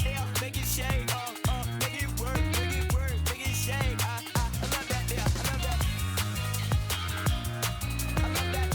yeah, make it shake, make it work, make it shake. I love that, yeah, I love that. I love that.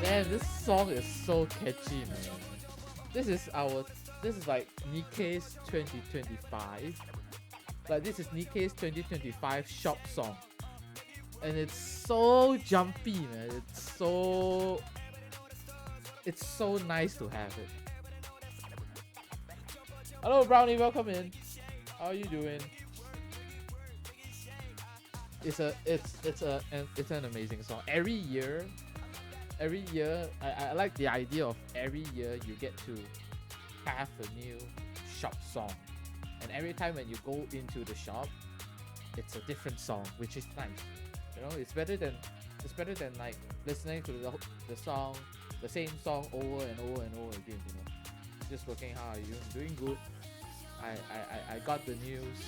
Man, this song is so catchy, man. This is like NIKKE's 2025. Like this is NIKKE's 2025 shop song. And it's so jumpy, man. It's so nice to have it. Hello Brownie, welcome in. How are you doing? It's an amazing song. Every year I like the idea of every year you get to have a new shop song, and every time when you go into the shop it's a different song, which is nice. You know, it's better than like listening to the song, the same song over and over and over again. You know, just working hard. You doing good. I got the news.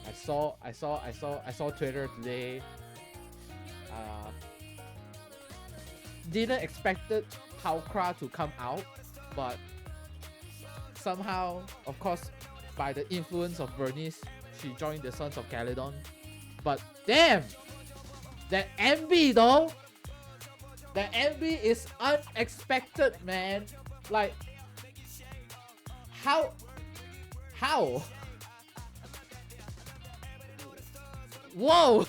I saw Twitter today. Didn't expected Paukra to come out, but somehow, of course, by the influence of Bernice, she joined the Sons of Caledon. But damn, that MB though, that MB is unexpected, man. Like, how? Whoa!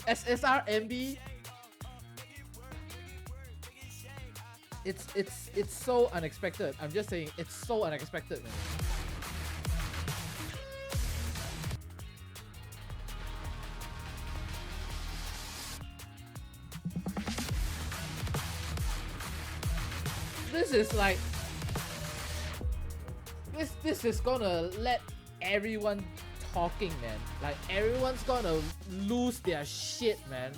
SSR MB. It's so unexpected. I'm just saying, it's so unexpected, man. This is like this is gonna let everyone talking, man. Like everyone's gonna lose their shit, man.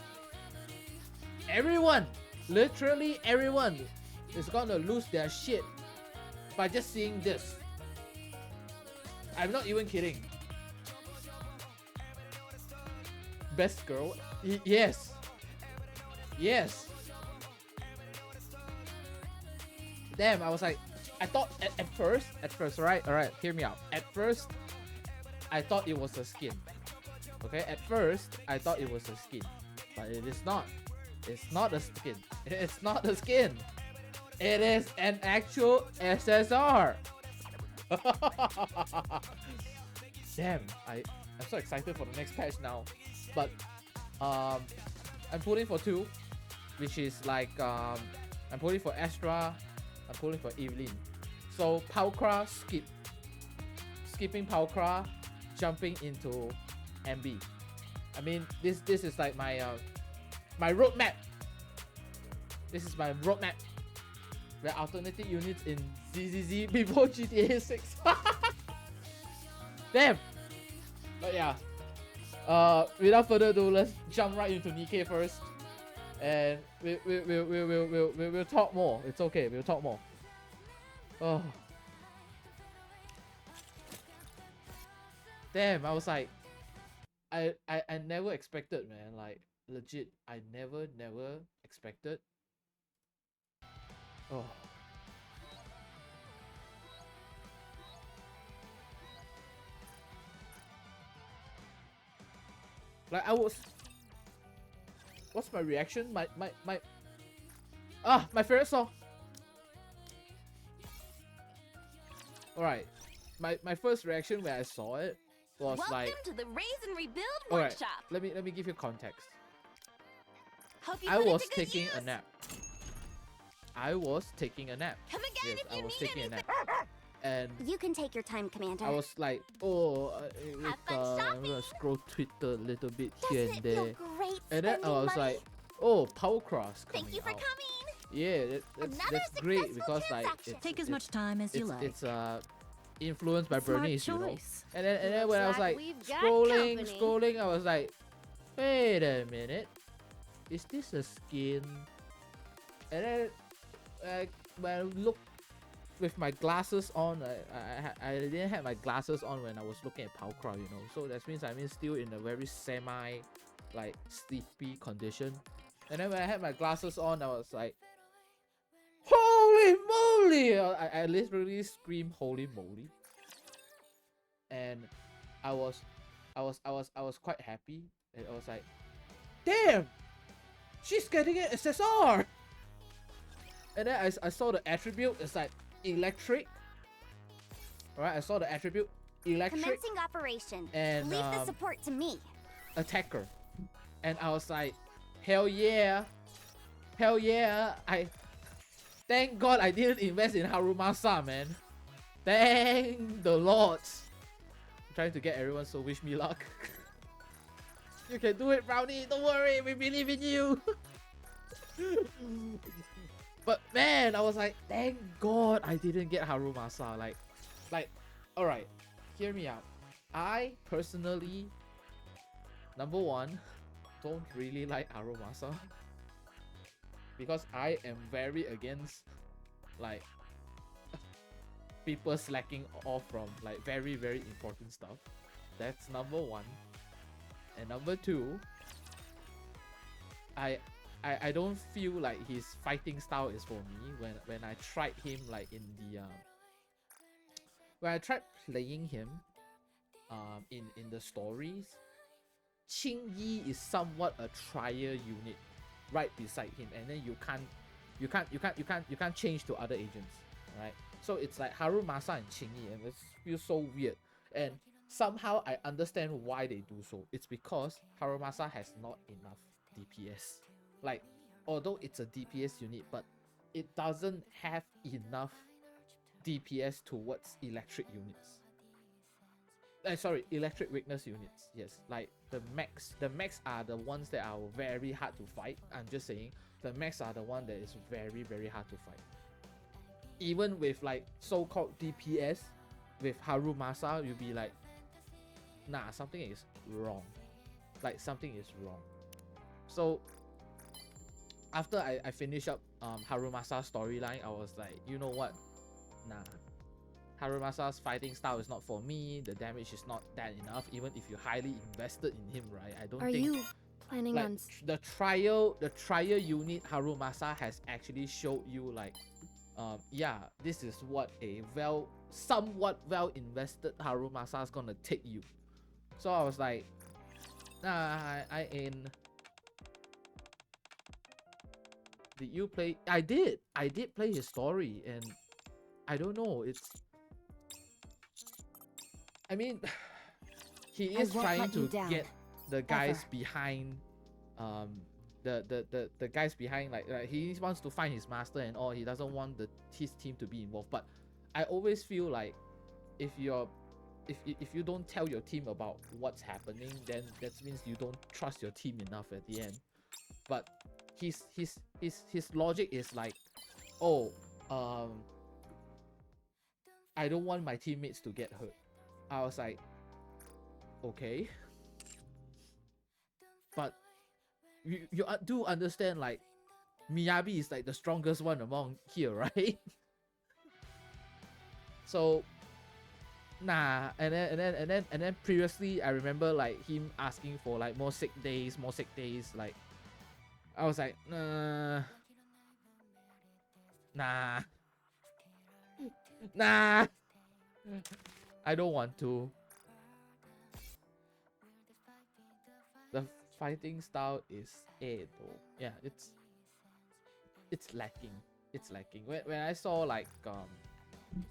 Everyone, literally everyone is gonna lose their shit by just seeing this. I'm not even kidding. Best girl? Yes. Yes. Damn, I was like, I thought at first, alright, hear me out. At first, I thought it was a skin. Okay, at first, I thought it was a skin. But it is not. It's not a skin. It's not a skin. It is an actual SSR. Damn, I'm so excited for the next patch now. But I'm pulling for two, which is like I'm pulling for Astra, I'm pulling for Evelyn. So Paukra skipping Paukra, jumping into MB. I mean, this is like my my roadmap. This is my roadmap. The alternative units in ZZZ before GTA 6. Damn. But yeah. Without further ado, let's jump right into NIKKE first, and we'll talk more. It's okay. We'll talk more. Oh. Damn. I was like, I never expected, man. Like legit, I never expected. Oh. Like I was. What's my reaction? My favorite song. Alright. My first reaction when I saw it was Welcome like, to the Raise and Rebuild alright, Workshop. let me give you context. Hope you I put it was to good taking use. a nap. I was taking a nap. Come again Yes, if I you was need taking a anything. nap. And You can take your time, Commander. I was like, oh, Have fun I'm shopping. gonna scroll Twitter a little bit here Doesn't and it feel there. great And then I spending was money? like, oh, Power Cross coming Thank you for out. coming. Yeah, Another that's great successful because like transaction. Take as much time as you like. it's influenced by Smart Bernice, you know. choice. And then when I was Looks like like we've got scrolling, company. scrolling, I was like, wait a minute, is this a skin? And then when I looked with my glasses on, I didn't have my glasses on when I was looking at Palcra, you know. So that means I'm still in a very semi, like sleepy condition. And then when I had my glasses on, I was like, holy moly! I literally screamed holy moly. And I was quite happy. And I was like, damn! She's getting an SSR! And then I saw the attribute, it's like electric. Alright, I saw the attribute electric Commencing operation. and Leave the support to me. attacker. And I was like, hell yeah. Hell yeah. Thank God I didn't invest in Harumasa, man. Thank the Lords. I'm trying to get everyone, so wish me luck. You can do it, Brownie. Don't worry, we believe in you. But man, I was like, thank God I didn't get Harumasa. Like, alright, hear me out. I personally, number one, don't really like Harumasa. Because I am very against like people slacking off from like very important stuff. That's number one. And number two, I don't feel like his fighting style is for me. When I tried him like in the when I tried playing him in the stories, Qing Yi is somewhat a trier unit right beside him, and then you can't change to other agents, right? So it's like Harumasa and Qing Yi, and it feels so weird. And somehow I understand why they do so. It's because Harumasa has not enough DPS. Like, although it's a DPS unit, but it doesn't have enough DPS towards electric units. Sorry, electric weakness units. Yes, like the max are the ones that are very hard to fight. I'm just saying, the max are the one that is very hard to fight. Even with like so-called DPS, with Harumasa, you'll be like, nah, something is wrong. Like something is wrong. So after I finish up Harumasa's storyline, I was like, you know what? Nah. Harumasa's fighting style is not for me. The damage is not that enough. Even if you highly invested in him, right? I don't Are think you planning like on? the trial unit Harumasa has actually showed you like, yeah, this is what a somewhat well invested Harumasa is gonna take you. So I was like, nah, I ain't. Did you play? I did play his story, and I don't know. I mean, he is won't trying let you to down, get the guys ever. behind, the guys behind like he wants to find his master and all. He doesn't want his team to be involved. But I always feel like if you're if you don't tell your team about what's happening, then that means you don't trust your team enough at the end. But his logic is like, oh, I don't want my teammates to get hurt. I was like, okay, but you do understand, like, Miyabi is like the strongest one among here, right? So nah, and then previously I remember like him asking for like more sick days. Like I was like, nah, I don't want to. The fighting style is A though. Yeah, it's lacking. It's lacking. When I saw like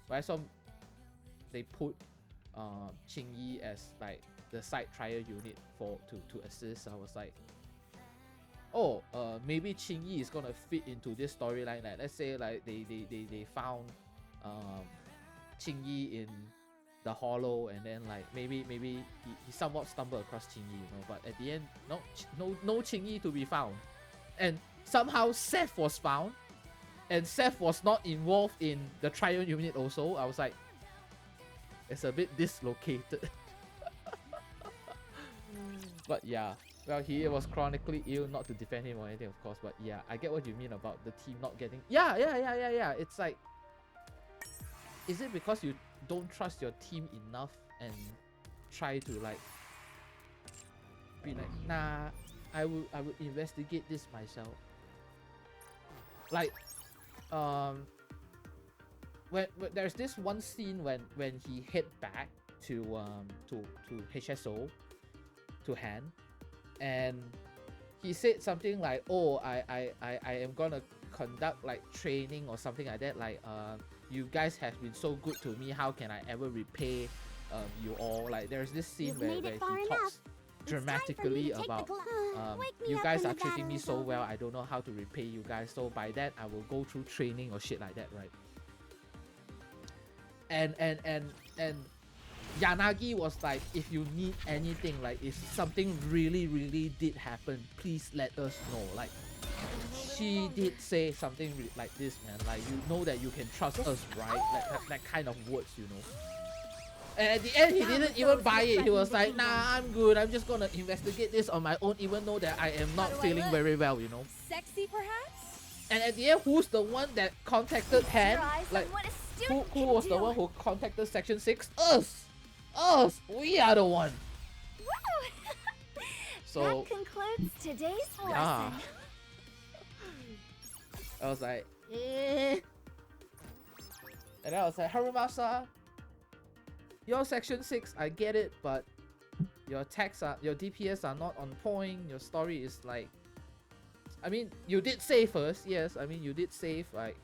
when I saw they put Qingyi as like the side trial unit to assist, I was like, oh, maybe Qingyi is gonna fit into this storyline. Like, let's say like they found Qingyi in the hollow, and then like maybe he somewhat stumbled across Qingyi, you know. But at the end, no Qingyi to be found, and somehow Seth was found, and Seth was not involved in the trial unit also. I was like, it's a bit dislocated. But yeah, well, he was chronically ill, not to defend him or anything, of course. But yeah, I get what you mean about the team not getting. Yeah. It's like, is it because you don't trust your team enough and try to like be like, nah, I will investigate this myself. Like, when there's this one scene when he head back to HSO, to Han, and he said something like, oh, I am gonna conduct like training or something like that, like you guys have been so good to me, how can I ever repay you all? Like, there's this scene where he talks dramatically about you guys are treating me so well, I don't know how to repay you guys, so by that I will go through training or shit like that, right? And Yanagi was like, if you need anything, like if something really did happen, please let us know. Like, she did say something like this, man, like, you know that you can trust us, right? Like that kind of words, you know. And at the end, he didn't even buy it. He was like, nah, I'm good, I'm just gonna investigate this on my own, even though that I am not feeling very well, you know. Sexy, perhaps? And at the end, who's the one that contacted Han? Like, who was the one who contacted Section 6? Us! We are the one! Woo! So that concludes today's yeah. lesson. I was like, eh. And then I was like, Harumasa, your Section 6, I get it, but your attacks are, your DPS are not on point, your story is like, I mean, you did save first, yes, I mean, you did save, like,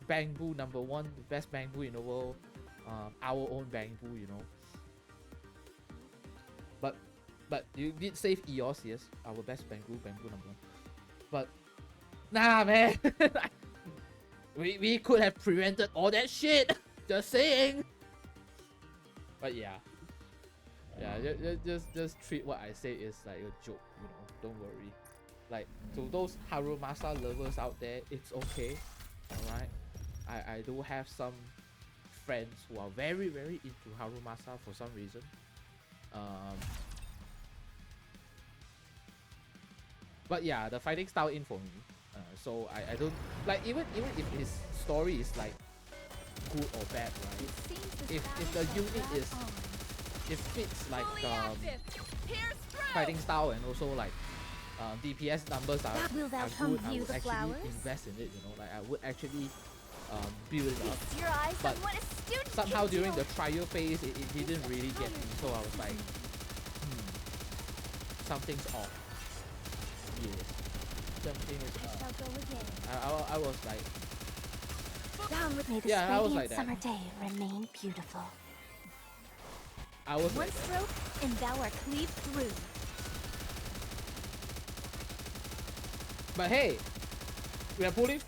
Bangbu #1, the best Bangbu in the world, our own Bangbu, you know. But you did save Eos, yes, our best Bangbu #1. But nah, man, we could have prevented all that shit. Just saying. But yeah, just treat what I say is like a joke, you know. Don't worry. Like, to those Harumasa lovers out there, it's okay. All right. I do have some friends who are very into Harumasa for some reason. But yeah, the fighting style in for me. So I don't like, even if his story is like good or bad, right? If the unit is, it fits like fighting style, and also like DPS numbers are good, I would actually invest in it, you know. Like, I would actually build it up. But somehow during the trial phase, it didn't really get me, so I was like, something's off. Yes, something is off. I was like, Down with me, this yeah, I was like radiant that. summer day remain beautiful. I was One like that. stroke, and thou art cleaved through. But hey, we are pulling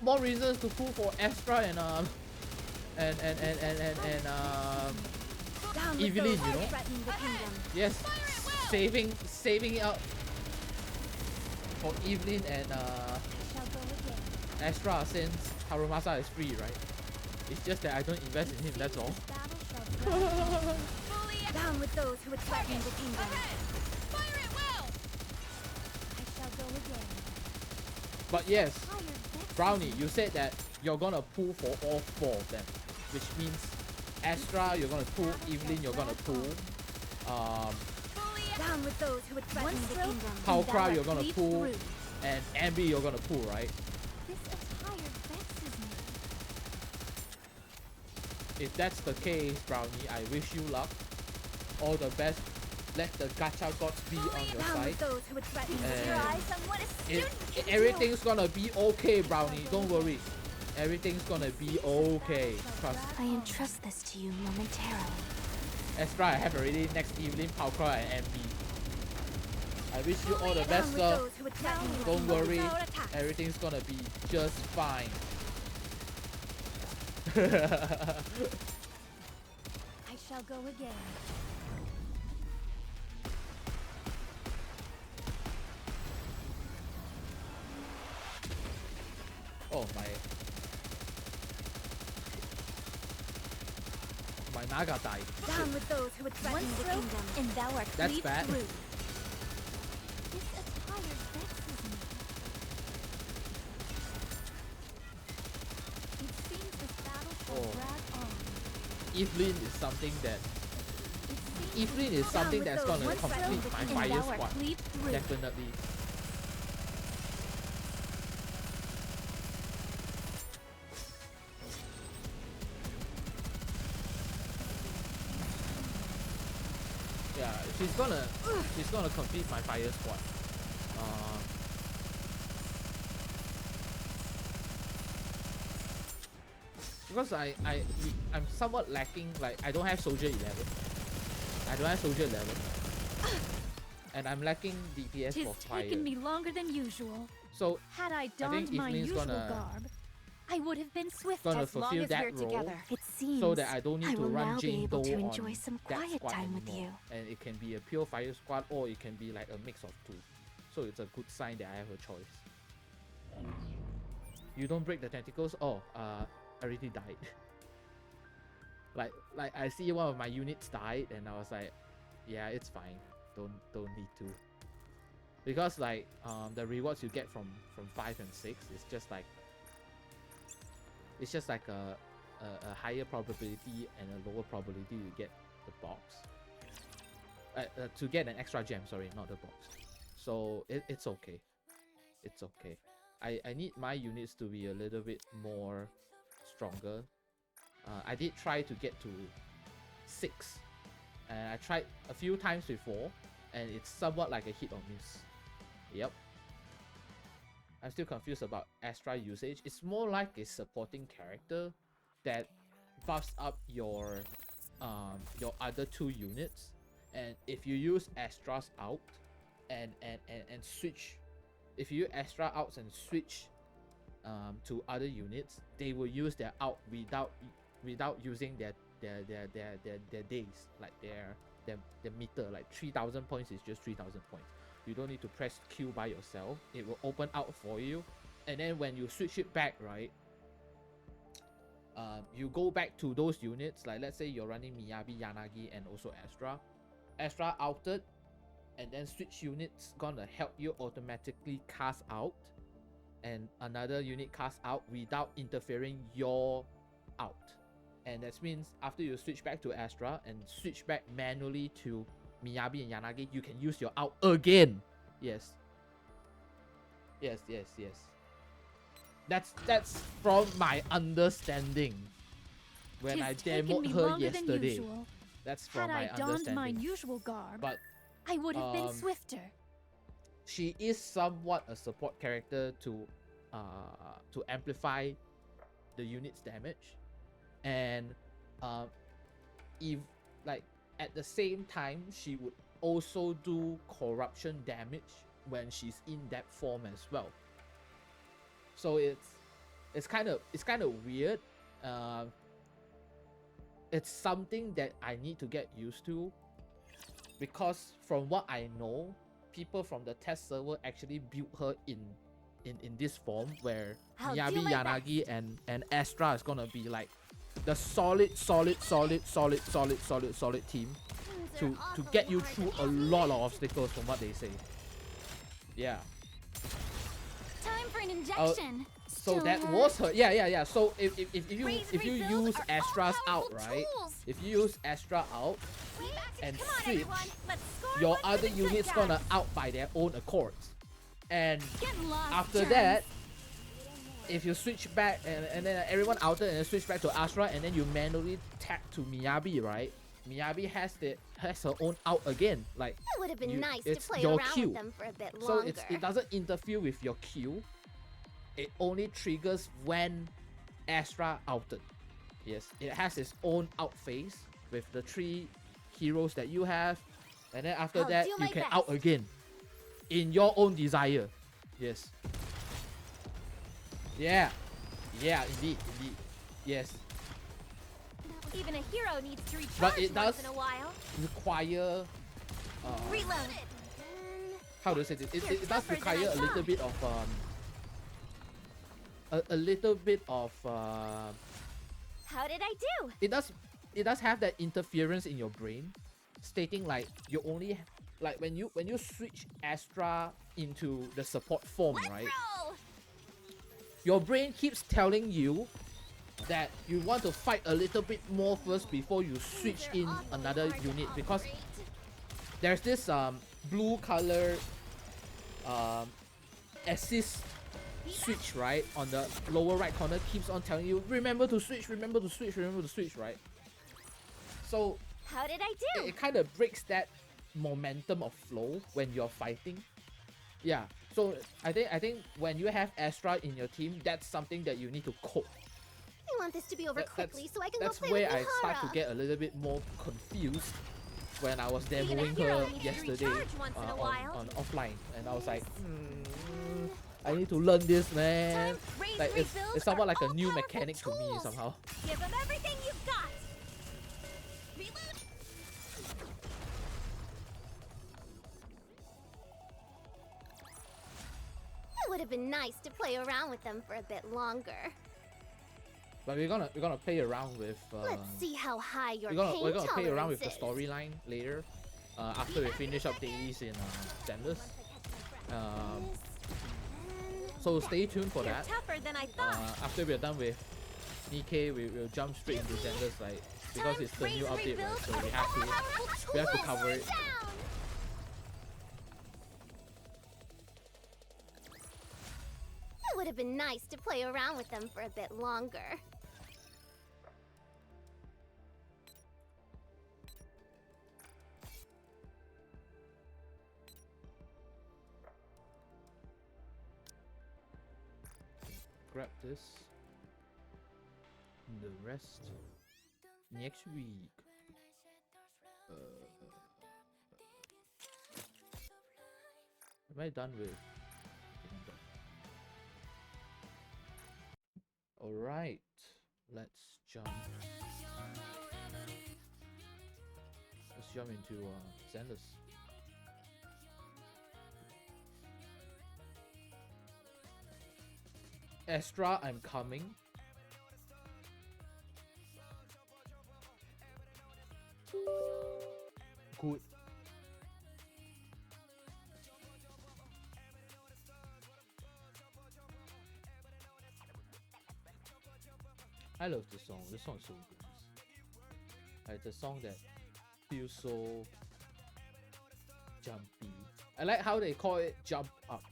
more reasons to pull for Astra and Down with Evelyn, those you who know? threaten the kingdom. Yes, saving it up for Evelyn and Shall go again. Astra since Harumasa is free, right? It's just that I don't invest in him, that's all. This battle shall drag on. Down with those who would threaten the kingdom. Fire it well! I shall go again. But yes, Fire vexes Brownie, me. you said that you're gonna pull for all 4 of them, which means Astra, you're gonna pull, Evelyn, you're gonna pull, Down with those who would threaten the kingdom. Paokra, you're gonna Leap pull, through. and Ambi, you're gonna pull, right? This attire vexes me. If that's the case, Brownie, I wish you luck. All the best. Let the gacha gods be on your Down side. with those who would threaten the And kingdom. Your eyes on what a student can do. Everything's gonna be okay, Brownie. Don't worry. Everything's gonna be okay. Trust. I entrust this to you momentarily. Astra, I have already next Evelyn, Paokra, and Ambi. I wish you all the Down best, with sir. those who would threaten the Don't kingdom. worry. Without attack. Everything's gonna be just fine. I shall go again. Oh my Naga died. Down with those who would threaten One the stroke, kingdom. and thou art That's cleaved bad. through. This attire vexes me. It seems this battle shall Oh. drag on. Evelyn is something that It seems Evelyn is down something with that's those gonna who complete threaten the my kingdom. fire And thou art squad. cleaved through. Definitely. Yeah, she's gonna complete my fire squad. Because I'm somewhat lacking, like I don't have soldier 11. I don't have soldier 11. And I'm lacking DPS Tis for taken fire. me longer than usual. So Had I donned my Evelyn's usual gonna- garb, I would have been swift gonna as long fulfill as that we're role. together. It seems so that I don't need I to will run now be Jane able Doe to on enjoy some that quiet squad time with anymore. you. And it can be a pure fire squad or it can be like a mix of 2. So it's a good sign that I have a choice. You don't break the tentacles? Oh, I already died. like I see one of my units died and I was like, yeah, it's fine. Don't need to. Because like the rewards you get from 5 and 6 is just like a higher probability and a lower probability to get the box. To get an extra gem, sorry, not the box. So it's okay. It's okay. I need my units to be a little bit more stronger. I did try to get to 6. And I tried a few times before, and it's somewhat like a hit or miss. Yep. I'm still confused about Astra usage. It's more like a supporting character that buffs up your other 2 units. And if you use Astra's out and switch, if you use Astra outs and switch to other units, they will use their out without using their days, like their meter. Like 3,000 points is just 3,000 points. You don't need to press Q by yourself. It will open out for you, and then when you switch it back, right, you go back to those units. Like let's say you're running Miyabi, Yanagi, and also Astra outed, and then switch units gonna help you automatically cast out, and another unit cast out without interfering your out. And that means after you switch back to Astra and switch back manually to Miyabi and Yanagi, you can use your out again. Yes. That's from my understanding when Tis I taken demoed me her longer than yesterday. usual. That's from Had my I donned understanding. mine usual garb, But I would have been um, swifter. she is somewhat a support character to amplify the unit's damage, and if like at the same time she would also do corruption damage when she's in that form as well. So it's kind of weird. it's something that I need to get used to, because from what I know, people from the test server actually built her in this form where I'll do Miyabi, my Yanagi, best. and Astra is gonna be like the solid team to get you through a lot of obstacles from what they say. Yeah. Time for an injection. So Still that hurt? was her. Yeah. So if you Raise use refills are all Astra's out, powerful right? tools. If you use Astra out and Come on, switch, everyone. Let's score your one for other the good units guys. gonna out by their own accords. And Get lost, after germs. that, if you switch back and then everyone outed and then switch back to Astra and then you manually tap to Miyabi, right? Miyabi has her own out again. Like, It would have been nice to it's play your around Q. with them for a bit So longer. it doesn't interfere with your Q. It only triggers when Astra outed. Yes, it has its own out phase with the 3 heroes that you have, and then after I'll that do you my can best. out again in your own desire. Yes. Yeah, indeed. Yes, Even a hero needs to but recharge it does once in a while. require Reload. how do I say this? You're It does tougher than require I a little thought. bit of a little bit of How did I do? it does have that interference in your brain, stating like you only like when you switch Astra into the support form, Let's right? roll. Your brain keeps telling you that you want to fight a little bit more first before you switch in another unit, because there's this blue color assist switch, right, on the lower right corner, keeps on telling you remember to switch, right? So How did I do? it kind of breaks that momentum of flow when you're fighting. Yeah, so I think when you have Astra in your team, that's something that you need to cope. I want this to be over quickly so I can go That's play where with I start to Mihara. get a little bit more confused when I was Being a demoing hero her needs to yesterday recharge once in a while. on offline, and I was like, I need to learn this, man. Time. Raise Like refills it's somewhat are like a all new powerful mechanic to me tools. somehow. Give them everything you've got. Reload. It would have been nice to play around with them for a bit longer. But we're gonna play around with. Let's see how high your We're pain gonna play around with the tolerance is. storyline later. After we finish up dailies in Zenless. So stay tuned for You're that. tougher than I thought. After we're done with NIKKE, we'll jump straight into Zenless, like, because it's the new update, right? So we have to cover it. It would have been nice to play around with them for a bit longer. Grab this. The rest next week. Am I done with? All right, let's jump. Let's jump into Zenless. Astra, I'm coming. Good. I love this song. This song is so good. It's a song that feels so jumpy. I like how they call it Jump Up.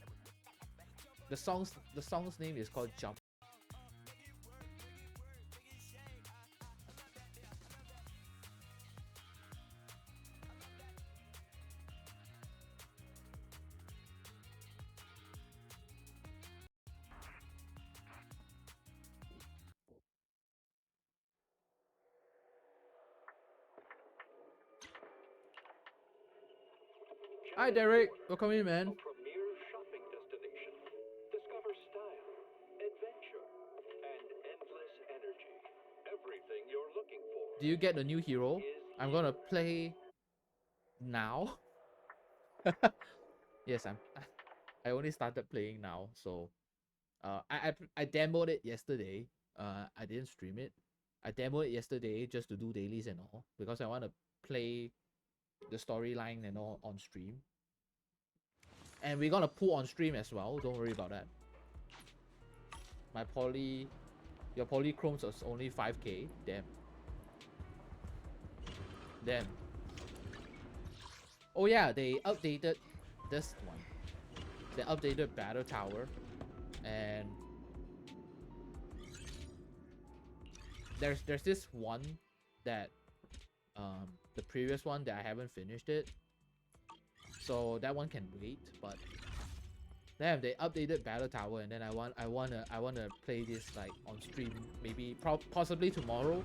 The song's name is called Jump. Hi Derek, welcome in, man. A premier shopping destination. Discover style, adventure, and endless energy. Everything you're looking for. do you get the new hero? I'm gonna play now. Yes, I only started playing now, so I demoed it yesterday. I didn't stream it. I demoed it yesterday just to do dailies and all because I want to play the storyline and all on stream. And we're gonna pull on stream as well. Don't worry about that. Your polychromes is only 5k. Damn. Damn. Oh yeah, they updated this one. They updated Battle Tower, and there's this one that the previous one that I haven't finished it, so that one can wait. But damn, they updated Battle Tower, and then I wanna play this like on stream, maybe possibly tomorrow,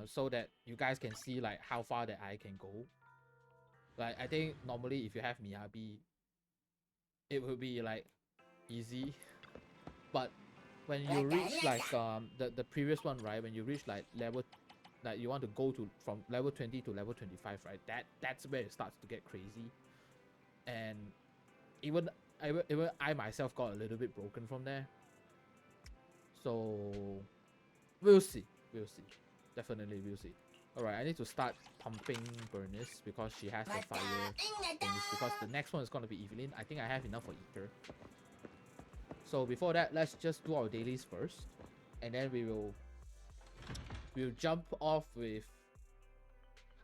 so that you guys can see like how far that I can go. Like I think normally if you have Miyabi, it will be like easy, but when you reach like the previous one, right, when you reach like level, like you want to go to from level 20 to level 25, right, that's where it starts to get crazy. And even I myself got a little bit broken from there, so we'll see, definitely we'll see. All right, I need to start pumping Bernice because she has the fire things, because the next one is going to be Evelyn. I think I have enough for Ether. So before that, let's just do our dailies first, and then we'll jump off with,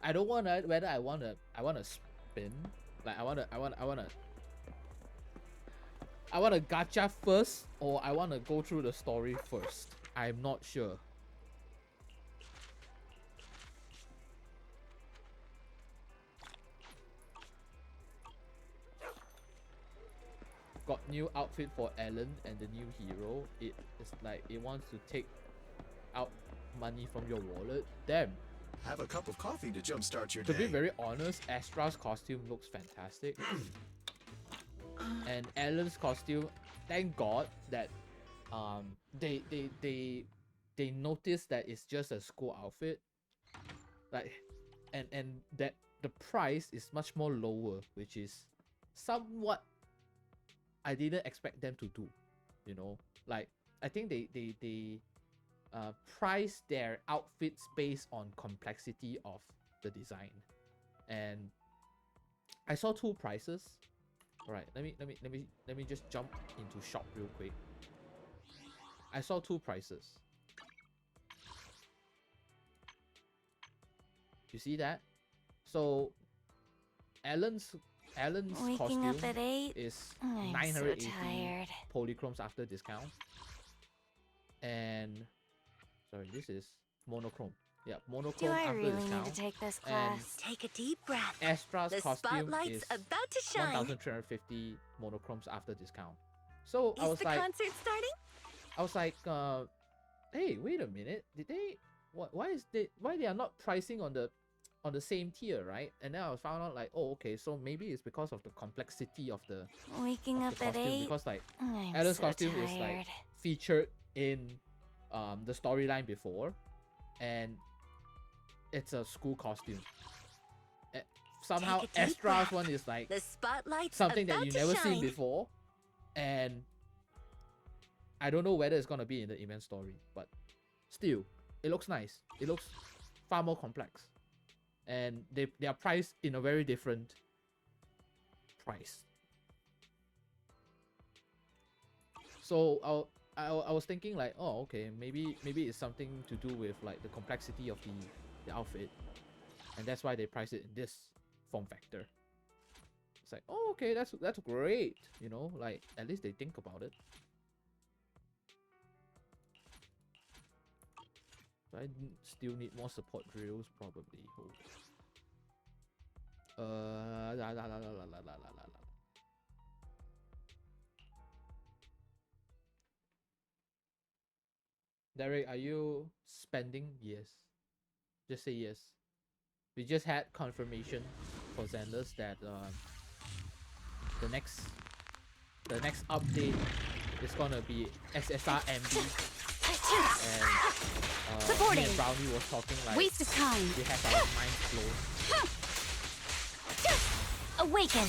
I don't want to, whether I want to spin, like I want to gacha first, or I want to go through the story first. I'm not sure. Got new outfit for Ellen and the new hero. It is like it wants to take out money from your wallet. Damn. Have a cup of coffee to jumpstart your To be day. very honest, Astra's costume looks fantastic. And Ellen's costume, thank God that they noticed that it's just a school outfit. Like and that the price is much more lower, which is somewhat I didn't expect them to do, you know. Like I think they price their outfits based on complexity of the design, and I saw two prices. All right, let me just jump into shop real quick. I saw two prices. You see that? So Ellen's Waking costume up at 8? is I'm 980 so tired. polychromes after discount. And sorry, this is monochrome. Yeah, monochrome Do I after really discount. need to take this And class? Take a deep breath. Astra's The costume spotlight's is about to shine. 1,350 monochromes after discount. So I Is was the like, concert starting? hey, wait a minute, did they? Why they are not pricing on the same tier, right? And then I found out like, oh, okay, so maybe it's because of the complexity of the Waking up at costume, 8? because like I'm Ellen's so costume tired. is like featured in the storyline before, and it's a school costume. Somehow Take a deep Astra's breath. one is like The spotlight's something that about you to never shine. seen before, and I don't know whether it's gonna be in the event story, but still, it looks nice. It looks far more complex, and they are priced in a very different price. So I was thinking like, oh, okay, maybe it's something to do with like the complexity of the outfit, and that's why they price it in this form factor. It's like, oh, okay, that's great, you know, like at least they think about it. I still need more support drills, probably. Derek, are you spending? Yes. Just say yes. We just had confirmation for Xanders that the next update is gonna be SSR MB and me Supporting. and Brownie was talking like Waste of time. we have our minds blown. Awaken.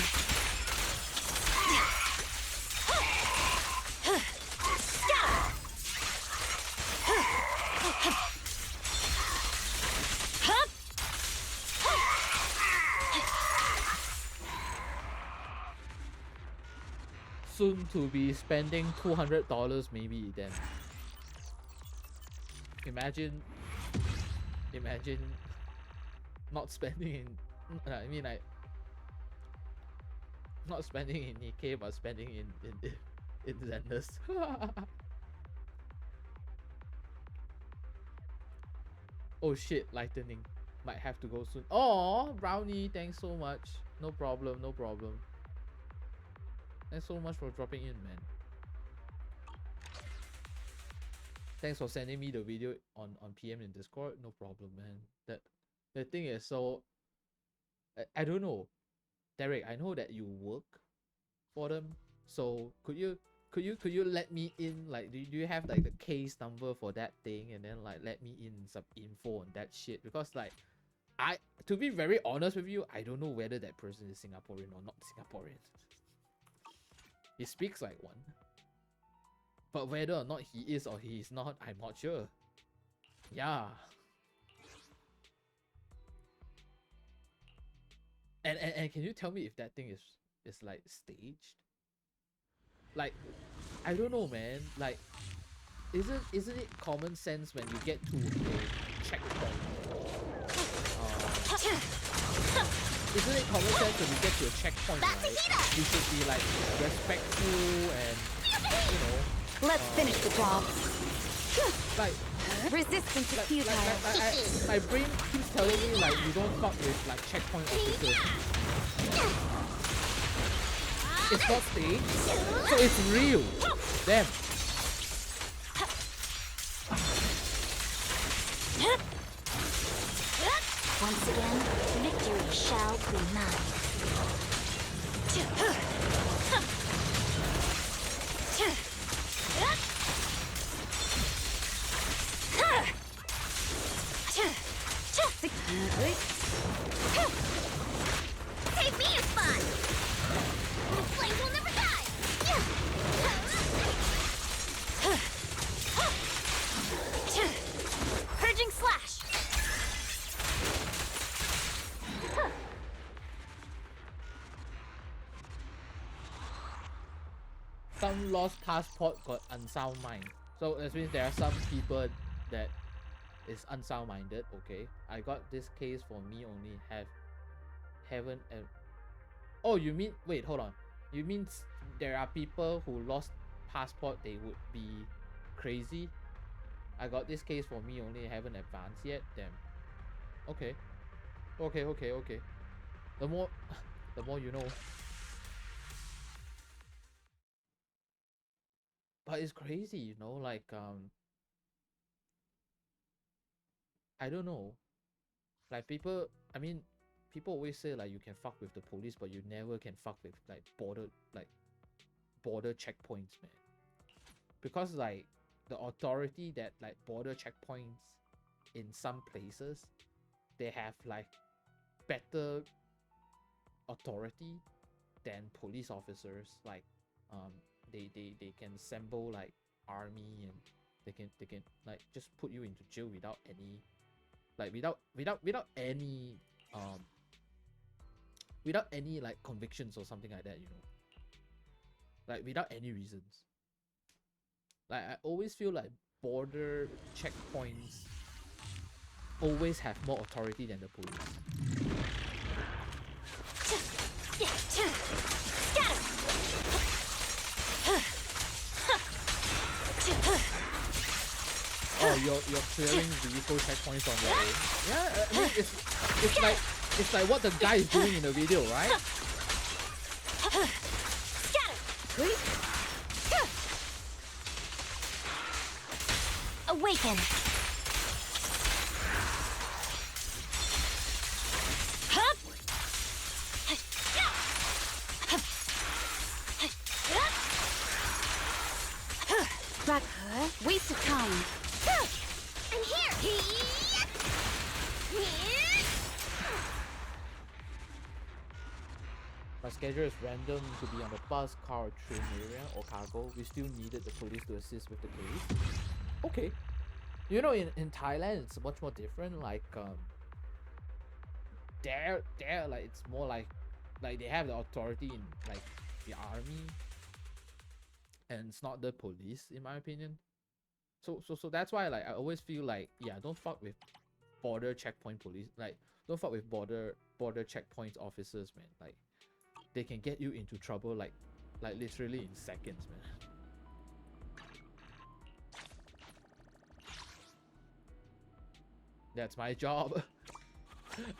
Soon to be spending $200 maybe then. Imagine not spending in I mean like not spending in NIKKE but spending in Zenders. Oh shit, lightning. Might have to go soon. Oh, Brownie, thanks so much. No problem, no problem. Thanks so much for dropping in, man. Thanks for sending me the video on PM in Discord. No problem, man. The thing is, so I don't know, Derek. I know that you work for them, so could you let me in? Like, do you have like the case number for that thing, and then like let me in some info on that shit? Because like, to be very honest with you, I don't know whether that person is Singaporean or not Singaporean. He speaks like one, but whether or not he is or he is not, I'm not sure. Yeah. And can you tell me if that thing is like staged? Like, I don't know, man. Like, isn't it common sense when you get to a checkpoint? Isn't it common sense when you get to a checkpoint, right? You should be like respectful and, you know. Let's finish the job. Like, Resistance is futile. my brain keeps telling me like you don't fuck with like checkpoint officers. It's not staged, so it's real. Damn. Once again, victory shall be mine. Save me a spot! The flame will never die! Purging slash! Some lost passport got unsound mind. So that means there are some people that is unsound minded. Okay, I got this case for me only. Haven't. Oh, you mean, wait, hold on. You mean there are people who lost passport? They would be crazy. I got this case for me only. Haven't advanced yet. Damn. Okay. Okay. The more you know. But it's crazy, you know, like I don't know. Like people always say like you can fuck with the police, but you never can fuck with like border checkpoints, man. Because like the authority that like border checkpoints in some places, they have like better authority than police officers. Like they can assemble like army, and they can like just put you into jail without any like without any like convictions or something like that, you know, like without any reasons. Like I always feel like border checkpoints always have more authority than the police. Oh, you're clearing vehicle checkpoints on your own. Yeah, I mean it's like what the guy is doing in the video, right? Awaken. Waste of time. My schedule is random to be on the bus, car, or train area or cargo. We still needed the police to assist with the case. Okay. You know, in Thailand, it's much more different. Like, there, like, it's more like they have the authority in, like, the army. And it's not the police, in my opinion. So that's why, like, I always feel like, yeah, don't fuck with border checkpoint police. Like, don't fuck with border checkpoint officers, man. Like, they can get you into trouble, like literally in seconds, man. That's my job.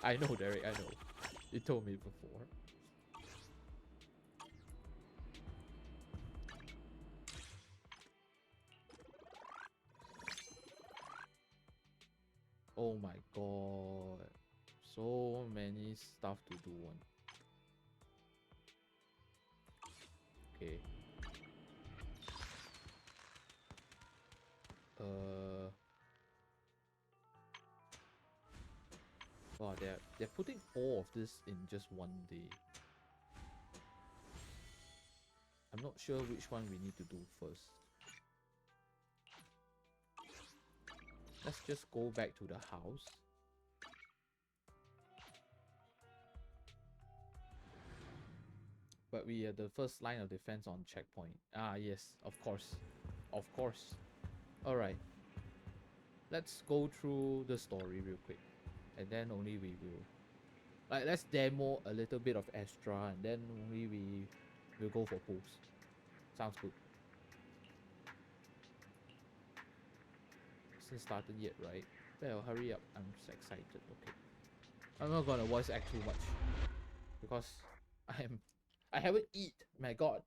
I know, Derek, I know. You told me before. Oh my god. So many stuff to do one. Okay. Wow, they're putting all of this in just one day. I'm not sure which one we need to do first. Let's just go back to the house. But we are the first line of defense on checkpoint. Ah, yes, of course. Of course. Alright. Let's go through the story real quick. And then only we will... Like, let's demo a little bit of Astra. And then only we will go for pools. Sounds good. Hasn't started yet, right? Well, hurry up. I'm just excited. Okay. I'm not gonna voice act too much. Because I haven't eat. My god.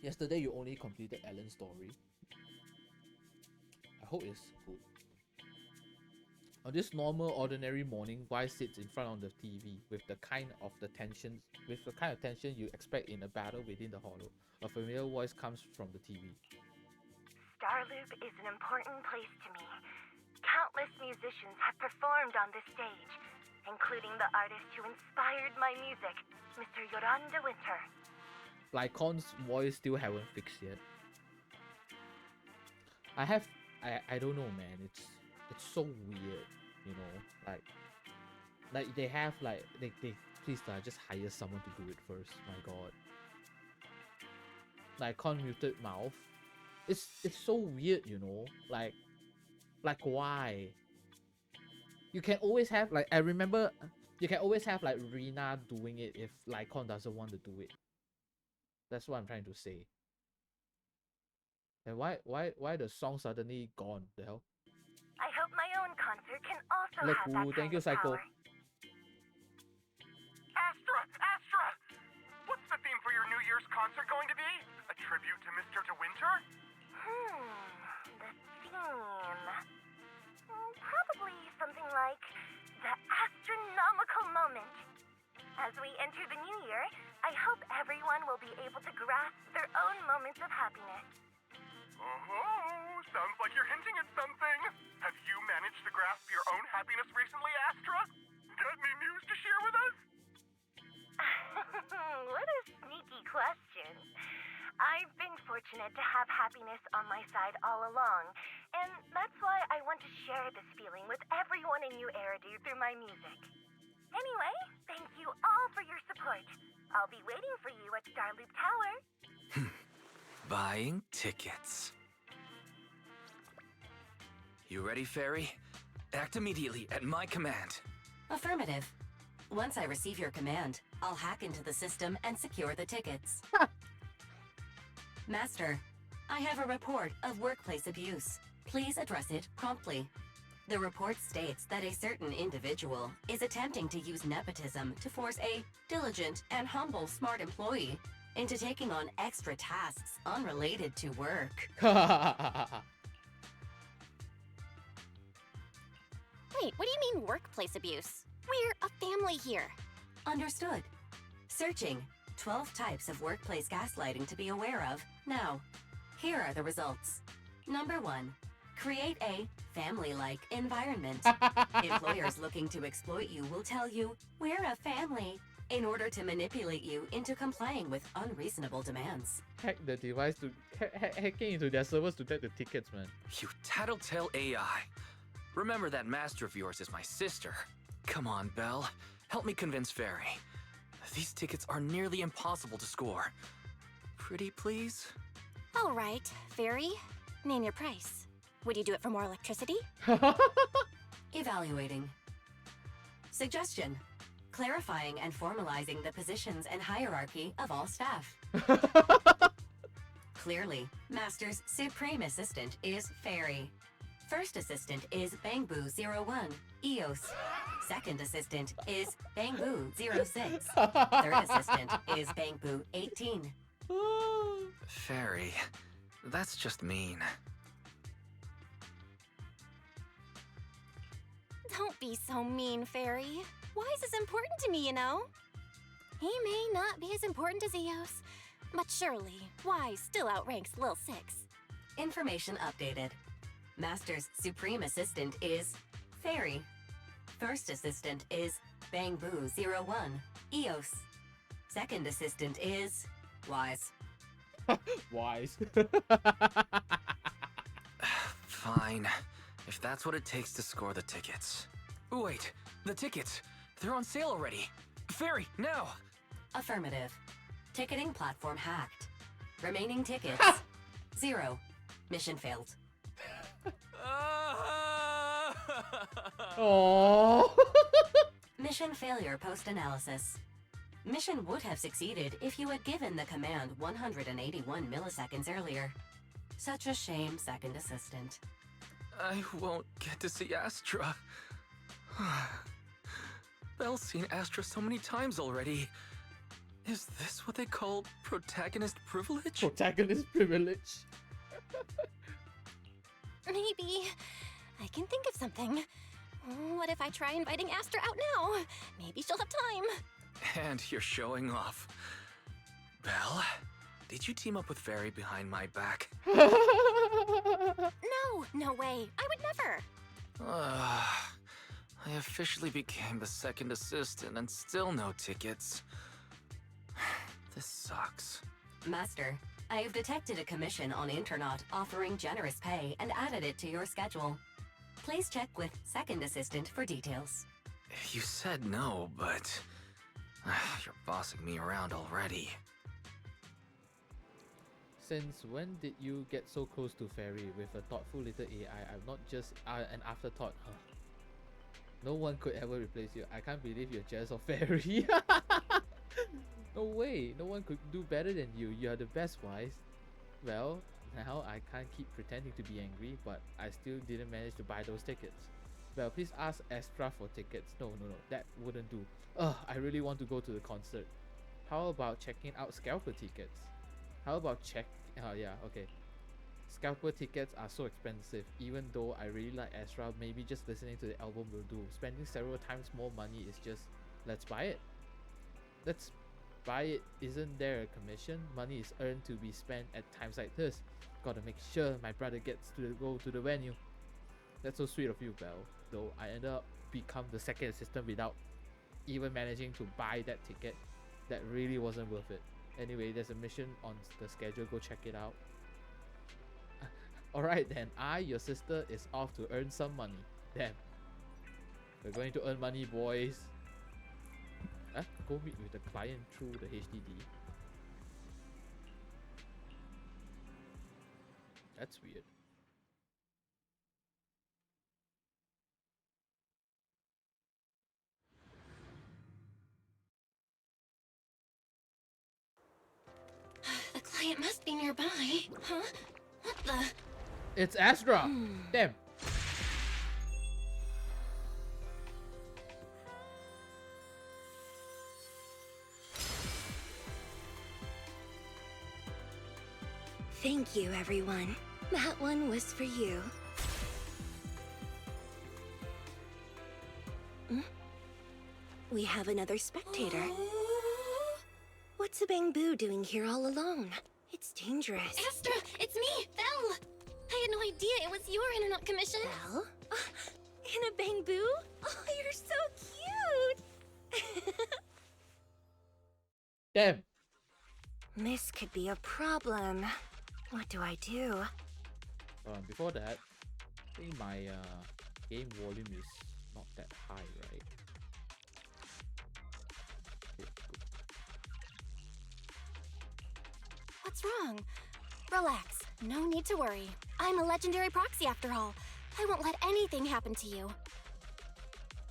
Yesterday you only completed Alan's story. I hope it's good. On this normal, ordinary morning, Y sits in front of the TV with the kind of tension you expect in a battle within the hollow. A familiar voice comes from the TV. Starloop is an important place to me. Countless musicians have performed on this stage, including the artist who inspired my music, Mr. Yoranda Winter. Lycon's voice still haven't fixed yet. I don't know, man. It's so weird, you know. Like they have they please just hire someone to do it first. My god. Lycon muted mouth. It's so weird, you know. Like why? You can always have I remember you can always have Rina doing it if Lycon doesn't want to do it. That's what I'm trying to say. And why the song suddenly gone? The hell? I hope my own concert can also have that thank you, kind of Psycho. power. Astra! What's the theme for your New Year's concert going to be? A tribute to Mr. De Winter? The theme... probably something like the astronomical moment. As we enter the new year, I hope everyone will be able to grasp their own moments of happiness. Oh, sounds like you're hinting at something. Have you managed to grasp your own happiness recently, Astra? Got any news to share with us? What a sneaky question. I've been fortunate to have happiness on my side all along, and that's why I want to share this feeling with everyone in New Eridu through my music. Anyway, thank you all for your support. I'll be waiting for you at Starloop Tower. Buying tickets. You ready, Fairy? Act immediately at my command. Affirmative. Once I receive your command, I'll hack into the system and secure the tickets. Master, I have a report of workplace abuse. Please address it promptly. The report states that a certain individual is attempting to use nepotism to force a diligent and humble smart employee into taking on extra tasks unrelated to work. Wait, what do you mean workplace abuse? We're a family here. Understood. Searching 12 types of workplace gaslighting to be aware of. Now, here are the results. Number 1. Create a family-like environment. Employers looking to exploit you will tell you, "We're a family," in order to manipulate you into complying with unreasonable demands. Hack the device to hacking into their servers to get the tickets, man. You tattletale AI. Remember that master of yours is my sister. Come on, Belle. Help me convince Fairy. These tickets are nearly impossible to score. Pretty please? All right, Fairy. Name your price. Would you do it for more electricity? Evaluating. Suggestion. Clarifying and formalizing the positions and hierarchy of all staff. Clearly, Master's Supreme Assistant is Fairy. First Assistant is Bangboo01, EOS. Second Assistant is Bangboo06. Third Assistant is Bangboo18. Fairy, that's just mean. Don't be so mean, Fairy. Wise is important to me, you know. He may not be as important as Eos, but surely Wise still outranks Lil Six. Information updated. Master's Supreme Assistant is Fairy. First Assistant is Bangboo01, EOS. Second Assistant is Wise. Wise. Fine, if that's what it takes to score the tickets. Wait, the tickets! They're on sale already! Fairy, now! Affirmative. Ticketing platform hacked. Remaining tickets 0. Mission failed. Oh. Mission failure post-analysis. Mission would have succeeded if you had given the command 181 milliseconds earlier. Such a shame, Second Assistant. I won't get to see Astra. Belle's seen Astra so many times already. Is this what they call protagonist privilege? Protagonist privilege. Maybe. I can think of something. What if I try inviting Astra out now? Maybe she'll have time. And you're showing off. Belle, did you team up with Fairy behind my back? No, no way. I would never. I officially became the second assistant and still no tickets. This sucks. Master, I have detected a commission on Internet offering generous pay and added it to your schedule. Please check with Second Assistant for details. You said no, but you're bossing me around already. Since when did you get so close to Fairy with a thoughtful little AI? I'm not just an afterthought. Huh. No one could ever replace you. I can't believe you're jealous of Fairy. No way. No one could do better than you. You are the best, Wise. Well, now I can't keep pretending to be angry, but I still didn't manage to buy those tickets. Well, please ask Astra for tickets. No, that wouldn't do. I really want to go to the concert. How about checking out scalper tickets? How about okay. Scalper tickets are so expensive. Even though I really like Astra, maybe just listening to the album will do. Spending several times more money is just, let's buy it. Let's buy it. Isn't there a commission? Money is earned to be spent at times like this. Gotta make sure my brother gets to go to the venue. That's so sweet of you, Belle. Though I ended up become the second assistant without even managing to buy that ticket. That really wasn't worth it. Anyway, there's a mission on the schedule. Go check it out. Alright then, your sister, is off to earn some money. Damn. We're going to earn money, boys. Go meet with the client through the HDD. That's weird. The client must be nearby. Huh? What the? It's Astra! Damn. Thank you, everyone. That one was for you. We have another spectator. What's a Bangboo doing here all alone? It's dangerous. Astra, it's me, Belle. I had no idea it was your internet commission. Belle? In a bamboo? Oh, you're so cute! Damn. This could be a problem. What do I do? Before that, I think my game volume is not that high, right? Okay, good. What's wrong? Relax. No need to worry. I'm a legendary proxy after all. I won't let anything happen to you.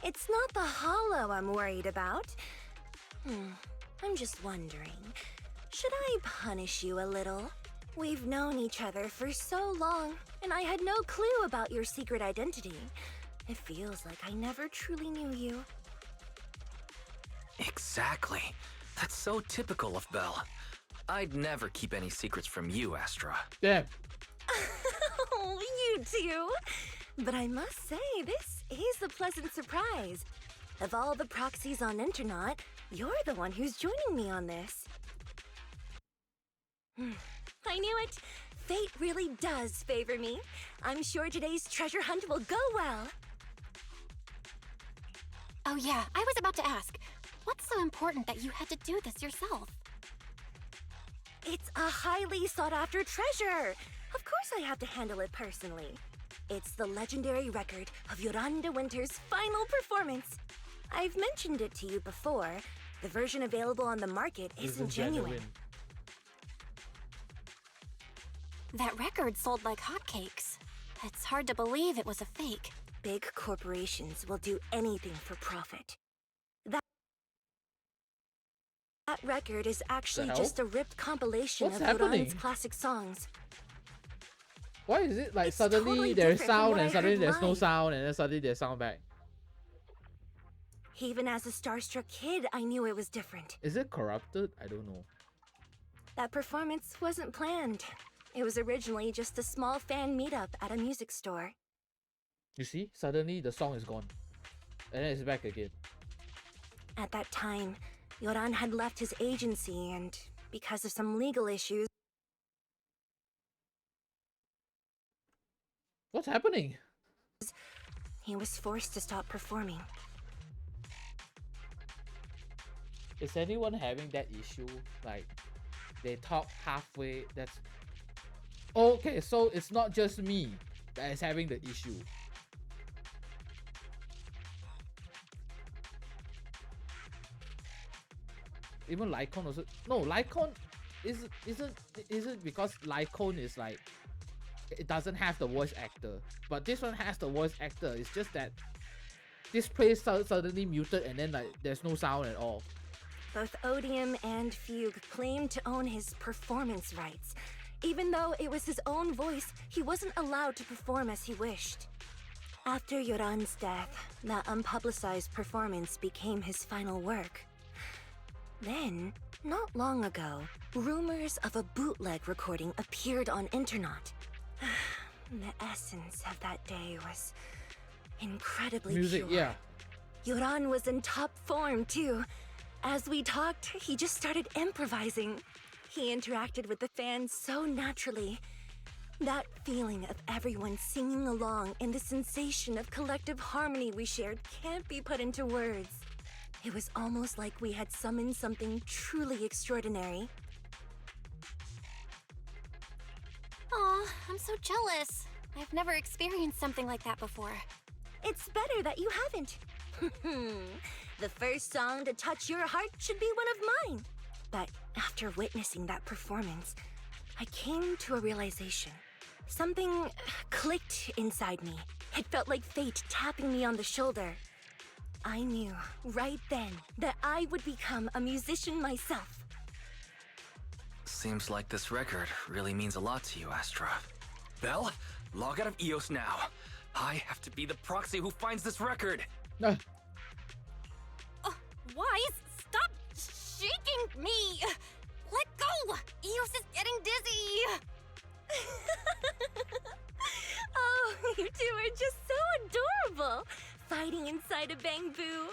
It's not the hollow I'm worried about. I'm just wondering, should I punish you a little? We've known each other for so long, and I had no clue about your secret identity. It feels like I never truly knew you. Exactly. That's so typical of Belle. I'd never keep any secrets from you, Astra. Damn. Oh, you too. But I must say, this is a pleasant surprise. Of all the proxies on Internet, you're the one who's joining me on this. I knew it. Fate really does favor me. I'm sure today's treasure hunt will go well. Oh yeah, I was about to ask. What's so important that you had to do this yourself? It's a highly sought-after treasure. Of course I have to handle it personally. It's the legendary record of Yoran de Winter's final performance. I've mentioned it to you before. The version available on the market isn't genuine. That record sold like hotcakes. It's hard to believe it was a fake. Big corporations will do anything for profit. That record is actually just a ripped compilation What's of happening? Yoran's classic songs. Why is it like It's suddenly totally there's different from sound what and I suddenly heard there's no live. sound and then suddenly there's sound back? Even as a starstruck kid, I knew it was different. Is it corrupted? I don't know. That performance wasn't planned. It was originally just a small fan meetup at a music store. You see, suddenly the song is gone. And then it's back again. At that time, Yoran had left his agency and, because of some legal issues, What's happening? he was forced to stop performing. Is anyone having that issue? Like, they talk halfway, that's... Okay, so it's not just me that is having the issue. Even Lycon also... No, Lycon isn't because Lycon is like... It doesn't have the voice actor. But this one has the voice actor. It's just that this place suddenly muted and then like there's no sound at all. Both Odium and Fugue claimed to own his performance rights. Even though it was his own voice, he wasn't allowed to perform as he wished. After Yoran's death, that unpublicized performance became his final work. Then, not long ago, rumors of a bootleg recording appeared on internet. The essence of that day was incredibly Music, pure. yeah. Yoran was in top form too. As we talked, he just started improvising. He interacted with the fans so naturally. That feeling of everyone singing along and the sensation of collective harmony we shared can't be put into words. It was almost like we had summoned something truly extraordinary. Aw, I'm so jealous. I've never experienced something like that before. It's better that you haven't. The first song to touch your heart should be one of mine. But after witnessing that performance, I came to a realization. Something clicked inside me. It felt like fate tapping me on the shoulder. I knew right then that I would become a musician myself. Seems like this record really means a lot to you, Astra. Belle, log out of EOS now. I have to be the proxy who finds this record. No. Wise, stop shaking me! Let go! Eos is getting dizzy! Oh, you two are just so adorable, fighting inside a bamboo.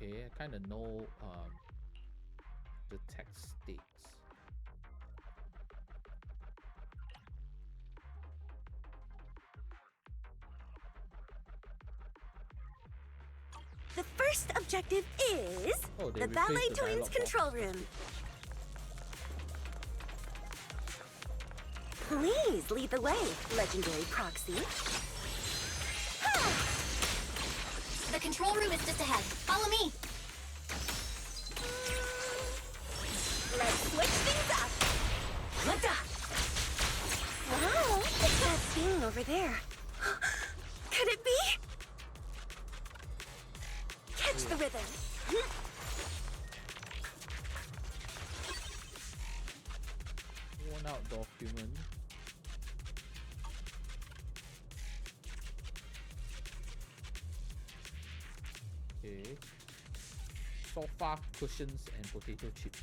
Okay, I kind of know the text states. The first objective is Oh, they the replaced Ballet the Twins dialogue control box. room. Please lead the way, legendary proxy. The control room is just ahead. Follow me. Let's switch things up. Wow, what's that thing over there? Could it be? Catch the rhythm. Worn out document. Okay. Sofa cushions and potato chips.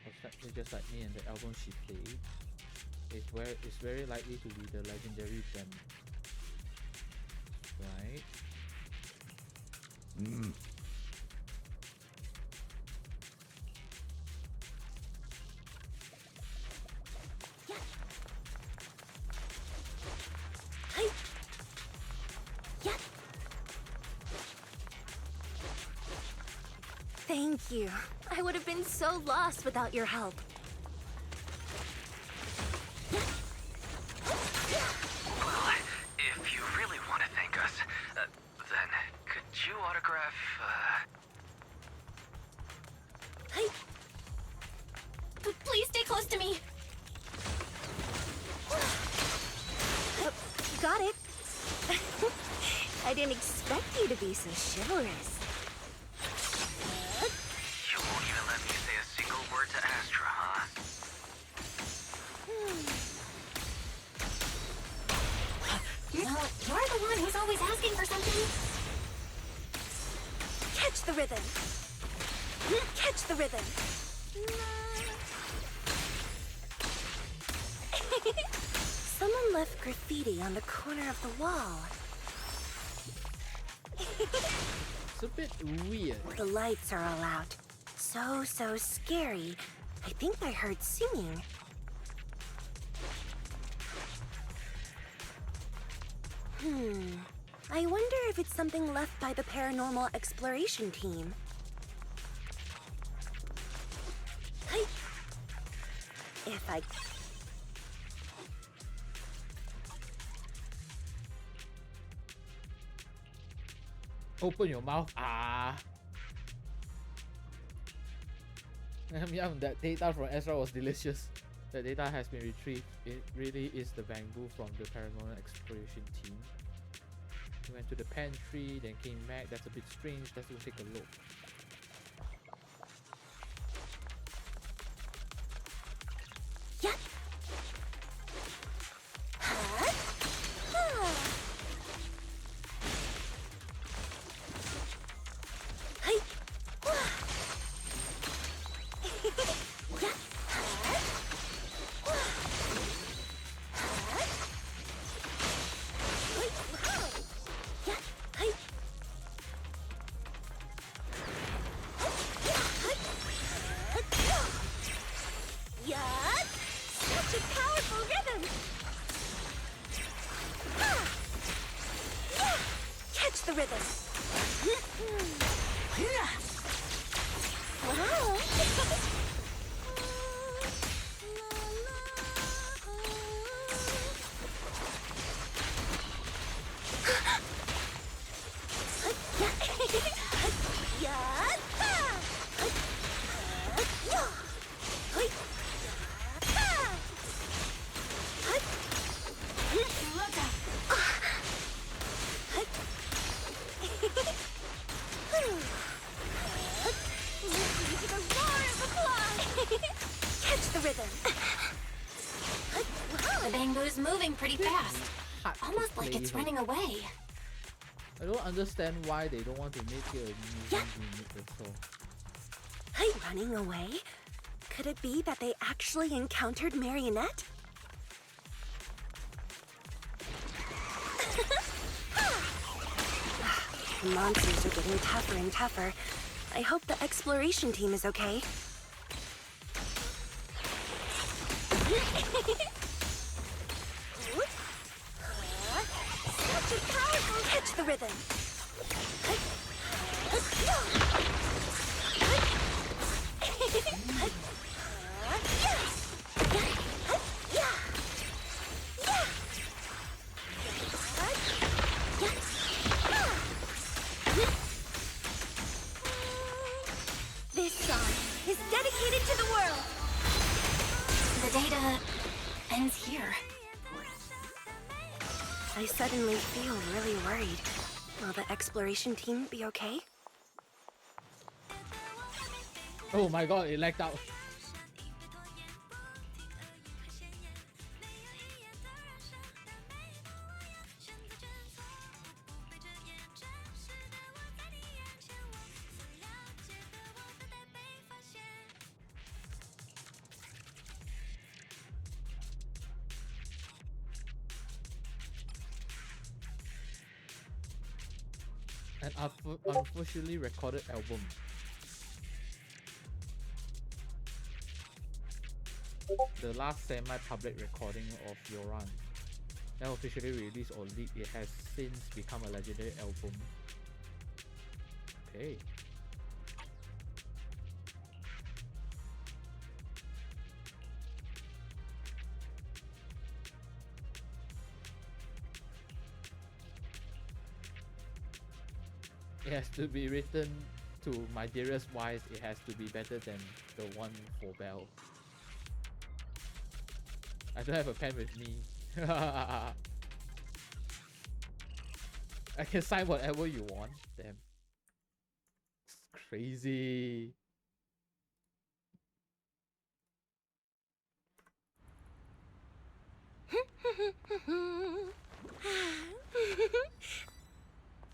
Exactly just like me and the album she played. It's very likely to be the legendary gem. Right? Thank you. I would have been so lost without your help. Well, if you really want to thank us, then could you autograph, Please stay close to me. Got it. I didn't expect you to be so chivalrous. You won't even let me say a single word to Astra, huh? Well, you're the one who's always asking for something. Catch the rhythm. Catch the rhythm. Someone left graffiti on the corner of the wall. It's a bit weird. The lights are all out. So scary. I think I heard singing. I wonder if it's something left by the paranormal exploration team. If I... Open your mouth. Yum, that data from Ezra was delicious. The data has been retrieved. It really is the bamboo from the paranormal exploration team. We went to the pantry, then came back. That's a bit strange. Let's go take a look. Such a powerful rhythm! Catch the rhythm! Wow! Catch the rhythm. The bamboo's moving pretty fast. Almost like it's running away. I don't understand why they don't want to make it a movie remake or so. Running away? Could it be that they actually encountered Marionette? The monsters are getting tougher and tougher. I hope the exploration team is okay. Such a powerful catch the rhythm. This song is dedicated to the world. The data ends here. I suddenly feel really worried. Will the exploration team be okay? Oh my god, it lagged out. An unofficially recorded album. The last semi-public recording of Yoran. Now officially released or leaked, it has since become a legendary album. Okay. It has to be written to my dearest wife. It has to be better than the one for Belle. I don't have a pen with me. I can sign whatever you want. Damn. It's crazy.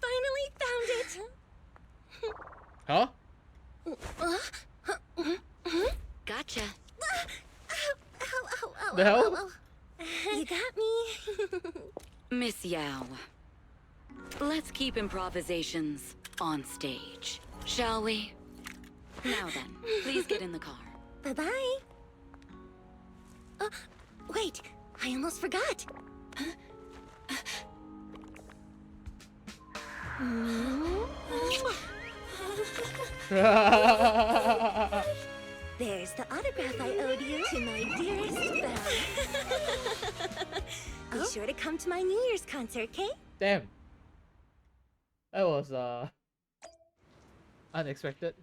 Finally found it! Huh? Gotcha. The hell? You got me. Miss Yao, let's keep improvisations on stage, shall we? Now then, please get in the car. Bye-bye. Wait, I almost forgot. There's the autograph I owed you to my dearest Belle. Be sure to come to my New Year's concert, okay? Damn. That was unexpected.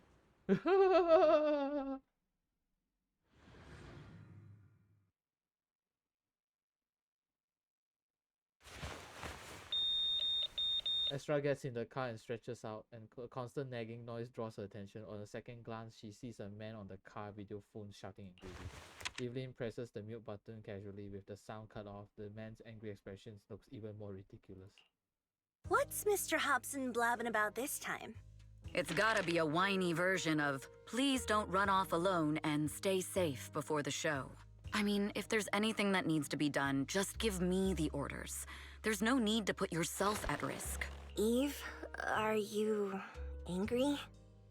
Astra gets in the car and stretches out, and a constant nagging noise draws her attention. On a second glance, she sees a man on the car video phone shouting angrily. Evelyn presses the mute button casually. With the sound cut off, the man's angry expression looks even more ridiculous. What's Mr. Hobson blabbing about this time? It's gotta be a whiny version of, please don't run off alone and stay safe before the show. I mean, if there's anything that needs to be done, just give me the orders. There's no need to put yourself at risk. Eve, are you angry?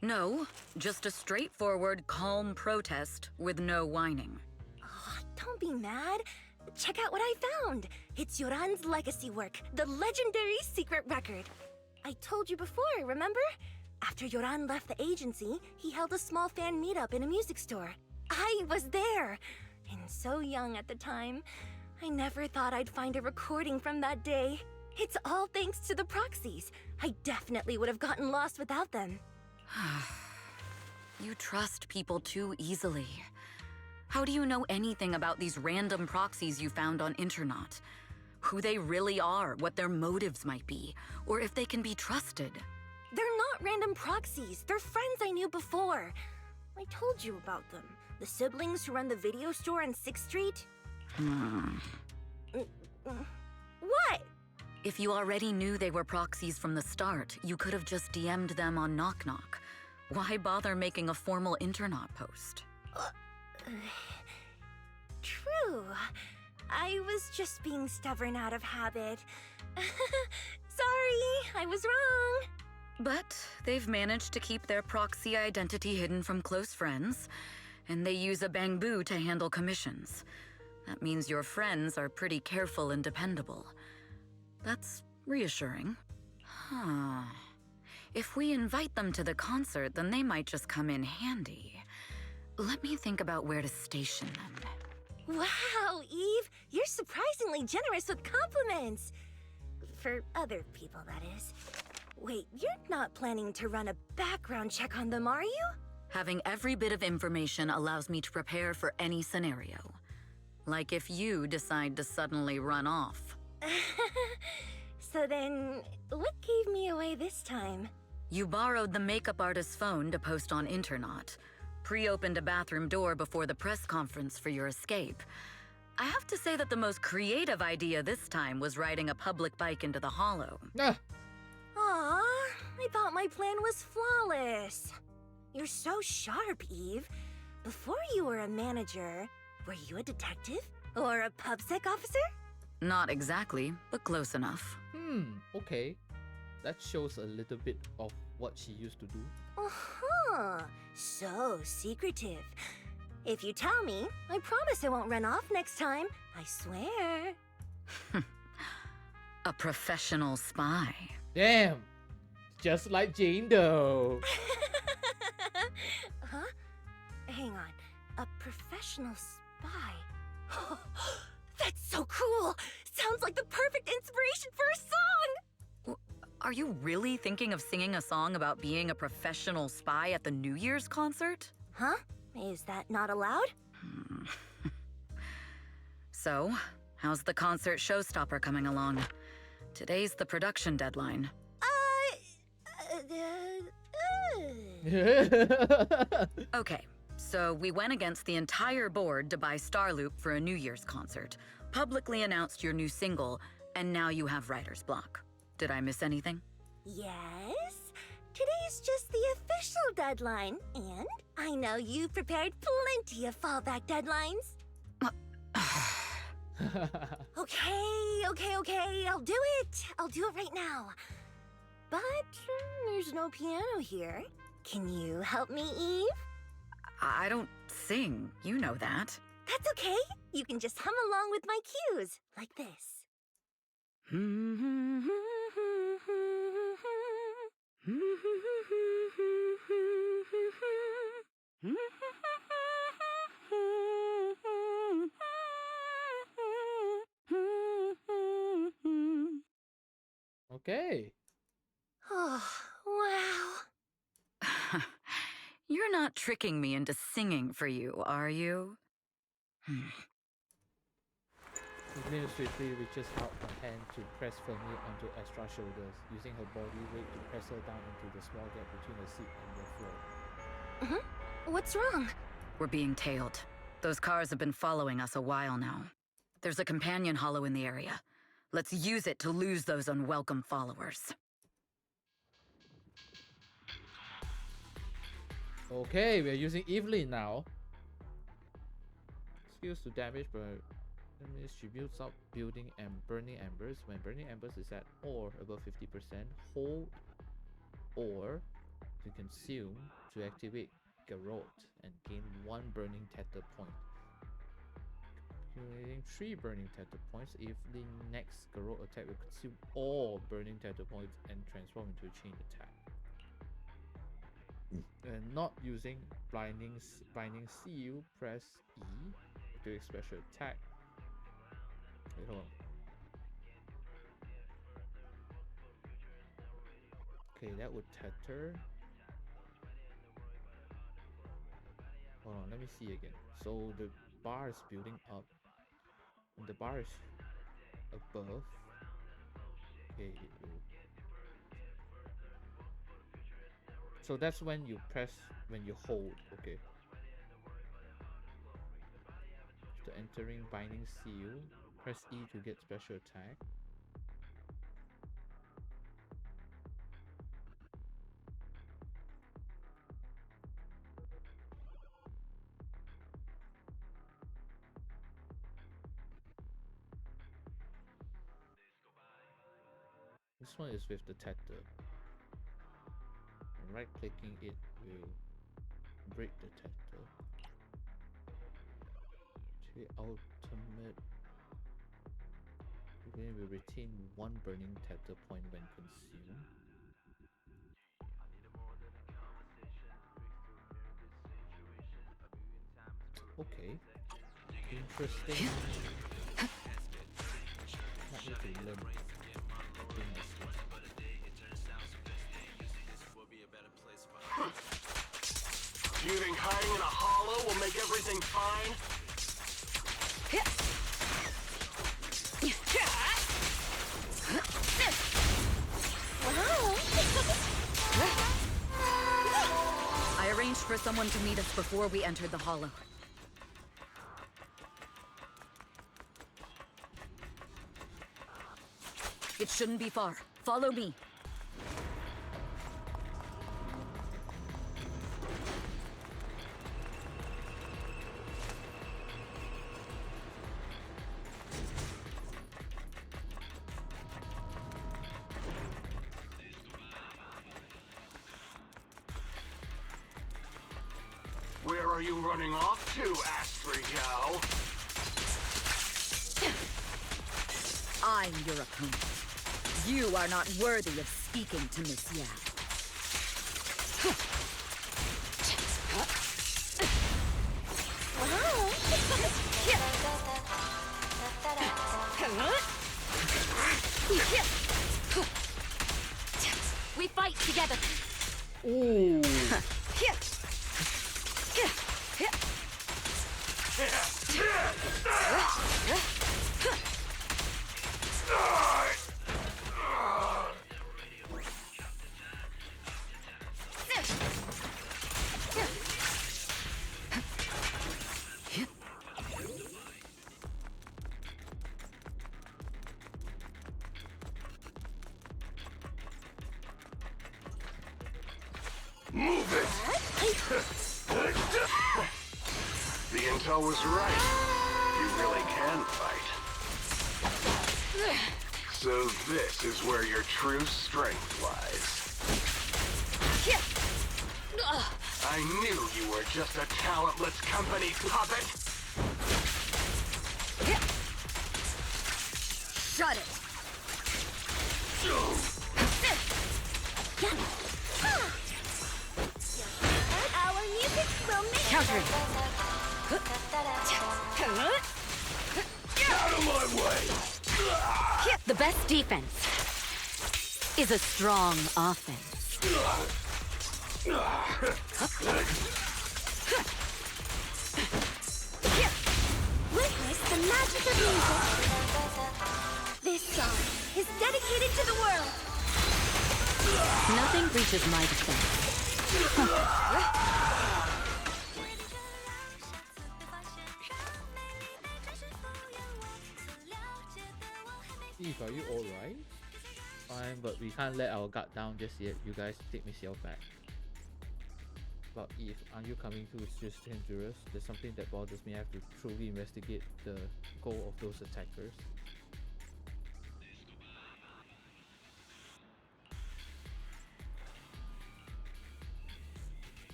No, just a straightforward, calm protest with no whining. Oh, don't be mad. Check out what I found. It's Yoran's legacy work, the legendary secret record. I told you before, remember? After Yoran left the agency, he held a small fan meetup in a music store. I was there, and so young at the time. I never thought I'd find a recording from that day. It's all thanks to the proxies. I definitely would have gotten lost without them. You trust people too easily. How do you know anything about these random proxies you found on Internet? Who they really are, what their motives might be, or if they can be trusted? They're not random proxies. They're friends I knew before. I told you about them. The siblings who run the video store on 6th Street. What? If you already knew they were proxies from the start, you could have just DM'd them on Knock Knock. Why bother making a formal Internet post? True. I was just being stubborn out of habit. Sorry, I was wrong. But they've managed to keep their proxy identity hidden from close friends, and they use a bamboo to handle commissions. That means your friends are pretty careful and dependable. That's reassuring. Huh. If we invite them to the concert, then they might just come in handy. Let me think about where to station them. Wow, Eve, you're surprisingly generous with compliments. For other people, that is. Wait, you're not planning to run a background check on them, are you? Having every bit of information allows me to prepare for any scenario. Like if you decide to suddenly run off. So then, what gave me away this time? You borrowed the makeup artist's phone to post on Internaut, pre-opened a bathroom door before the press conference for your escape. I have to say that the most creative idea this time was riding a public bike into the hollow. Ah, Aw, I thought my plan was flawless. You're so sharp, Eve. Before you were a manager, were you a detective? Or a PubSec officer? Not exactly, but close enough. okay. That shows a little bit of what she used to do. Uh-huh. So secretive. If you tell me, I promise I won't run off next time. I swear. A professional spy. Damn! Just like Jane though. Huh? Hang on. A professional spy. That's so cool! Sounds like the perfect inspiration for a song! Are you really thinking of singing a song about being a professional spy at the New Year's concert? Huh? Is that not allowed? So, how's the concert showstopper coming along? Today's the production deadline. Okay, so we went against the entire board to buy Starloop for a New Year's concert, publicly announced your new single, and now you have writer's block. Did I miss anything? Yes? Today's just the official deadline, and I know you've prepared plenty of fallback deadlines. Okay, I'll do it. I'll do it right now. But there's no piano here. Can you help me, Eve? I don't sing, you know that. That's okay. You can just hum along with my cues, like this. Okay. Oh, wow. You're not tricking me into singing for you, are you? Evelyn swiftly reaches out her hand to press firmly onto Astra's shoulders, using her body weight to press her down into the small gap between the seat and the floor. What's wrong? We're being tailed. Those cars have been following us a while now. There's a companion hollow in the area. Let's use it to lose those unwelcome followers. Okay, we are using Evelyn now. Skills to damage, but distributes out building and burning embers. When burning embers is at or above 50%, hold or to consume to activate Garrote and gain 1 burning tether point. Accumulating 3 burning tether points, if the next Garrote attack will consume all burning tether points and transform into a chain attack. And not using binding seal, press E to do a special attack. Wait, hold on. Okay, that would tether. Hold on, let me see again. So the bar is building up. When the bar is above, okay, it will. So that's when you press, when you hold, okay. After entering binding seal, press E to get special attack. This one is with the tether. right clicking it will break the detector. Okay, ultimate. We're going to retain one burning tether point when consumed. Okay. Interesting. Might need to learn. Do you think hiding in a hollow will make everything fine? I arranged for someone to meet us before we entered the hollow. It shouldn't be far. Follow me. Where are you running off to, Astro? I'm your opponent. You are not worthy of speaking to Miss Yao. We fight together. Ooh. Move it! The intel was right. You really can fight. So this is where your true strength lies. I knew you were just a talentless company puppet. Shut it. Our music will make Countering. Out of my way! The best defense is a strong offense. Witness the magic of music. This song is dedicated to the world. Nothing reaches my defense. Eve, are you alright? Fine, but we can't let our guard down just yet. You guys take Miss Yao back. But Eve, are you coming to? It's just dangerous. There's something that bothers me. I have to truly investigate the goal of those attackers.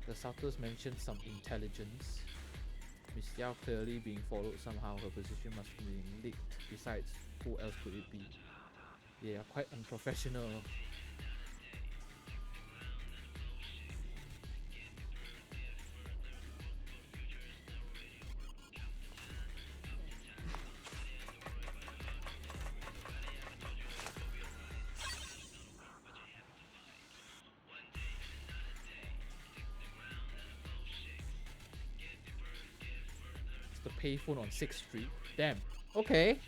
The Southers mentioned some intelligence. Miss Yao clearly being followed somehow. Her position must be leaked. Besides, who else could it be? They are quite unprofessional. Payphone on 6th Street. Damn. Okay.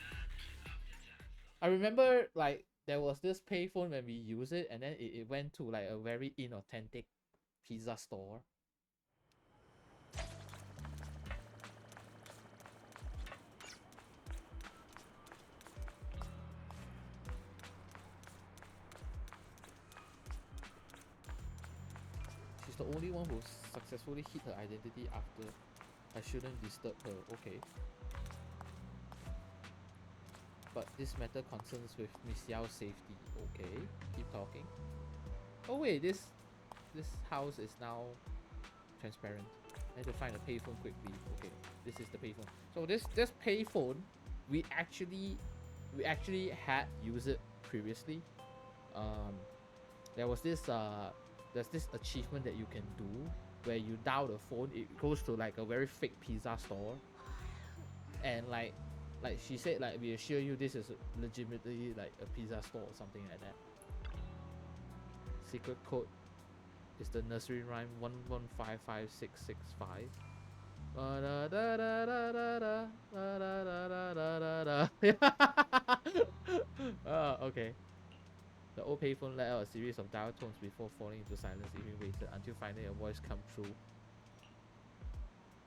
I remember like there was this payphone when we used it, and then it went to like a very inauthentic pizza store. She's the only one who successfully hid her identity after. I shouldn't disturb her, okay. but this matter concerns with Miss Yao's safety. Okay, keep talking. Oh wait, this house is now transparent. I had to find a payphone quickly. Okay, this is the payphone. So this payphone, we actually had used it previously. There's this achievement that you can do where you dial the phone, it goes to like a very fake pizza store, and like she said, like, we assure you this is legitimately like a pizza store or something like that. Secret code is the nursery rhyme 115565. Okay. The old payphone let out a series of dial tones before falling into silence. Even waited until finally a voice come through.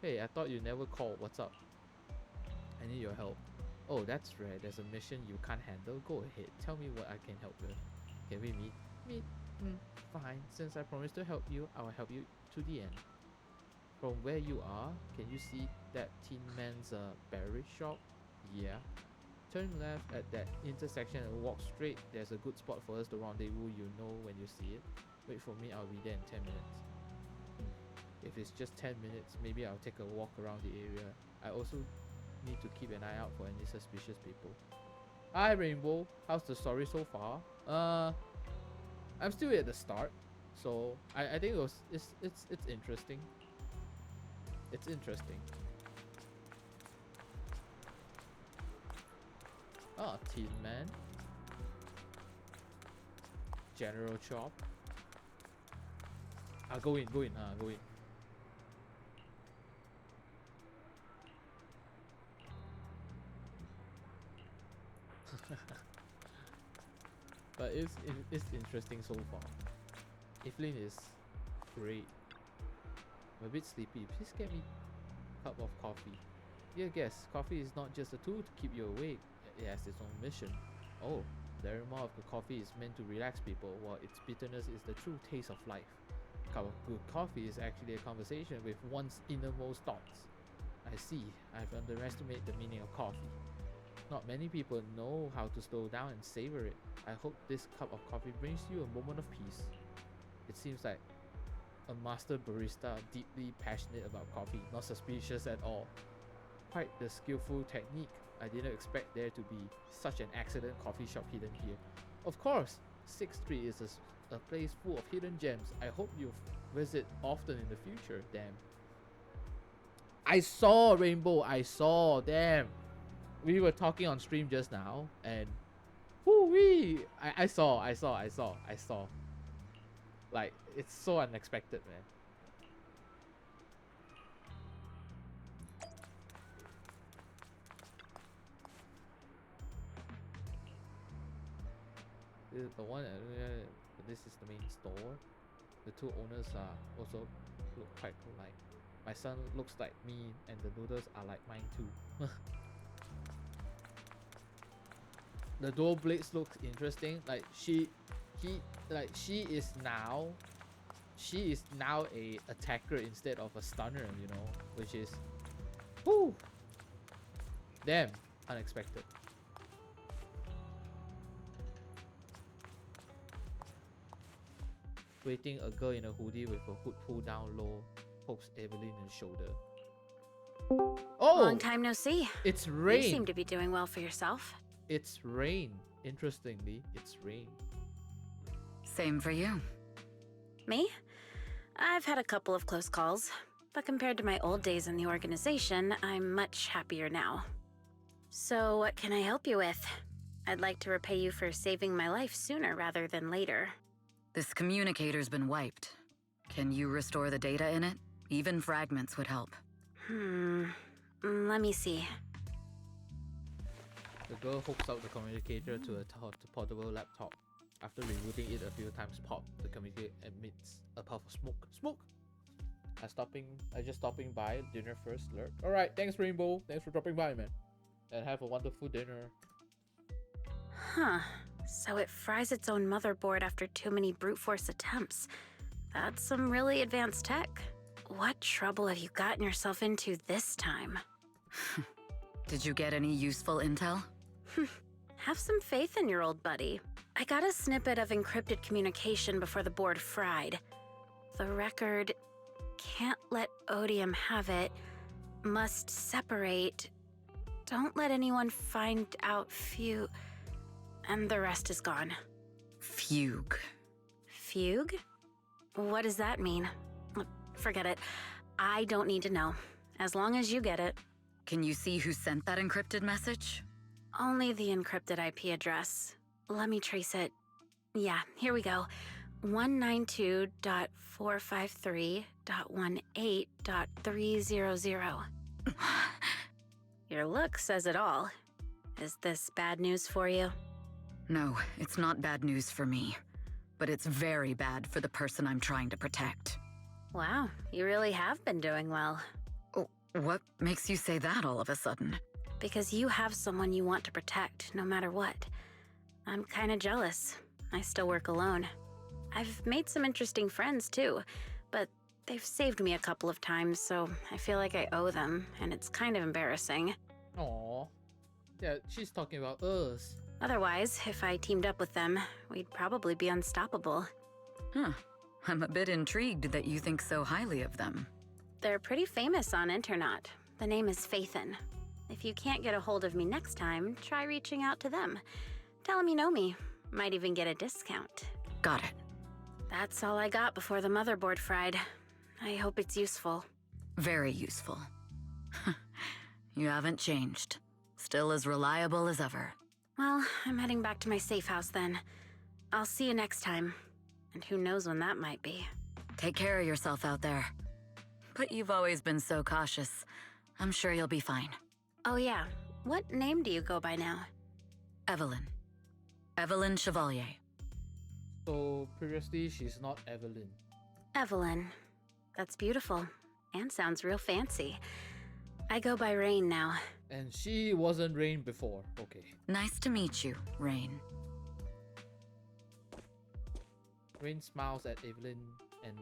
Hey, I thought you never called. What's up? I need your help. Oh, that's rare. There's a mission you can't handle. Go ahead. Tell me what I can help with. Can we meet? Meet? Fine. Since I promised to help you, I will help you to the end. From where you are, can you see that Tin Man's beverage shop? Yeah. Turn left at that intersection and walk straight. There's a good spot for us to rendezvous. You know when you see it. Wait for me. I'll be there in 10 minutes. If it's just 10 minutes, maybe I'll take a walk around the area. I also need to keep an eye out for any suspicious people. Hi Rainbow, how's the story so far? I'm still at the start, so I think it's interesting. It's interesting. Oh, Tin Man. General Chop. Go in. But it's interesting so far. Evelyn is great. I'm a bit sleepy. Please get me a cup of coffee. Dear guest, coffee is not just a tool to keep you awake. It has its own mission. Oh, the aroma of the coffee is meant to relax people, while its bitterness is the true taste of life. A cup of good coffee is actually a conversation with one's innermost thoughts. I see. I've underestimated the meaning of coffee. Not many people know how to slow down and savor it. I hope this cup of coffee brings you a moment of peace. It seems like a master barista, deeply passionate about coffee, not suspicious at all. Quite the skillful technique. I didn't expect there to be such an excellent coffee shop hidden here. Of course, 6th Street is a place full of hidden gems. I hope you'll visit often in the future. Damn. I saw Rainbow. I saw. Damn. We were talking on stream just now, and whoo-wee! I saw. Like, it's so unexpected, man. This is the one. This is the main store. The two owners are also look quite alike. My son looks like me, and the noodles are like mine too. The dual blades looks interesting. Like she is now a attacker instead of a stunner, you know, which is whoo, damn unexpected. Waiting, a girl in a hoodie with a hood pulled down low pokes Evelyn in the shoulder. Oh! Long time no see. It's Rain. You seem to be doing well for yourself. It's Rain. Interestingly, it's Rain. Same for you. Me? I've had a couple of close calls, but compared to my old days in the organization, I'm much happier now. So what can I help you with? I'd like to repay you for saving my life sooner rather than later. This communicator's been wiped. Can you restore the data in it? Even fragments would help. Let me see. The girl hooks up the communicator to a portable laptop. After rebooting it a few times, pop, the communicator emits a puff of smoke. Smoke! I just stopping by. Dinner first, lurk. Alright, thanks Rainbow. Thanks for dropping by, man. And have a wonderful dinner. Huh. So it fries its own motherboard after too many brute force attempts. That's some really advanced tech. What trouble have you gotten yourself into this time? Did you get any useful intel? Have some faith in your old buddy. I got a snippet of encrypted communication before the board fried. The record can't let Odium have it. Must separate. Don't let anyone find out Fugue. And the rest is gone. Fugue. Fugue? What does that mean? Forget it. I don't need to know. As long as you get it. Can you see who sent that encrypted message? Only the encrypted IP address. Let me trace it. Yeah, here we go. 192.453.18.300. Your look says it all. Is this bad news for you? No, it's not bad news for me. But it's very bad for the person I'm trying to protect. Wow, you really have been doing well. Oh, what makes you say that all of a sudden? Because you have someone you want to protect, no matter what. I'm kinda jealous. I still work alone. I've made some interesting friends, too, but they've saved me a couple of times, so I feel like I owe them, and it's kind of embarrassing. Aww. Yeah, she's talking about us. Otherwise, if I teamed up with them, we'd probably be unstoppable. Huh. I'm a bit intrigued that you think so highly of them. They're pretty famous on Internet. The name is Phaethon. If you can't get a hold of me next time, try reaching out to them. Tell them you know me. Might even get a discount. Got it. That's all I got before the motherboard fried. I hope it's useful. Very useful. You haven't changed. Still as reliable as ever. Well, I'm heading back to my safe house then. I'll see you next time. And who knows when that might be. Take care of yourself out there. But you've always been so cautious. I'm sure you'll be fine. Oh yeah, what name do you go by now? Evelyn. Evelyn Chevalier. So previously she's not Evelyn. Evelyn. That's beautiful. And sounds real fancy. I go by Rain now. And she wasn't Rain before. Okay. Nice to meet you, Rain. Rain smiles at Evelyn and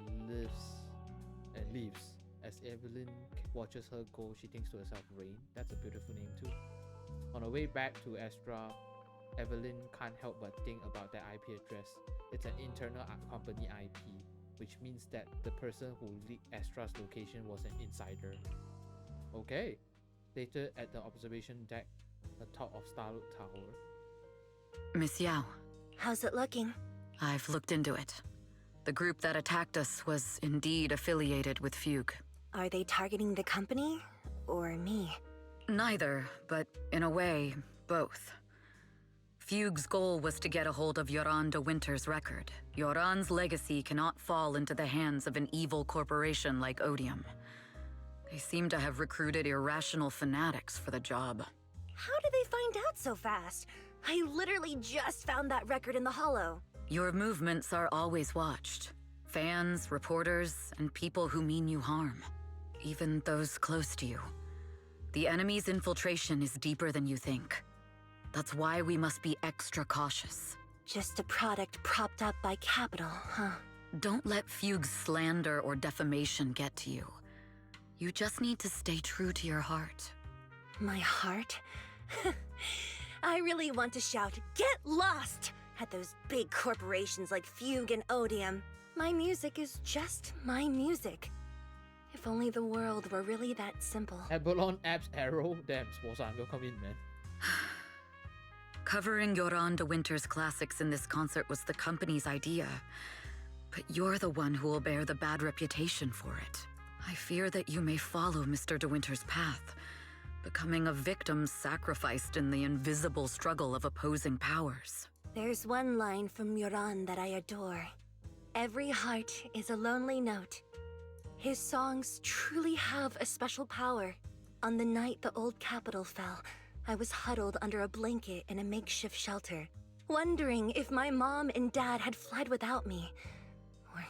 leaves. As Evelyn watches her go, she thinks to herself, Rain? That's a beautiful name too. On her way back to Astra, Evelyn can't help but think about that IP address. It's an internal company IP, which means that the person who leaked Astra's location was an insider. Okay. Later at the observation deck, atop of Starlook Tower. Miss Yao. How's it looking? I've looked into it. The group that attacked us was indeed affiliated with Fugue. Are they targeting the company or me? Neither, but in a way, both. Fugue's goal was to get a hold of Yoran de Winter's record. Yoran's legacy cannot fall into the hands of an evil corporation like Odium. They seem to have recruited irrational fanatics for the job. How did they find out so fast? I literally just found that record in the hollow. Your movements are always watched. Fans, reporters, and people who mean you harm. Even those close to you. The enemy's infiltration is deeper than you think. That's why we must be extra cautious. Just a product propped up by capital, huh? Don't let Fugue's slander or defamation get to you. You just need to stay true to your heart. My heart? I really want to shout, "Get lost!" at those big corporations like Fugue and Odium. My music is just my music. If only the world were really that simple. Abalone Abs Arrow. Damn, Sporsan, go come in, man. Covering Yoran de Winter's classics in this concert was the company's idea. But you're the one who will bear the bad reputation for it. I fear that you may follow Mr. de Winter's path, becoming a victim sacrificed in the invisible struggle of opposing powers. There's one line from Yoran that I adore. Every heart is a lonely note. His songs truly have a special power. On the night the old capital fell, I was huddled under a blanket in a makeshift shelter, wondering if my mom and dad had fled without me, or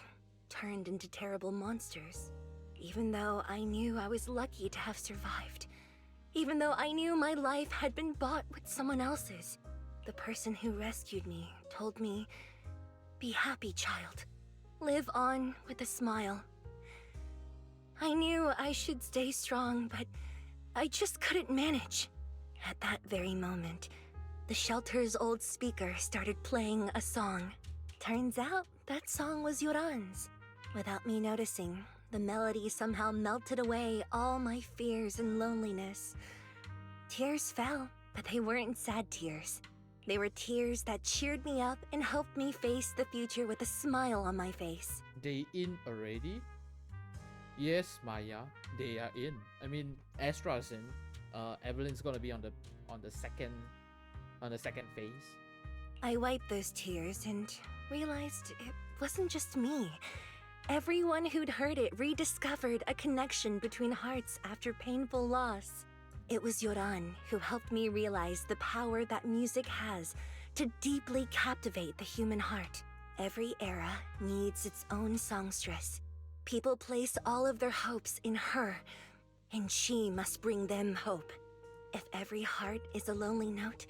turned into terrible monsters. Even though I knew I was lucky to have survived. Even though I knew my life had been bought with someone else's. The person who rescued me told me, "Be happy, child. Live on with a smile." I knew I should stay strong, but I just couldn't manage. At that very moment, the shelter's old speaker started playing a song. Turns out that song was Yoran's. Without me noticing, the melody somehow melted away all my fears and loneliness. Tears fell, but they weren't sad tears. They were tears that cheered me up and helped me face the future with a smile on my face. They in already? Yes, Maya, they are in. I mean, Astra's in. Evelyn's gonna be on the second phase. I wiped those tears and realized it wasn't just me. Everyone who'd heard it rediscovered a connection between hearts after painful loss. It was Yoran who helped me realize the power that music has to deeply captivate the human heart. Every era needs its own songstress. People place all of their hopes in her, and she must bring them hope. If every heart is a lonely note,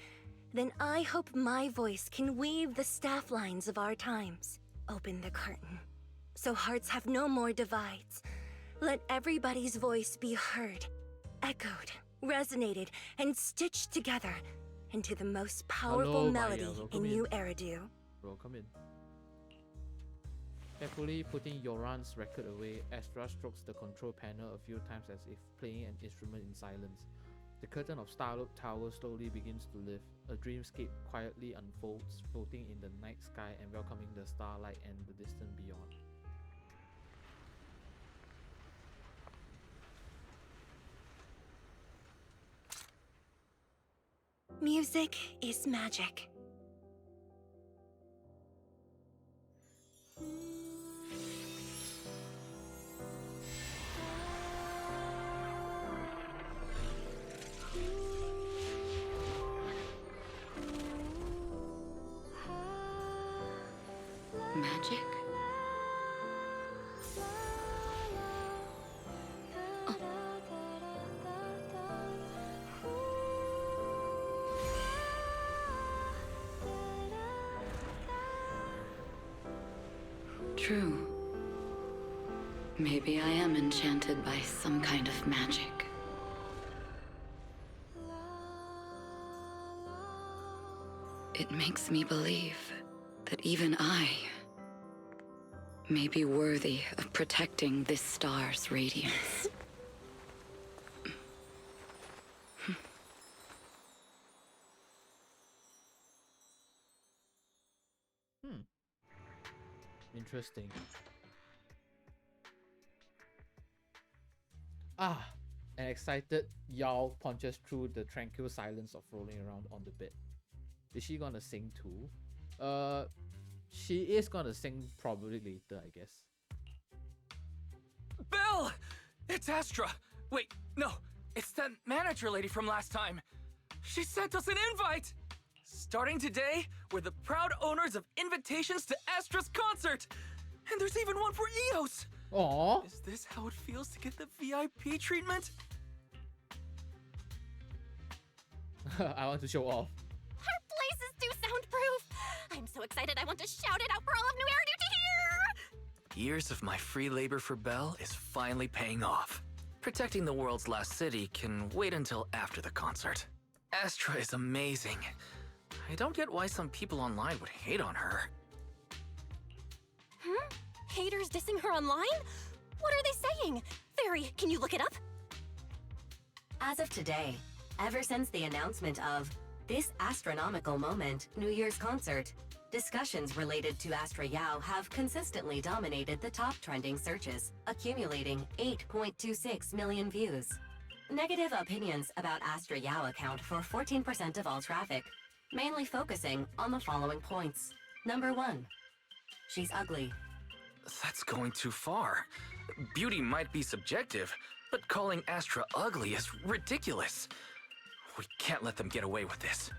then I hope my voice can weave the staff lines of our times. Open the curtain, so hearts have no more divides. Let everybody's voice be heard, echoed, resonated, and stitched together into the most powerful Hello, melody Maya, in welcome New in. Eridu. Welcome in. Carefully putting Yoran's record away, Astra strokes the control panel a few times as if playing an instrument in silence. The curtain of Starloop Tower slowly begins to lift. A dreamscape quietly unfolds, floating in the night sky and welcoming the starlight and the distant beyond. Music is magic. Magic? True. Maybe I am enchanted by some kind of magic. It makes me believe that even I may be worthy of protecting this star's radiance. Interesting. An excited Yao punches through the tranquil silence of rolling around on the bed. Is she gonna sing too? She is gonna sing probably later, I guess. Belle! It's Astra! Wait, no, it's that manager lady from last time. She sent us an invite! Starting today, we're the proud owners of invitations to Astra's concert! And there's even one for Eos! Aww. Is this how it feels to get the VIP treatment? I want to show off. Our place is too soundproof! I'm so excited I want to shout it out for all of New Eridu to hear! Years of my free labor for Belle is finally paying off. Protecting the world's last city can wait until after the concert. Astra is amazing. I don't get why some people online would hate on her. Haters dissing her online? What are they saying? Fairy, can you look it up? As of today, ever since the announcement of this astronomical moment, New Year's concert, discussions related to Astra Yao have consistently dominated the top trending searches, accumulating 8.26 million views. Negative opinions about Astra Yao account for 14% of all traffic, mainly focusing on the following points. Number 1, she's ugly. That's going too far. Beauty might be subjective, but calling Astra ugly is ridiculous. We can't let them get away with this.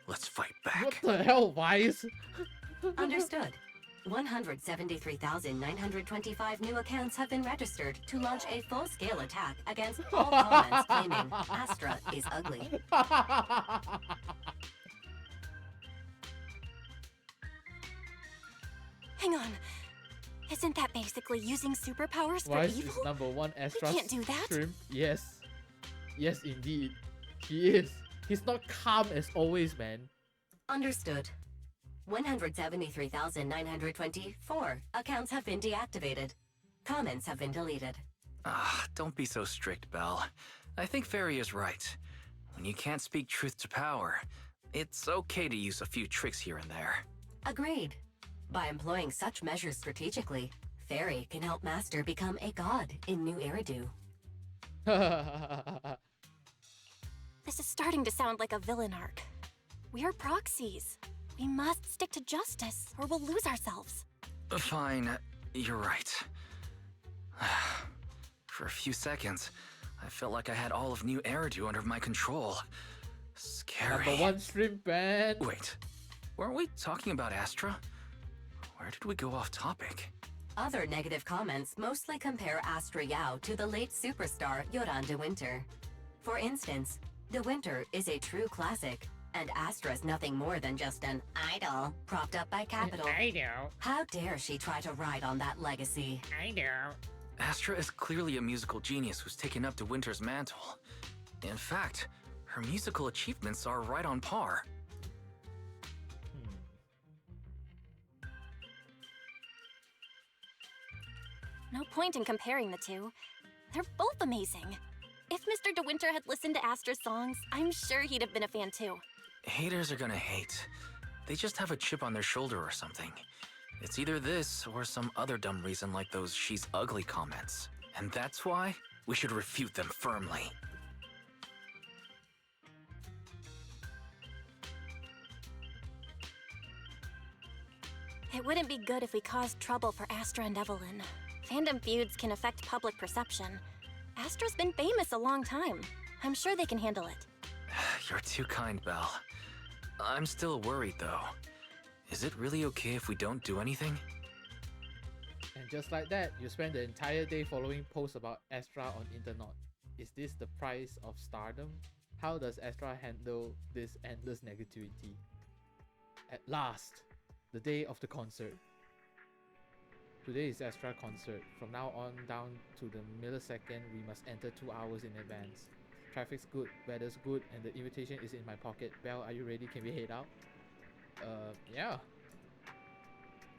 Let's fight back. What the hell, Wise? Understood. 173,925 new accounts have been registered to launch a full-scale attack against all comments claiming Astra is ugly. Hang on. Isn't that basically using superpowers for Wise evil? is number one Astra can't do that. shrimp. Yes. Yes, indeed. He is. He's not calm as always, man. Understood. 173,924 accounts have been deactivated. Comments have been deleted. Ah, don't be so strict, Belle. I think Fairy is right. When you can't speak truth to power, it's okay to use a few tricks here and there. Agreed. By employing such measures strategically, Fairy can help Master become a god in New Eridu. This is starting to sound like a villain arc. We're proxies. We must stick to justice, or we'll lose ourselves. Fine, you're right. For a few seconds, I felt like I had all of New Eridu under my control. Scary. Number one shrimp band. Wait, weren't we talking about Astra? Where did we go off topic? Other negative comments mostly compare Astra Yao to the late superstar Yoran de Winter. For instance, De Winter is a true classic, and Astra's nothing more than just an idol propped up by capital. I know. How dare she try to ride on that legacy? I know. Astra is clearly a musical genius who's taken up De Winter's mantle. In fact, her musical achievements are right on par. No point in comparing the two. They're both amazing. If Mr. De Winter had listened to Astra's songs, I'm sure he'd have been a fan too. Haters are gonna hate. They just have a chip on their shoulder or something. It's either this or some other dumb reason like those "she's ugly" comments. And that's why we should refute them firmly. It wouldn't be good if we caused trouble for Astra and Evelyn. Fandom feuds can affect public perception. Astra's been famous a long time. I'm sure they can handle it. You're too kind, Belle. I'm still worried, though. Is it really okay if we don't do anything? And just like that, you spend the entire day following posts about Astra on internet. Is this the price of stardom? How does Astra handle this endless negativity? At last, the day of the concert. Today is Astra concert. From now on down to the millisecond, we must enter 2 hours in advance. Traffic's good, weather's good, and the invitation is in my pocket. Belle, are you ready? Can we head out? Yeah.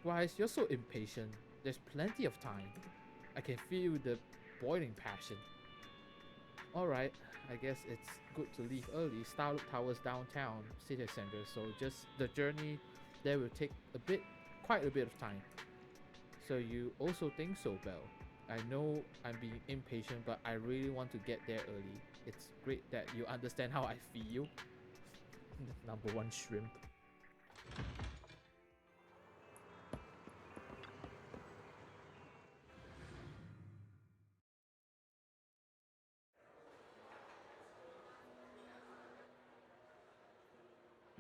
Wise, you're so impatient. There's plenty of time. I can feel the boiling passion. Alright, I guess it's good to leave early. Starloop Tower's downtown city center, so just the journey there will take quite a bit of time. So you also think so, Belle? I know I'm being impatient, but I really want to get there early. It's great that you understand how I feel. Number one shrimp.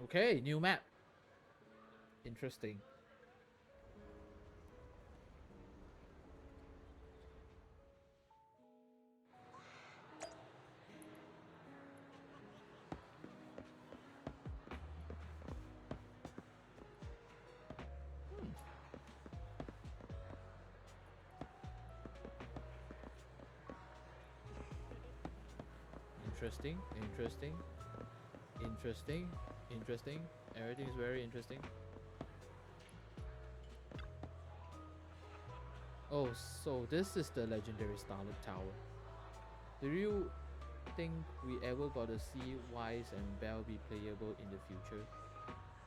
Okay, new map. Interesting. Interesting, interesting, interesting, interesting. Everything is very interesting. Oh, so this is the legendary Starloop Tower. Do you think we ever got to see Wise and Belle be playable in the future?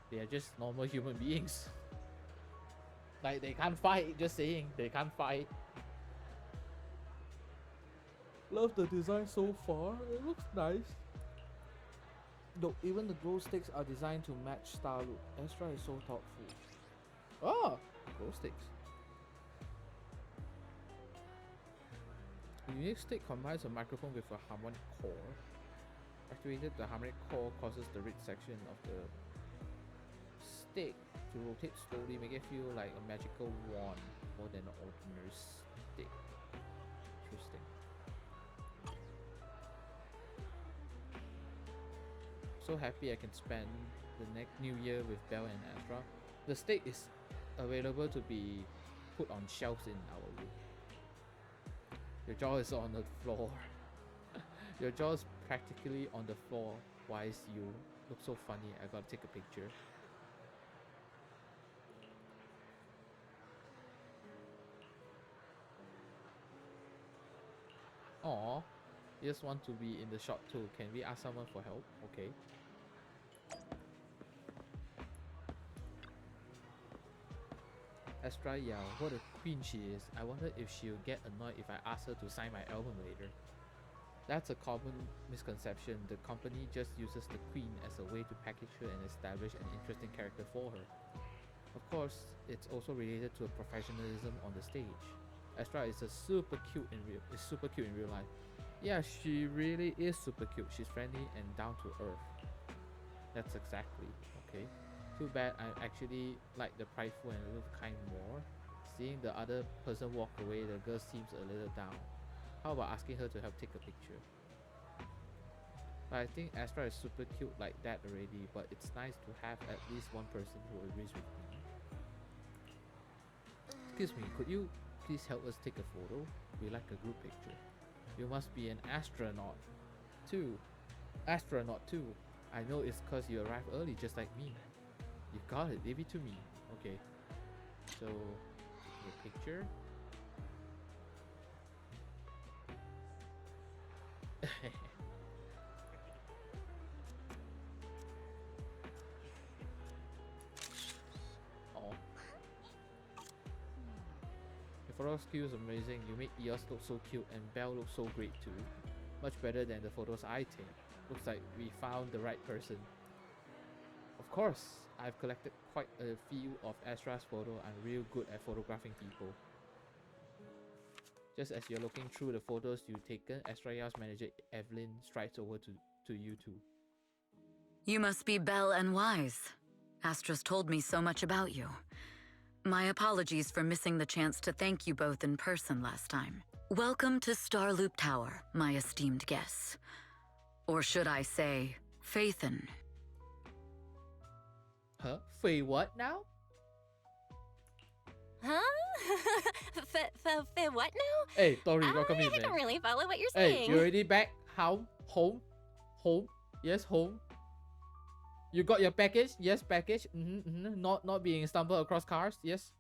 They are just normal human beings. Like, they can't fight, just saying, they can't fight. Love the design so far, it looks nice. Though even the glow sticks are designed to match Starloop. Astra is so thoughtful. Oh, glow sticks. The unique stick combines a microphone with a harmonic core. Activated, the harmonic core causes the red section of the stick to rotate slowly, making it feel like a magical wand more than an ordinary stick. Interesting. So happy I can spend the next new year with Belle and Astra. The stick is available to be put on shelves in our room. Your jaw is on the floor. Your jaw is practically on the floor. Wise, you look so funny. I gotta take a picture. Aw, he just want to be in the shot too. Can we ask someone for help? Okay. Astra Yao, what a queen she is. I wonder if she'll get annoyed if I ask her to sign my album later. That's a common misconception. The company just uses the queen as a way to package her and establish an interesting character for her. Of course, it's also related to a professionalism on the stage. Astra is super cute in real life. Yeah, she really is super cute. She's friendly and down to earth. That's exactly okay. Too bad I actually like the prideful and a little kind more. Seeing the other person walk away, the girl seems a little down. How about asking her to help take a picture? But I think Astra is super cute like that already, but it's nice to have at least one person who agrees with me. Excuse me, could you please help us take a photo? We like a group picture. You must be an astronaut too. Astronaut too. I know it's cause you arrived early just like me. You got it, leave it to me. Okay. So, your picture. Oh. Your photo skill is amazing. You make Eos look so cute and Belle look so great too. Much better than the photos I take. Looks like we found the right person. Of course, I've collected quite a few of Astra's photos. I'm real good at photographing people. Just as you're looking through the photos you've taken, Astra's manager Evelyn strides over to you two. You must be Belle and Wise. Astra's told me so much about you. My apologies for missing the chance to thank you both in person last time. Welcome to Starloop Tower, my esteemed guests. Or should I say, Faithen. Huh? Fei what now? Huh? What now? Hey, Tori, welcome in, I don't man. really follow what you're Hey, saying. you already back? How? Home? Home? Yes, home. You got your package? Yes, package. Not being stumbled across cars? Yes.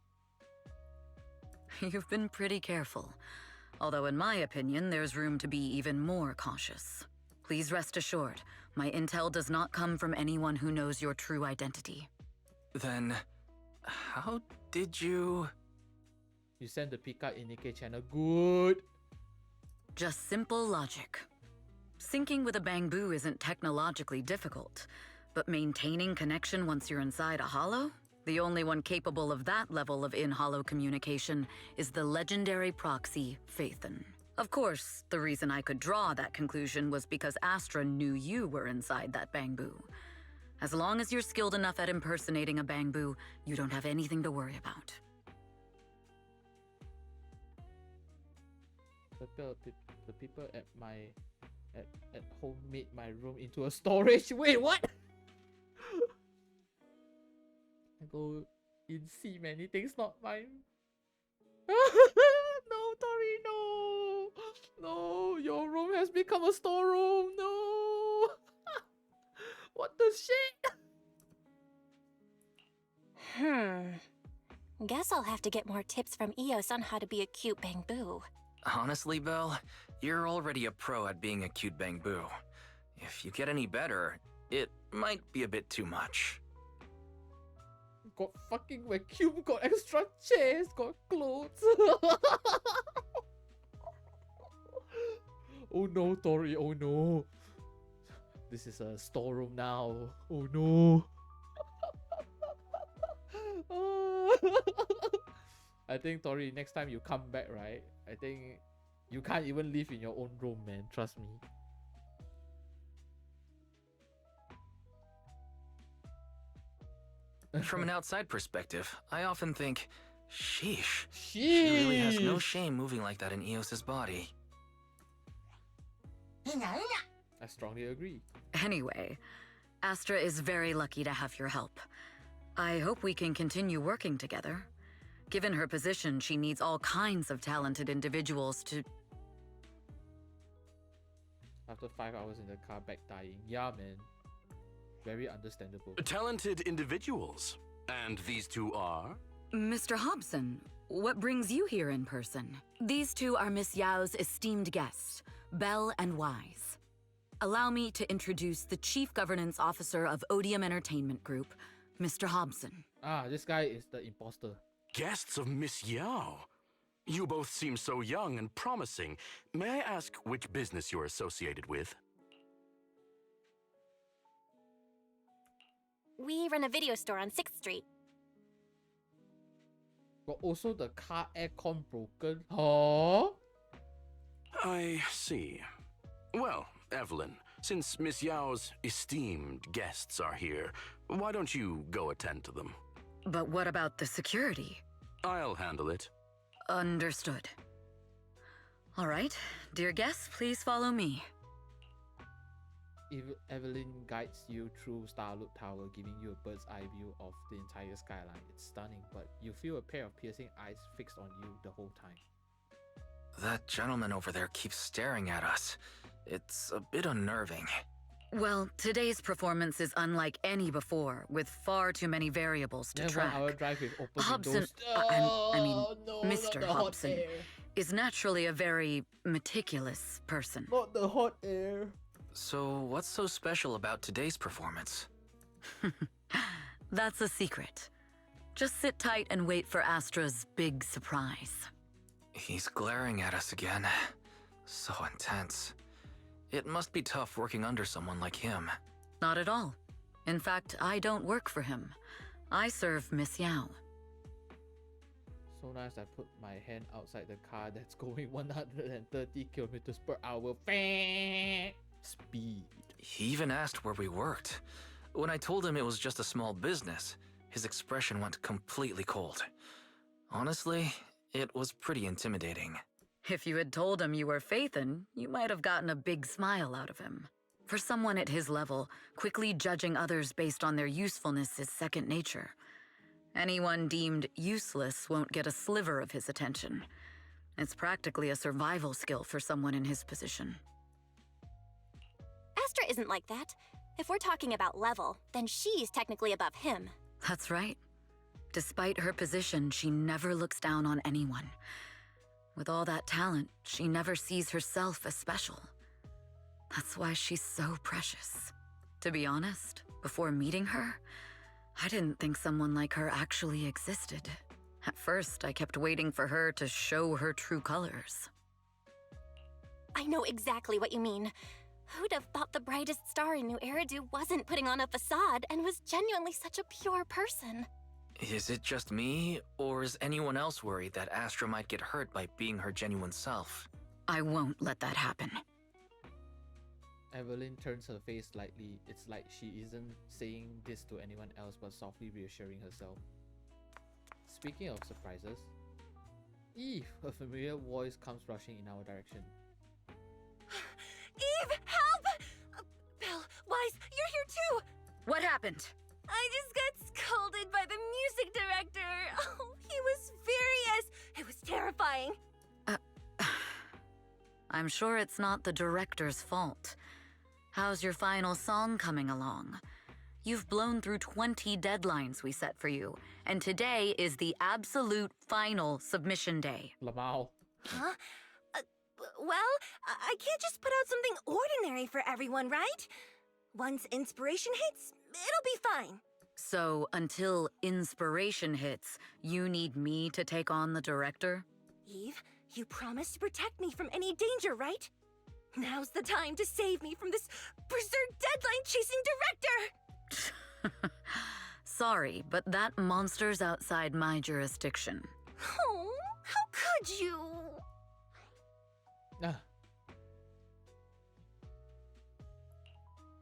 You've been pretty careful. Although in my opinion, there's room to be even more cautious. Please rest assured, my intel does not come from anyone who knows your true identity. Then, how did you... You send the Pika in NIKKE channel. Good. Just simple logic. Syncing with a bamboo isn't technologically difficult, but maintaining connection once you're inside a hollow? The only one capable of that level of in-hollow communication is the legendary proxy, Faithen. Of course, the reason I could draw that conclusion was because Astra knew you were inside that bamboo. As long as you're skilled enough at impersonating a bamboo, you don't have anything to worry about. The people at home made my room into a storage. Wait, what? I go in see many things not mine. No, Tori, no. No, your room has become a storeroom. No. What the shit? Guess I'll have to get more tips from Eos on how to be a cute bamboo. Honestly, Belle, you're already a pro at being a cute bamboo. If you get any better, it might be a bit too much. Got fucking vacuum, got extra chairs, got clothes. Oh no, Tori, oh no. This is a storeroom now. Oh no. I think, Tori, next time you come back, right? I think you can't even live in your own room, man. Trust me. From an outside perspective, I often think, sheesh. She really has no shame moving like that in Eos's body. I strongly agree. Anyway, Astra is very lucky to have your help. I hope we can continue working together. Given her position, she needs all kinds of talented individuals to... After 5 hours in the car back dying. Yeah, man. Very understandable. Talented individuals. And these two are? Mr. Hobson, what brings you here in person? These two are Miss Yao's esteemed guests, Belle and Wise. Allow me to introduce the Chief Governance Officer of Odium Entertainment Group, Mr. Hobson. Ah, this guy is the imposter. Guests of Miss Yao. You both seem so young and promising. May I ask which business you're associated with? We run a video store on 6th Street. But also the car aircon broken. Huh? I see. Well, Evelyn, since Miss Yao's esteemed guests are here, why don't you go attend to them? But what about the security? I'll handle it. Understood. All right, dear guests, please follow me. Evelyn guides you through Starloop Tower, giving you a bird's eye view of the entire skyline. It's stunning, but you feel a pair of piercing eyes fixed on you the whole time. That gentleman over there keeps staring at us. It's a bit unnerving. Well, today's performance is unlike any before, with far too many variables to track. 1 hour drive with open Hobson, windows. I mean, No, Mr. not the hot Hobson, air. is naturally a very meticulous person. Not the hot air. So, what's so special about today's performance? That's a secret. Just sit tight and wait for Astra's big surprise. He's glaring at us again. So intense. It must be tough working under someone like him. Not at all. In fact, I don't work for him. I serve Miss Yao. So nice, I put my hand outside the car that's going 130 kilometers per hour. Speed. He even asked where we worked. When I told him it was just a small business, his expression went completely cold. Honestly, it was pretty intimidating. If you had told him you were Phaethon, you might have gotten a big smile out of him. For someone at his level, quickly judging others based on their usefulness is second nature. Anyone deemed useless won't get a sliver of his attention. It's practically a survival skill for someone in his position. Astra isn't like that. If we're talking about level, then she's technically above him. That's right. Despite her position, she never looks down on anyone. With all that talent, she never sees herself as special. That's why she's so precious. To be honest, before meeting her, I didn't think someone like her actually existed. At first, I kept waiting for her to show her true colors. I know exactly what you mean. Who'd have thought the brightest star in New Eridu wasn't putting on a facade and was genuinely such a pure person? Is it just me, or is anyone else worried that Astra might get hurt by being her genuine self? I won't let that happen. Evelyn turns her face slightly. It's like she isn't saying this to anyone else but softly reassuring herself. Speaking of surprises, Eve, a familiar voice comes rushing in our direction. Eve, help! Belle, Wise, you're here too! What happened? I just got scolded by the music director. Oh, he was furious. It was terrifying. I'm sure it's not the director's fault. How's your final song coming along? You've blown through 20 deadlines we set for you, and today is the absolute final submission day. Lamau. Huh? Well, I can't just put out something ordinary for everyone, right? Once inspiration hits, it'll be fine. So, until inspiration hits, you need me to take on the director? Eve, you promised to protect me from any danger, right? Now's the time to save me from this berserk deadline-chasing director! Sorry, but that monster's outside my jurisdiction. Oh, how could you?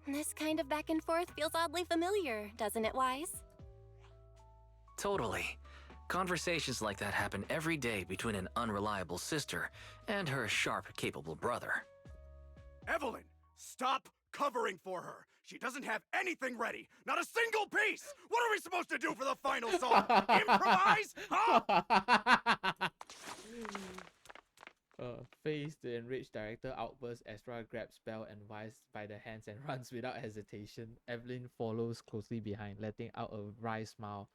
This kind of back and forth feels oddly familiar, doesn't it, Wise? Totally. Conversations like that happen every day between an unreliable sister and her sharp, capable brother. Evelyn, stop covering for her. She doesn't have anything ready. Not a single piece. What are we supposed to do for the final song? Improvise? Huh? Face the enraged director outbursts. Astra grabs Belle and Wise by the hands and runs without hesitation. Evelyn follows closely behind, letting out a wry smile.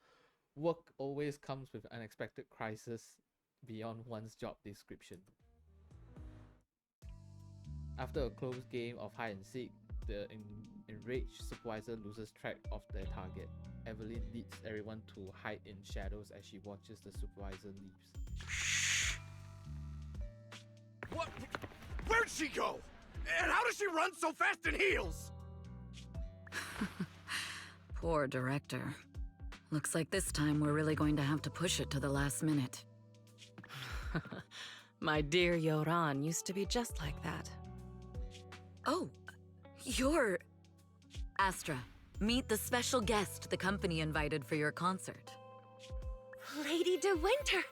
Work always comes with unexpected crisis beyond one's job description. After a close game of hide and seek, the enraged supervisor loses track of their target. Evelyn leads everyone to hide in shadows as she watches the supervisor leaves. What? Where'd she go? And how does she run so fast in heels? Poor director. Looks like this time we're really going to have to push it to the last minute. My dear Yoran used to be just like that. Oh, you're... Astra, meet the special guest the company invited for your concert. Lady De Winter!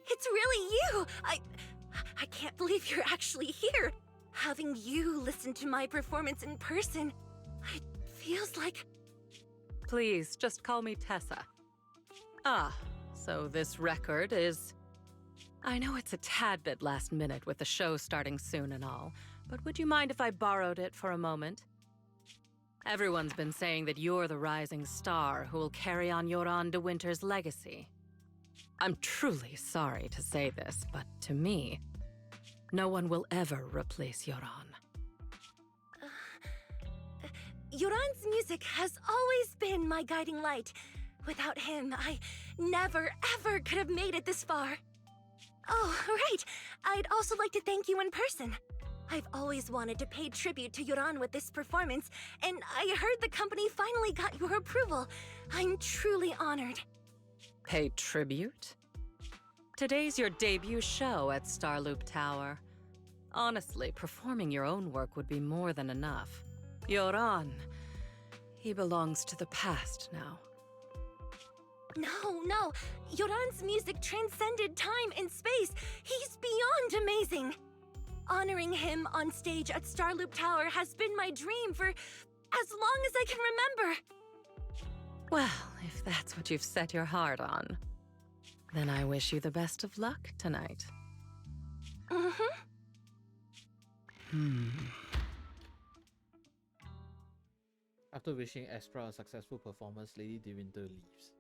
It's really you! I can't believe you're actually here! Having you listen to my performance in person, it feels like... Please, just call me Tessa. Ah, so this record is... I know it's a tad bit last minute with the show starting soon and all, but would you mind if I borrowed it for a moment? Everyone's been saying that you're the rising star who will carry on Yoran De Winter's legacy. I'm truly sorry to say this, but to me, no one will ever replace Yoran. Yoran's music has always been my guiding light. Without him, I never, ever could have made it this far. Oh, right. I'd also like to thank you in person. I've always wanted to pay tribute to Yoran with this performance, and I heard the company finally got your approval. I'm truly honored. Pay tribute? Today's your debut show at Starloop Tower. Honestly, performing your own work would be more than enough. Yoran, he belongs to the past now. No. Yoran's music transcended time and space. He's beyond amazing. Honoring him on stage at Starloop Tower has been my dream for as long as I can remember. Well, if that's what you've set your heart on, then I wish you the best of luck tonight. After wishing Astra a successful performance, Lady De Winter leaves.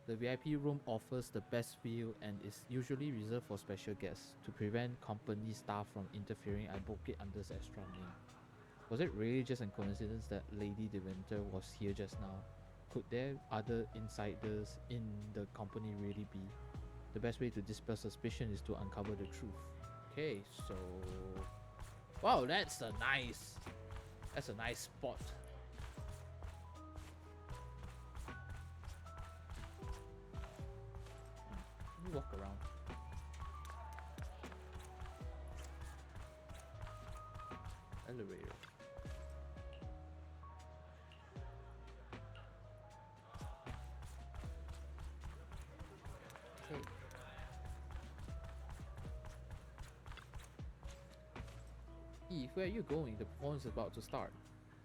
The VIP room offers the best view and is usually reserved for special guests. To prevent company staff from interfering, I booked it under the Astra name. Was it really just a coincidence that Lady De Winter was here just now? Could there other insiders in the company really be? The best way to dispel suspicion is to uncover the truth. Okay, so... Wow, that's a nice spot. Let me walk around. Elevator. Okay. Eve, where are you going? The performance is about to start.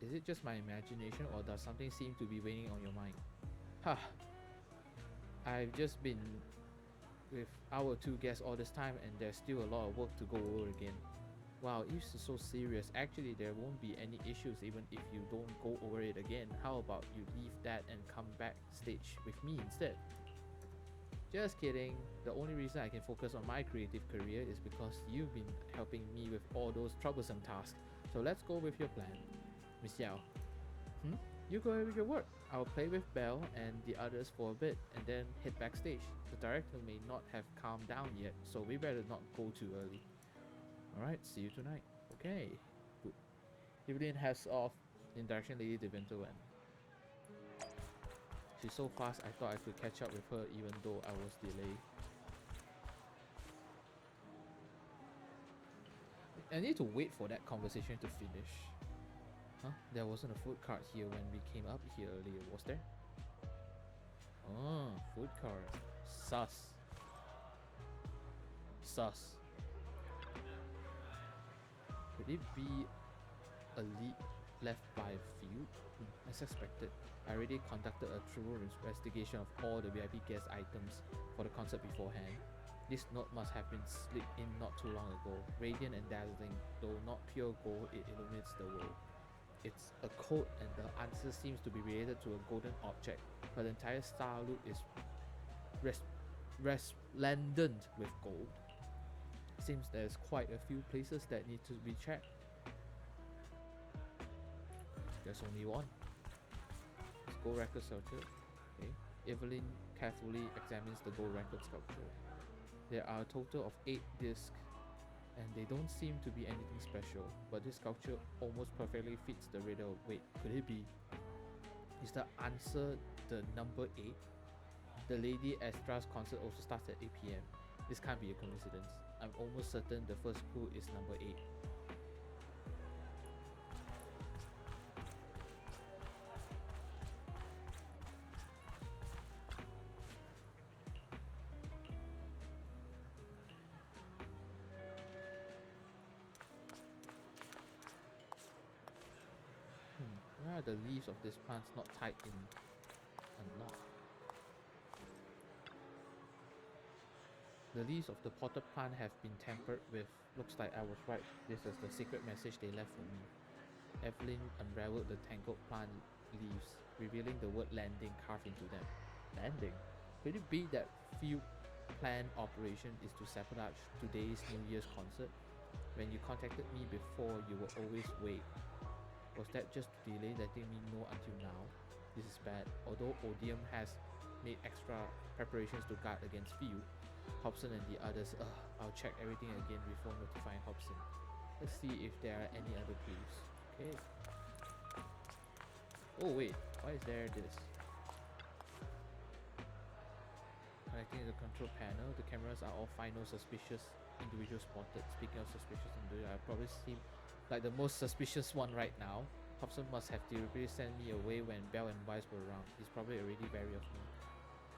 Is it just my imagination, or does something seem to be weighing on your mind? I've just been with our two guests all this time, and there's still a lot of work to go over again. Wow, Eve's is so serious. Actually, there won't be any issues even if you don't go over it again. How about you leave that and come backstage with me instead? Just kidding. The only reason I can focus on my creative career is because you've been helping me with all those troublesome tasks. So let's go with your plan. Miss Yao. You go with your work. I'll play with Belle and the others for a bit and then head backstage. The director may not have calmed down yet, so we better not go too early. Alright, see you tonight. Okay, good. Evelyn heads off in direction Lady De Winter went. She's so fast, I thought I could catch up with her even though I was delayed. I need to wait for that conversation to finish. Huh? There wasn't a food cart here when we came up here earlier, was there? Oh, food cart. Sus. Could it be a lead left by feud? As expected, I already conducted a thorough investigation of all the VIP guest items for the concert beforehand. This note must have been slipped in not too long ago. Radiant and dazzling, though not pure gold, it illuminates the world. it's a code and the answer seems to be related to a golden object, but the entire star loop is resplendent with gold. Seems there's quite a few places that need to be checked. There's only one. It's gold record sculpture. Okay. Evelyn carefully examines the gold record sculpture. There are a total of 8 discs, and they don't seem to be anything special, but this sculpture almost perfectly fits the radar. Wait, could it be? Is the answer the number 8? The Lady Estra's concert also starts at 8 p.m. This can't be a coincidence. I'm almost certain the first clue is number 8. Where are the leaves of this plant not tied in a knot? The leaves of the potted plant have been tampered with. Looks like I was right. This is the secret message they left for me. Evelyn unraveled the tangled plant leaves, revealing the word landing carved into them. Landing? Could it be that few planned operation is to sabotage today's New Year's concert? When you contacted me before, you were always vague. Was that just to delay letting me know until now? This is bad. Although Odium has made extra preparations to guard against Field, Hobson and the others, I'll check everything again before notifying Hobson. Let's see if there are any other clues. Okay. Oh wait, why is there this? Connecting the control panel, the cameras are all fine, no suspicious individual spotted. Speaking of suspicious individual, I probably seem like the most suspicious one right now. Hobson must have deliberately sent me away when Bell and Wise were around. He's probably already wary of me.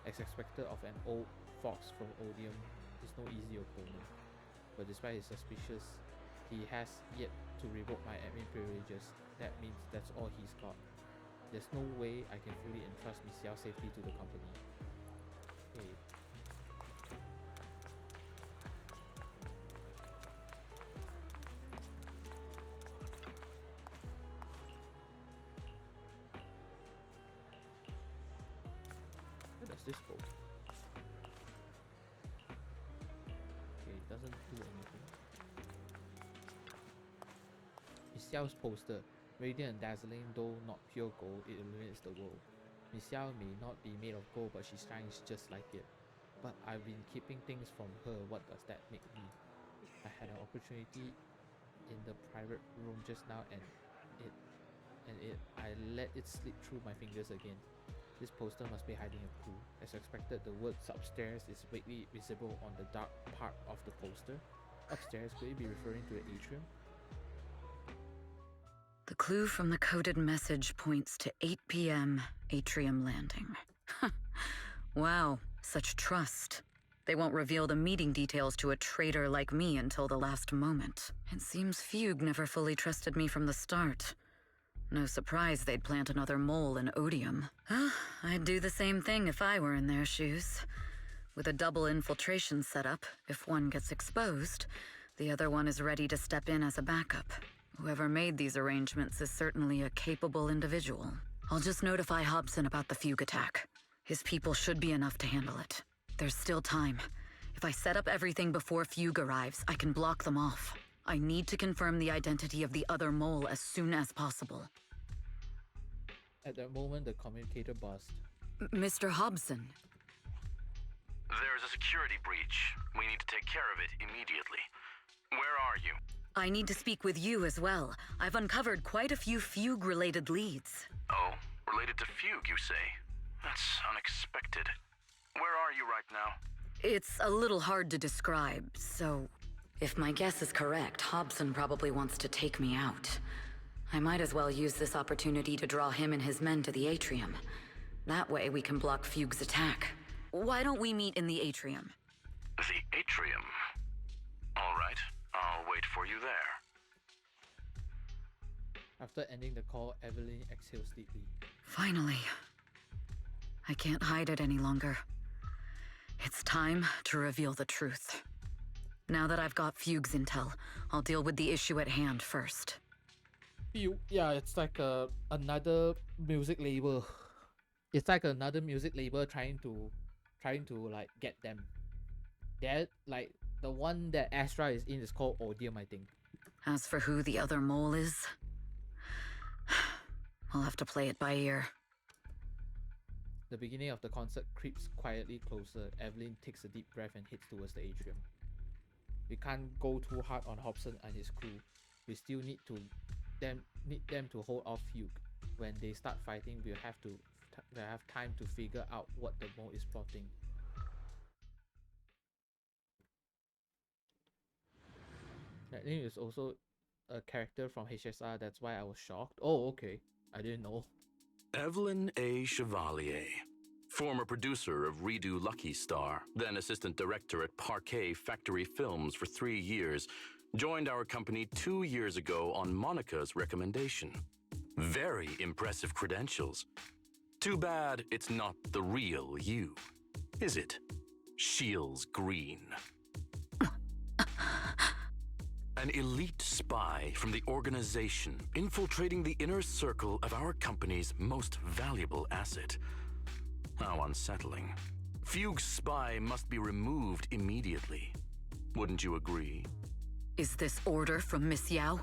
As expected of an old fox from Odium, he's no easy opponent. But despite his suspicious, he has yet to revoke my admin privileges. That means that's all he's got. There's no way I can fully entrust Miss Xiao's safety to the company. Okay. Where does this go? Okay, it doesn't do anything. Miss Xiao's poster, radiant and dazzling, though not pure gold, it illuminates the world. Miss Xiao may not be made of gold, but she shines just like it. But I've been keeping things from her. What does that make me? I had an opportunity in the private room just now, and I let it slip through my fingers again. This poster must be hiding a clue. As expected, the word upstairs is vaguely visible on the dark part of the poster. Upstairs, could it be referring to the atrium? The clue from the coded message points to 8 p.m. Atrium Landing. Wow, such trust. They won't reveal the meeting details to a traitor like me until the last moment. It seems Fugue never fully trusted me from the start. No surprise they'd plant another mole in Odium. I'd do the same thing if I were in their shoes. With a double infiltration setup, if one gets exposed, the other one is ready to step in as a backup. Whoever made these arrangements is certainly a capable individual. I'll just notify Hobson about the Fugue attack. His people should be enough to handle it. There's still time. If I set up everything before Fugue arrives, I can block them off. I need to confirm the identity of the other mole as soon as possible. At that moment, the communicator buzzed. Mr. Hobson. There's a security breach. We need to take care of it immediately. Where are you? I need to speak with you as well. I've uncovered quite a few Fugue-related leads. Oh, related to Fugue, you say? That's unexpected. Where are you right now? It's a little hard to describe, so... If my guess is correct, Hobson probably wants to take me out. I might as well use this opportunity to draw him and his men to the atrium. That way we can block Fugue's attack. Why don't we meet in the atrium? The atrium? All right, I'll wait for you there. After ending the call, Evelyn exhales deeply. Finally. I can't hide it any longer. It's time to reveal the truth. Now that I've got Fugue's intel, I'll deal with the issue at hand first. Yeah, it's like another music label. It's like another music label trying to like get them. They're like the one that Astra is in is called Odium, I think. As for who the other mole is, I'll have to play it by ear. The beginning of the concert creeps quietly closer. Evelyn takes a deep breath and heads towards the atrium. We can't go too hard on Hobson and his crew. We still need them to hold off Fugue. When they start fighting, we'll have time to figure out what the mole is plotting. That name is also a character from HSR. That's why I was shocked. Oh, okay. I didn't know. Evelyn A. Chevalier, former producer of Redo Lucky Star, then assistant director at Parquet Factory Films for 3 years, joined our company 2 years ago on Monica's recommendation. Very impressive credentials. Too bad it's not the real you, is it? Shields Green. An elite spy from the organization infiltrating the inner circle of our company's most valuable asset. How unsettling. Fugue's spy must be removed immediately. Wouldn't you agree? Is this order from Miss Yao?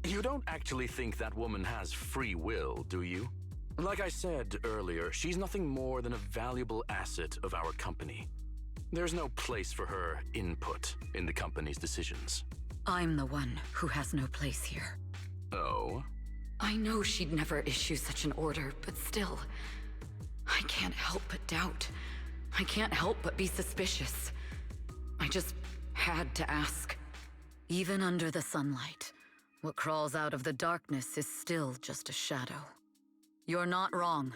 You don't actually think that woman has free will, do you? Like I said earlier, she's nothing more than a valuable asset of our company. There's no place for her input in the company's decisions. I'm the one who has no place here. Oh? I know she'd never issue such an order, but still, I can't help but doubt. I can't help but be suspicious. I just had to ask. Even under the sunlight, what crawls out of the darkness is still just a shadow. You're not wrong.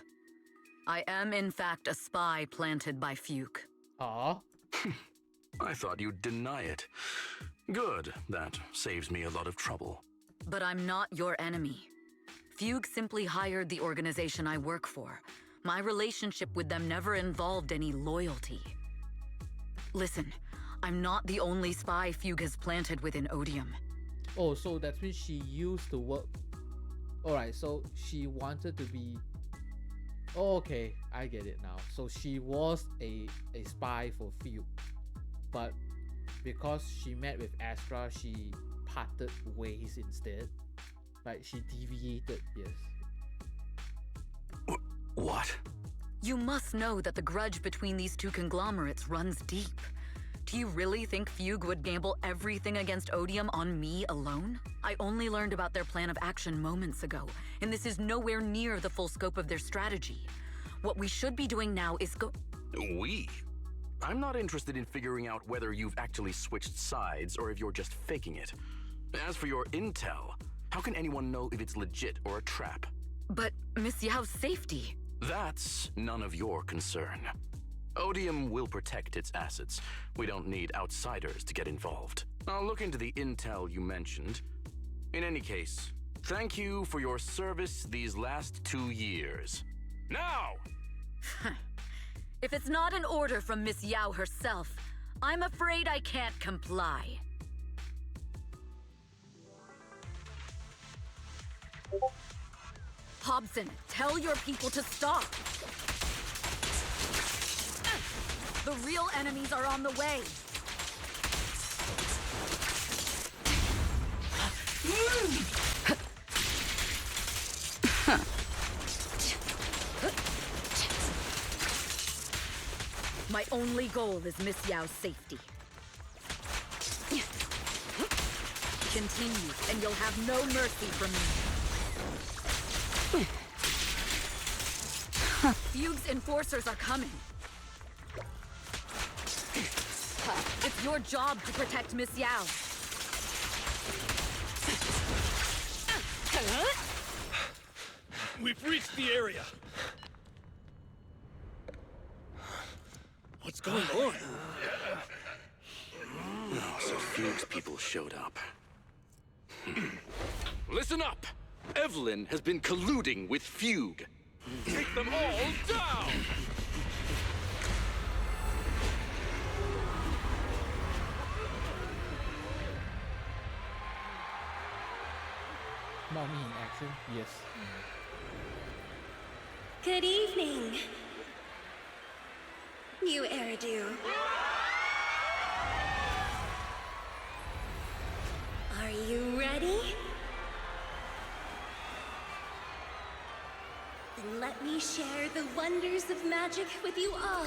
I am in fact a spy planted by Fugue. Aww. I thought you'd deny it. Good, that saves me a lot of trouble. But I'm not your enemy. Fugue simply hired the organization I work for. My relationship with them never involved any loyalty. Listen, I'm not the only spy Fugue has planted within Odium. Oh, so that means she used to work. Alright, so she wanted to be... Oh, okay, I get it now. So she was a spy for Fugue. But because she met with Astra, she parted ways instead. Like, she deviated, yes. What? You must know that the grudge between these two conglomerates runs deep. Do you really think Fugue would gamble everything against Odium on me alone? I only learned about their plan of action moments ago, and this is nowhere near the full scope of their strategy. What we should be doing now is We? I'm not interested in figuring out whether you've actually switched sides or if you're just faking it. As for your intel, how can anyone know if it's legit or a trap? But Miss Yao's safety... That's none of your concern. Odium will protect its assets. We don't need outsiders to get involved. I'll look into the intel you mentioned. In any case, thank you for your service these last 2 years. Now! If it's not an order from Miss Yao herself, I'm afraid I can't comply. Hobson, tell your people to stop! The real enemies are on the way! My only goal is Miss Yao's safety. Continue, and you'll have no mercy from me. Fugue's enforcers are coming. It's your job to protect Miss Yao. We've reached the area. What's going on? Oh, so Fugue's people showed up. Listen up! Evelyn has been colluding with Fugue. Take them all down! Mommy in action, yes. Good evening, new Eridu. Are you ready? Then let me share the wonders of magic with you all.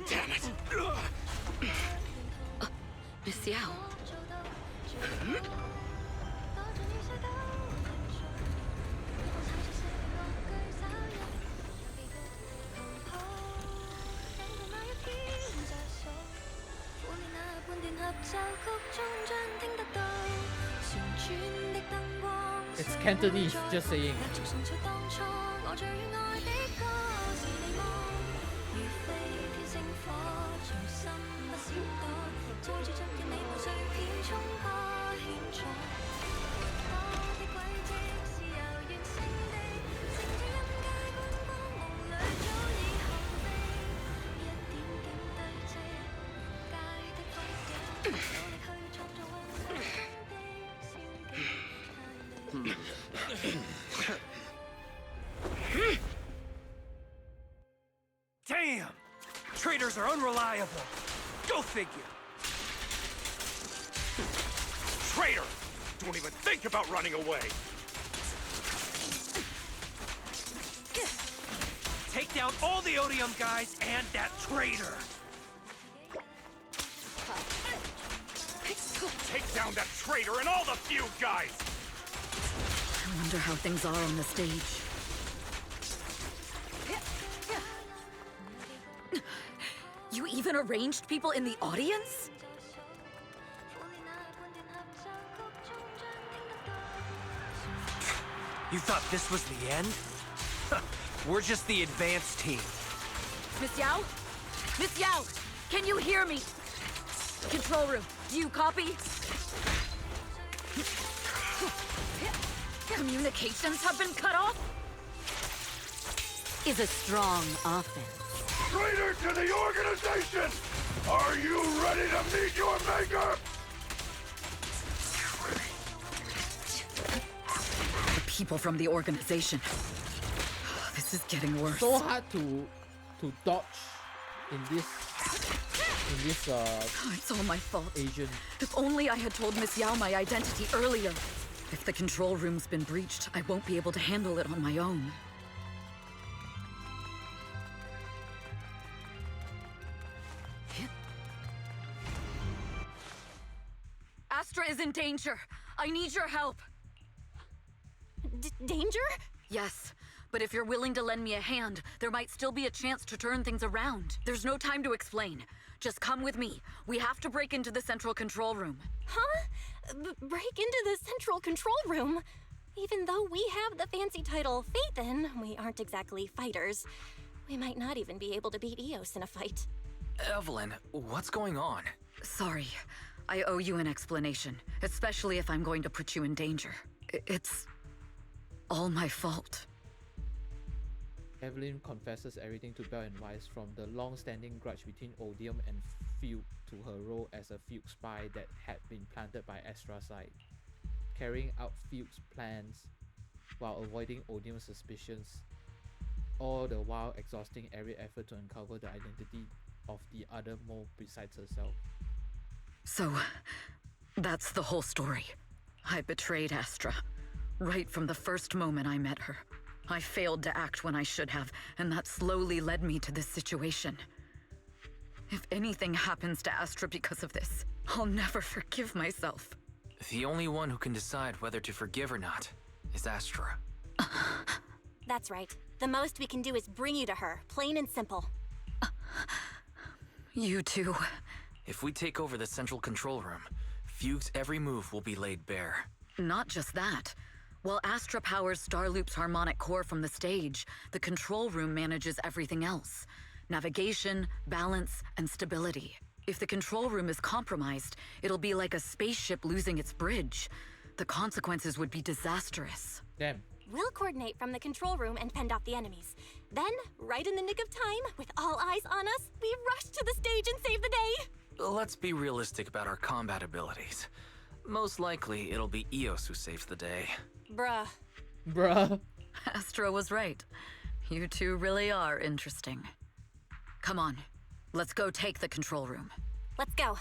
Damn it! Miss Yao. It's Cantonese, just saying. Damn! Traitors are unreliable. Go figure. Traitor! Don't even think about running away! Take down all the Odium guys and that traitor. Take down that traitor and all the feud guys! I wonder how things are on the stage. You even arranged people in the audience? You thought this was the end? We're just the advanced team. Miss Yao? Miss Yao! Can you hear me? Control room, do you copy? Communications have been cut off? Is a strong offense. Traitor to the organization! Are you ready to meet your maker? The people from the organization. This is getting worse. So hard to dodge in this it's all my fault. Asian. If only I had told Miss Yao my identity earlier. If the control room's been breached, I won't be able to handle it on my own. Astra is in danger. I need your help. Danger? Yes, but if you're willing to lend me a hand, there might still be a chance to turn things around. There's no time to explain. Just come with me. We have to break into the central control room. Huh? Break into the central control room? Even though we have the fancy title Phaethon, we aren't exactly fighters. We might not even be able to beat Eos in a fight. Evelyn, what's going on? Sorry. I owe you an explanation, especially if I'm going to put you in danger. It's all my fault. Evelyn confesses everything to Belle and Weiss, from the long-standing grudge between Odium and Fugue to her role as a Fugue spy that had been planted by Astra's side, carrying out Fugue's plans while avoiding Odium's suspicions, all the while exhausting every effort to uncover the identity of the other mole besides herself. So, that's the whole story. I betrayed Astra, right from the first moment I met her. I failed to act when I should have, and that slowly led me to this situation. If anything happens to Astra because of this, I'll never forgive myself. The only one who can decide whether to forgive or not is Astra. That's right. The most we can do is bring you to her, plain and simple. You too. If we take over the central control room, Fugue's every move will be laid bare. Not just that. While Astra powers Starloop's harmonic core from the stage, the control room manages everything else. Navigation, balance, and stability. If the control room is compromised, it'll be like a spaceship losing its bridge. The consequences would be disastrous. Damn, We'll coordinate from the control room and fend off the enemies. Then, right in the nick of time, with all eyes on us, we rush to the stage and save the day! Let's be realistic about our combat abilities. Most likely, it'll be Eos who saves the day. Bruh. Bruh. Astra was right. You two really are interesting. Come on, let's go take the control room. Let's go.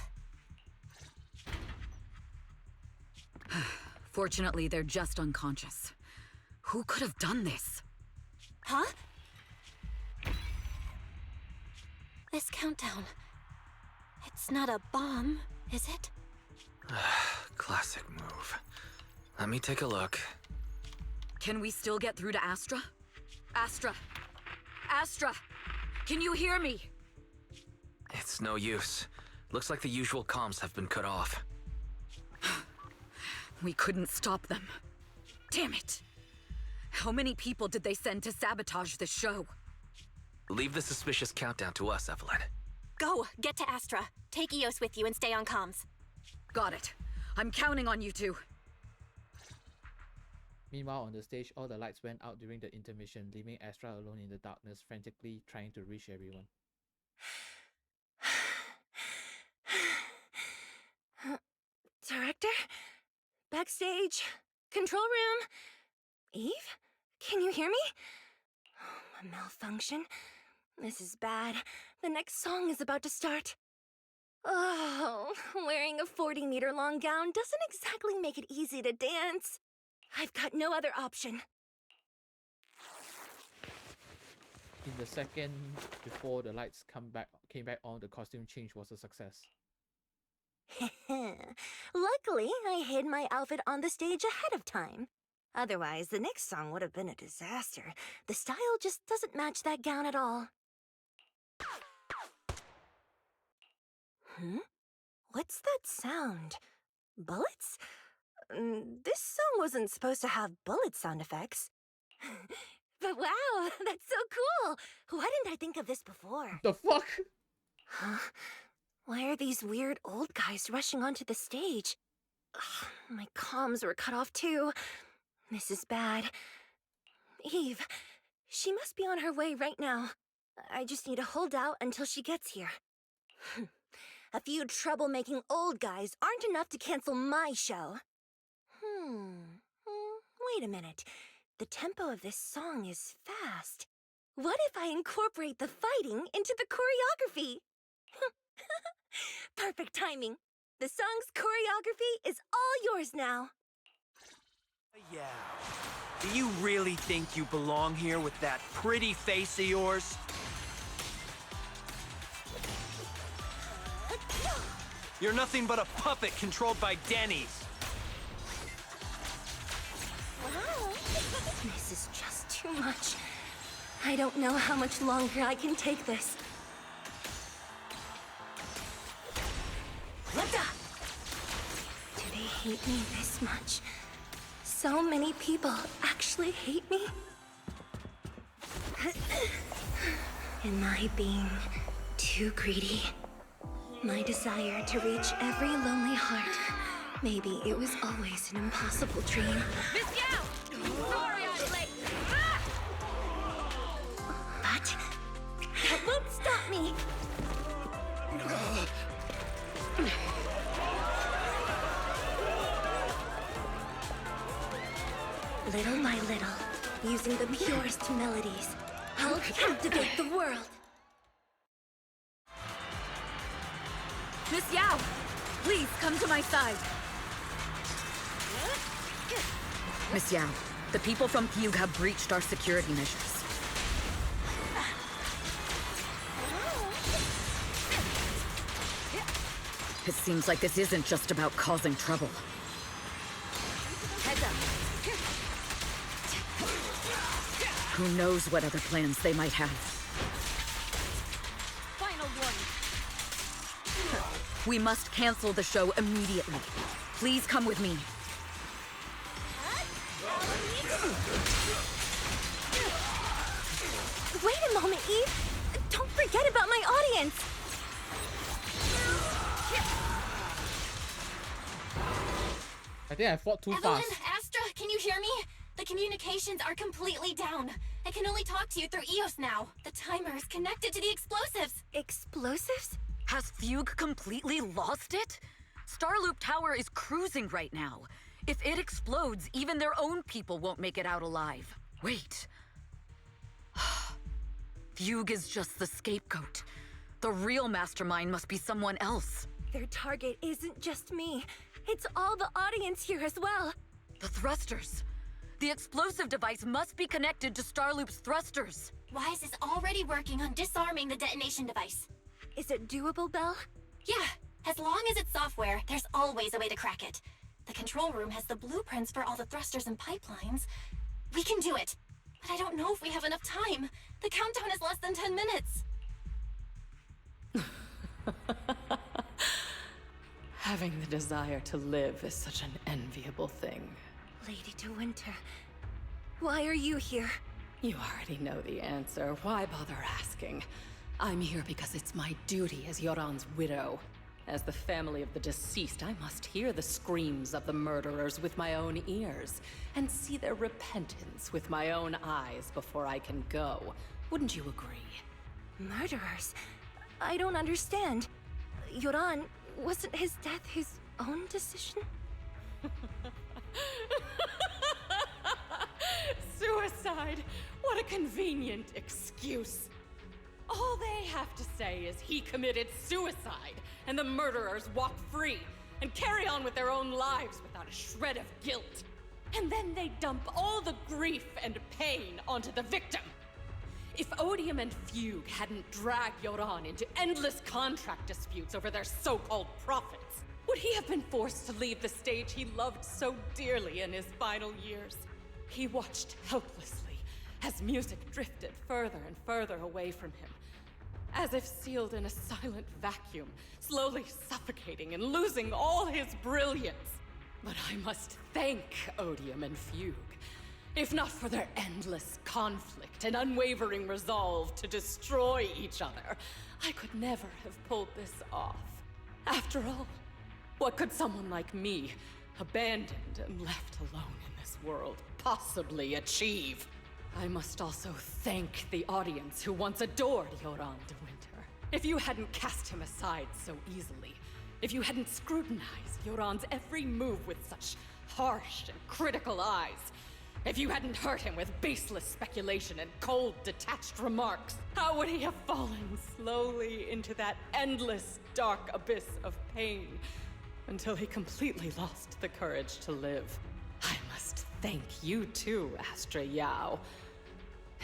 Fortunately, they're just unconscious. Who could have done this? Huh? This countdown. It's not a bomb, is it? Classic move. Let me take a look. Can we still get through to Astra? Astra! Astra! Can you hear me? It's no use. Looks like the usual comms have been cut off. We couldn't stop them. Damn it! How many people did they send to sabotage this show? Leave the suspicious countdown to us, Evelyn. Go! Get to Astra. Take Eos with you and stay on comms. Got it. I'm counting on you two. Meanwhile, on the stage, all the lights went out during the intermission, leaving Astra alone in the darkness, frantically trying to reach everyone. Director? Backstage? Control room? Eve? Can you hear me? A malfunction? This is bad. The next song is about to start. Oh, wearing a 40-meter-long gown doesn't exactly make it easy to dance. I've got no other option. In the second before the lights came back on, the costume change was a success. Luckily, I hid my outfit on the stage ahead of time. Otherwise, the next song would have been a disaster. The style just doesn't match that gown at all. What's that sound? Bullets? This song wasn't supposed to have bullet sound effects. But wow, that's so cool! Why didn't I think of this before? The fuck? Huh? Why are these weird old guys rushing onto the stage? Ugh, my comms were cut off too. This is bad. Eve, she must be on her way right now. I just need to hold out until she gets here. A few troublemaking old guys aren't enough to cancel my show. Wait a minute. The tempo of this song is fast. What if I incorporate the fighting into the choreography? Perfect timing. The song's choreography is all yours now. Yeah. Do you really think you belong here with that pretty face of yours? You're nothing but a puppet controlled by Denny's. Wow. This is just too much. I don't know how much longer I can take this. Do they hate me this much? So many people actually hate me? Am I being too greedy? My desire to reach every lonely heart. Maybe it was always an impossible dream. Miss Yao! Sorry I'm late! But that won't stop me. Little by little, using the purest melodies, I'll captivate the world. Miss Yao, please come to my side. Miss Yao, the people from Fugue have breached our security measures. It seems like this isn't just about causing trouble. Heads up. Who knows what other plans they might have. Final warning. We must cancel the show immediately. Please come with me. Wait a moment, Eve. Don't forget about my audience. I think I fought too Evelyn, fast. Astra, can you hear me? The communications are completely down. I can only talk to you through EOS now. The timer is connected to the explosives. Explosives? Has Fugue completely lost it? Starloop Tower is cruising right now. If it explodes, even their own people won't make it out alive. Wait. Fugue is just the scapegoat. The real mastermind must be someone else. Their target isn't just me. It's all the audience here as well. The thrusters. The explosive device must be connected to Starloop's thrusters. Wise is already working on disarming the detonation device. Is it doable, Belle? Yeah, as long as it's software, there's always a way to crack it. The control room has the blueprints for all the thrusters and pipelines. We can do it. But I don't know if we have enough time. The countdown is less than 10 minutes. Having the desire to live is such an enviable thing. Lady De Winter, why are you here? You already know the answer. Why bother asking? I'm here because it's my duty as Yoran's widow. As the family of the deceased, I must hear the screams of the murderers with my own ears, and see their repentance with my own eyes before I can go. Wouldn't you agree? Murderers? I don't understand. Yoran, wasn't his death his own decision? Suicide! What a convenient excuse. All they have to say is he committed suicide, and the murderers walk free and carry on with their own lives without a shred of guilt. And then they dump all the grief and pain onto the victim. If Odium and Fugue hadn't dragged Yoran into endless contract disputes over their so-called profits, would he have been forced to leave the stage he loved so dearly in his final years? He watched helplessly as music drifted further and further away from him, as if sealed in a silent vacuum, slowly suffocating and losing all his brilliance. But I must thank Odium and Fugue. If not for their endless conflict and unwavering resolve to destroy each other, I could never have pulled this off. After all, what could someone like me, abandoned and left alone in this world, possibly achieve? I must also thank the audience who once adored Yoran de Winter. If you hadn't cast him aside so easily, if you hadn't scrutinized Yoran's every move with such harsh and critical eyes, if you hadn't hurt him with baseless speculation and cold, detached remarks, how would he have fallen slowly into that endless, dark abyss of pain until he completely lost the courage to live? I must thank you too, Astra Yao.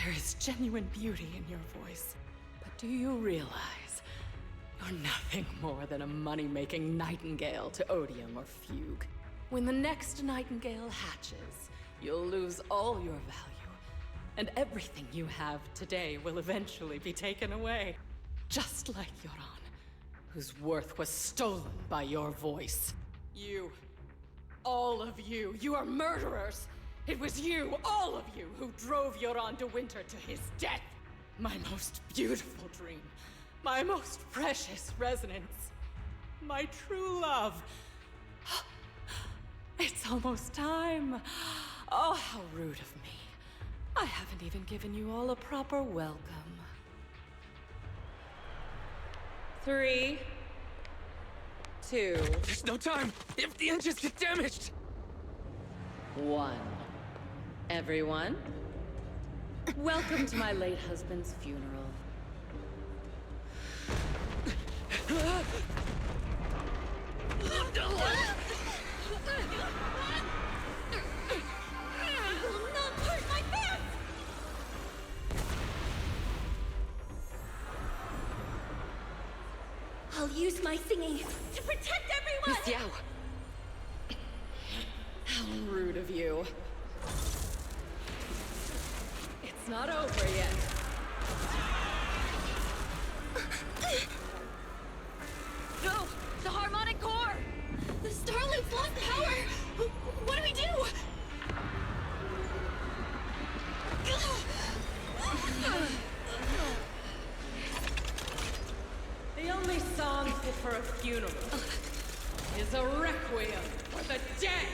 There is genuine beauty in your voice, but do you realize you're nothing more than a money-making nightingale to Odium or Fugue? When the next nightingale hatches, you'll lose all your value, and everything you have today will eventually be taken away. Just like Yoran, whose worth was stolen by your voice. You, all of you, you are murderers! It was you, all of you, who drove Yoran de Winter to his death! My most beautiful dream, my most precious resonance, my true love. It's almost time. Oh, how rude of me. I haven't even given you all a proper welcome. 3, 2... There's no time! If the engines get damaged! 1. Everyone, welcome to my late husband's funeral. I'll use my singing to protect everyone! Miss Yao! How rude of you. It's not over yet. No! The harmonic core! The Starloop's lost power! What do we do? The only song fit for a funeral is a requiem for the dead!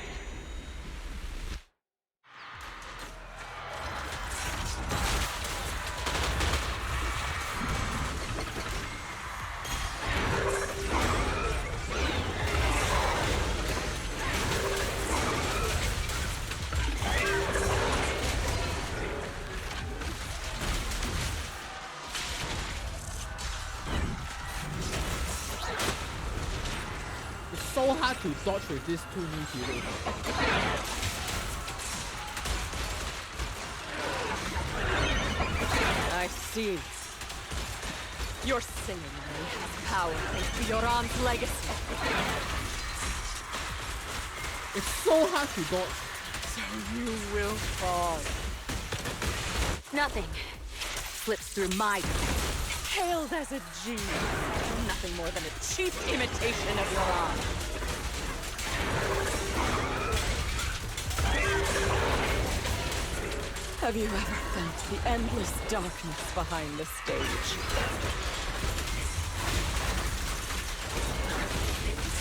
hard to dodge with these two new heroes. I see. Your singing only has power thanks to Yoran's legacy. It's so hard to dodge. So you will fall. Nothing slips through my hailed as a genius. Nothing more than a cheap imitation of Yoran. Have you ever felt the endless darkness behind the stage?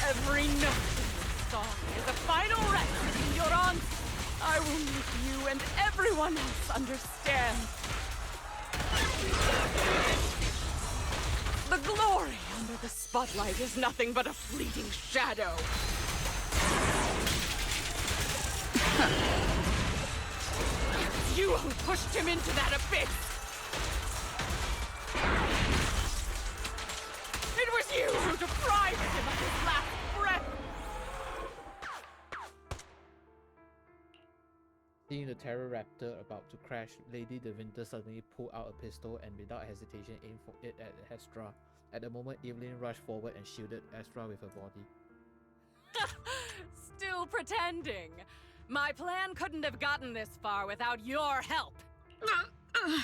Every note in this song is a final rest in Yoran's. I will make you and everyone else understand. The glory under the spotlight is nothing but a fleeting shadow. You who pushed him into that abyss! It was you who deprived him of his last breath! Seeing the Terror Raptor about to crash, Lady De Winter suddenly pulled out a pistol and without hesitation aimed for it at Astra. At the moment, Evelyn rushed forward and shielded Astra with her body. Still pretending! My plan couldn't have gotten this far without your help! Evelyn!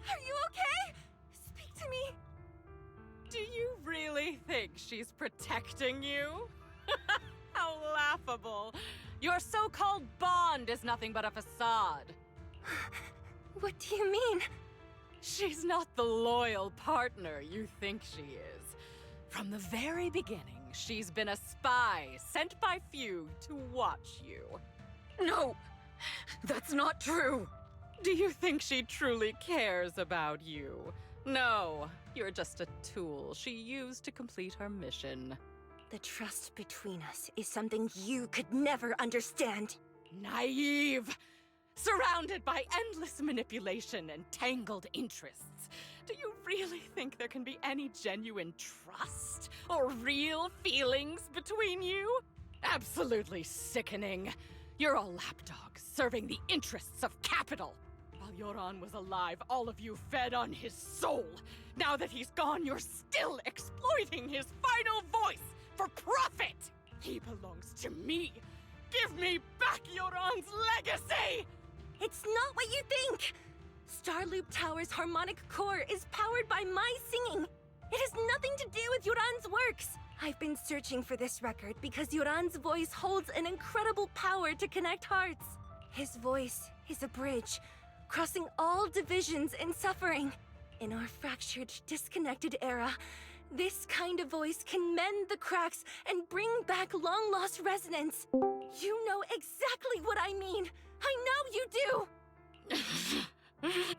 Are you okay? Speak to me! Do you really think she's protecting you? How laughable! Your so-called bond is nothing but a facade. What do you mean? She's not the loyal partner you think she is. From the very beginning, she's been a spy sent by few to watch you. No! That's not true! Do you think she truly cares about you? No, you're just a tool she used to complete her mission. The trust between us is something you could never understand. Naive! Surrounded by endless manipulation and tangled interests. Do you really think there can be any genuine trust or real feelings between you? Absolutely sickening. You're all lapdogs serving the interests of capital. While Yoran was alive, all of you fed on his soul. Now that he's gone, you're still exploiting his final voice for profit. He belongs to me. Give me back Yoran's legacy! It's not what you think! Starloop Tower's harmonic core is powered by my singing. It has nothing to do with Yoran's works. I've been searching for this record because Yoran's voice holds an incredible power to connect hearts. His voice is a bridge, crossing all divisions and suffering. In our fractured, disconnected era, this kind of voice can mend the cracks and bring back long-lost resonance. You know exactly what I mean. I know you do!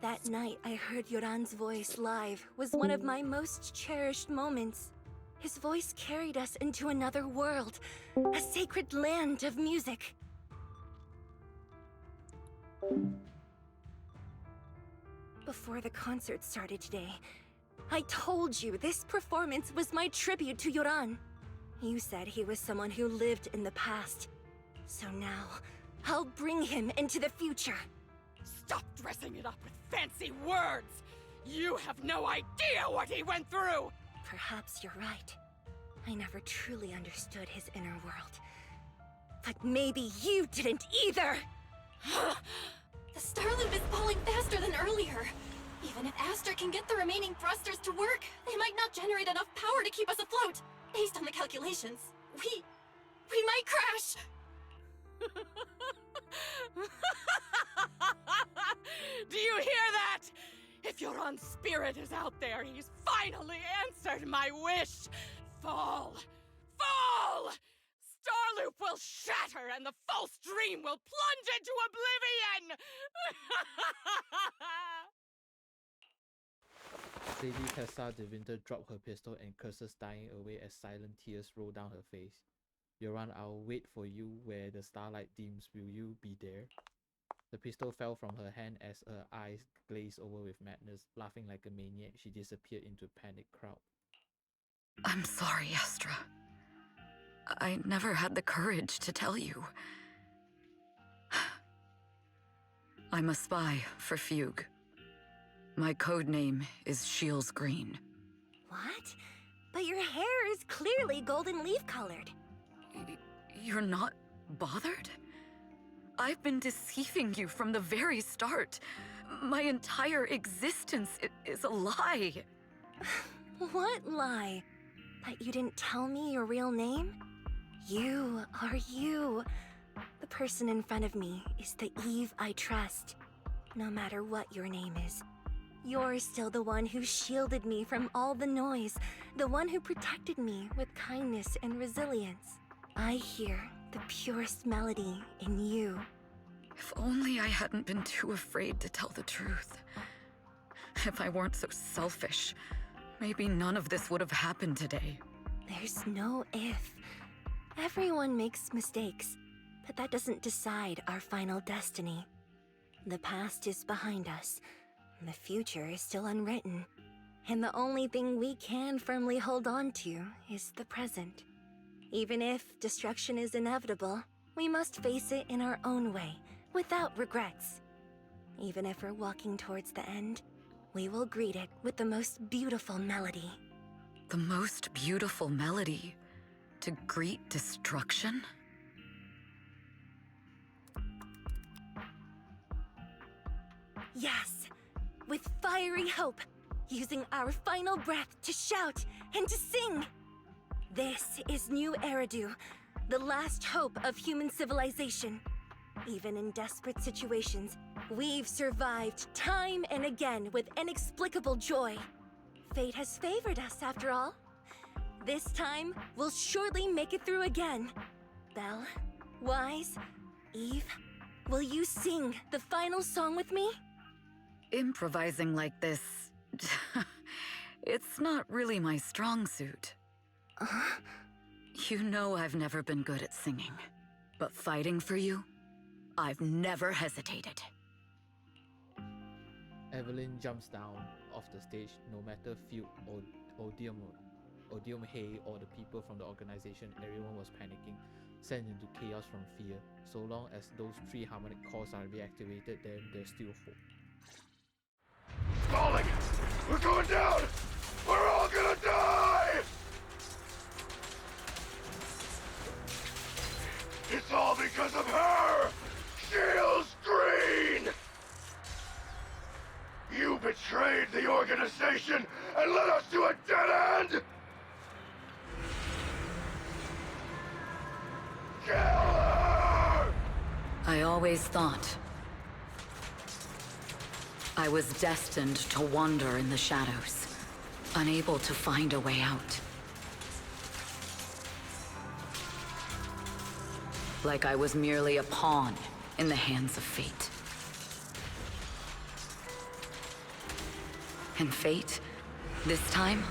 That night I heard Yoran's voice live was one of my most cherished moments. His voice carried us into another world, a sacred land of music. Before the concert started today, I told you this performance was my tribute to Yoran. You said he was someone who lived in the past. So now, I'll bring him into the future. Stop dressing it up with fancy words! You have no idea what he went through! Perhaps you're right. I never truly understood his inner world. But maybe you didn't either! The Starloop is falling faster than earlier. Even if Aster can get the remaining thrusters to work, they might not generate enough power to keep us afloat. Based on the calculations, we might crash! Do you hear that? If Yoran's spirit is out there, he's finally answered my wish! Fall! Fall! Starloop will shatter and the false dream will plunge into oblivion! Lady Tessa De Winter dropped her pistol and curses dying away as silent tears roll down her face. Yoran, I'll wait for you where the starlight dims. Will you be there? The pistol fell from her hand as her eyes glazed over with madness. Laughing like a maniac, she disappeared into a panicked crowd. I'm sorry, Astra. I never had the courage to tell you. I'm a spy for Fugue. My code name is Shields Green. What? But your hair is clearly golden leaf colored. You're not bothered? I've been deceiving you from the very start. My entire existence is a lie. What lie? That you didn't tell me your real name? You are you. The person in front of me is the Eve I trust. No matter what your name is, you're still the one who shielded me from all the noise, the one who protected me with kindness and resilience. I hear the purest melody in you. If only I hadn't been too afraid to tell the truth. If I weren't so selfish, maybe none of this would have happened today. There's no if. Everyone makes mistakes, but that doesn't decide our final destiny. The past is behind us. The future is still unwritten. And the only thing we can firmly hold on to is the present. Even if destruction is inevitable, we must face it in our own way, without regrets. Even if we're walking towards the end, we will greet it with the most beautiful melody. The most beautiful melody? To greet destruction? Yes, with fiery hope, using our final breath to shout and to sing. This is New Eridu, the last hope of human civilization. Even in desperate situations, we've survived time and again with inexplicable joy. Fate has favored us after all. This time, we'll surely make it through again. Belle, Wise, Eve, will you sing the final song with me? Improvising like this... it's not really my strong suit. You know I've never been good at singing. But fighting for you, I've never hesitated. Evelyn jumps down off the stage, no matter Fugue or Odium Hay or the people from the organization. Everyone was panicking, sent into chaos from fear. So long as those 3 harmonic cores are reactivated, then there's still hope. Falling! We're going down! We're all gonna die! It's all because of her! Shields Green! You betrayed the organization and led us to a dead end! Kill her! I always thought I was destined to wander in the shadows, unable to find a way out. Like I was merely a pawn in the hands of fate. And fate, this time,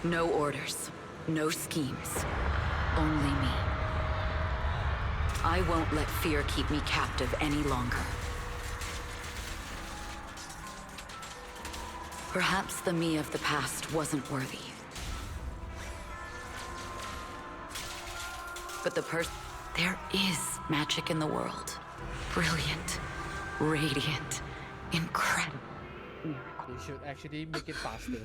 no orders, no schemes, only me. I won't let fear keep me captive any longer. Perhaps the me of the past wasn't worthy. But there is magic in the world. Brilliant, radiant, incredible. They should actually make it faster.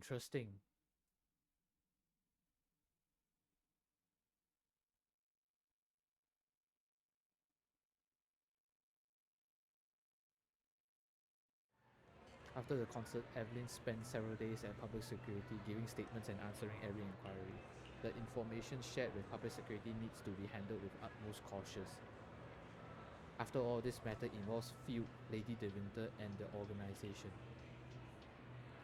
interesting. After the concert, Evelyn spent several days at public security giving statements and answering every inquiry. The information shared with public security needs to be handled with utmost caution. After all, this matter involves Fugue, Lady De Winter, and the organization.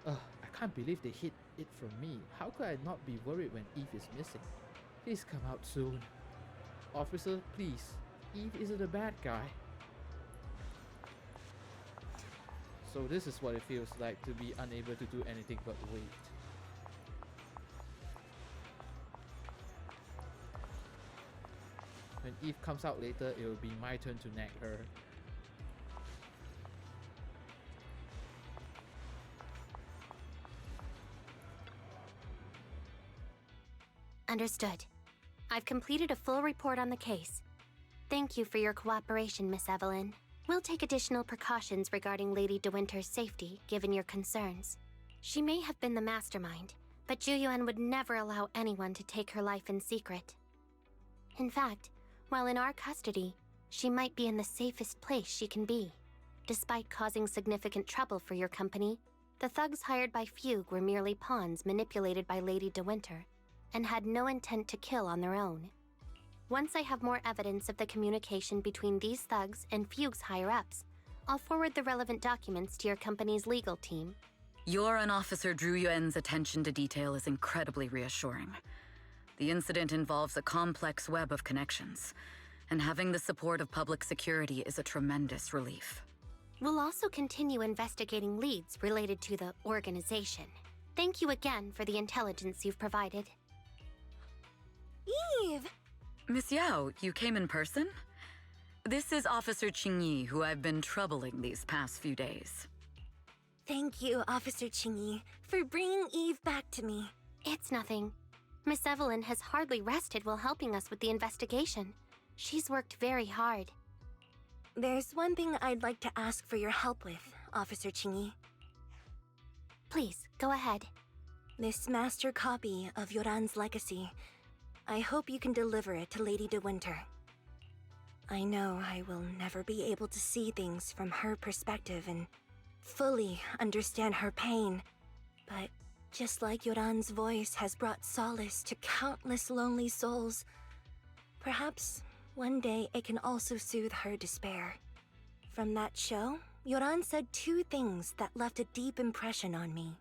I can't believe they hid it from me. How could I not be worried when Eve is missing? Please come out soon. Officer, please. Eve isn't a bad guy. So this is what it feels like to be unable to do anything but wait. When Eve comes out later, it will be my turn to nag her. Understood. I've completed a full report on the case. Thank you for your cooperation, Miss Evelyn. We'll take additional precautions regarding Lady De Winter's safety, given your concerns. She may have been the mastermind, but Juyuan would never allow anyone to take her life in secret. In fact, while in our custody, she might be in the safest place she can be. Despite causing significant trouble for your company, the thugs hired by Fugue were merely pawns manipulated by Lady De Winter, and had no intent to kill on their own. Once I have more evidence of the communication between these thugs and Fugue's higher-ups, I'll forward the relevant documents to your company's legal team. Your and Officer Zhu Yuan's attention to detail is incredibly reassuring. The incident involves a complex web of connections, and having the support of public security is a tremendous relief. We'll also continue investigating leads related to the organization. Thank you again for the intelligence you've provided. Eve! Miss Yao, you came in person? This is Officer Qingyi, who I've been troubling these past few days. Thank you, Officer Qingyi, for bringing Eve back to me. It's nothing. Miss Evelyn has hardly rested while helping us with the investigation. She's worked very hard. There's one thing I'd like to ask for your help with, Officer Qingyi. Please, go ahead. This master copy of Yoran's legacy. I hope you can deliver it to Lady De Winter. I know I will never be able to see things from her perspective and fully understand her pain, but just like Yoran's voice has brought solace to countless lonely souls, perhaps one day it can also soothe her despair. From that show, Yoran said two things that left a deep impression on me.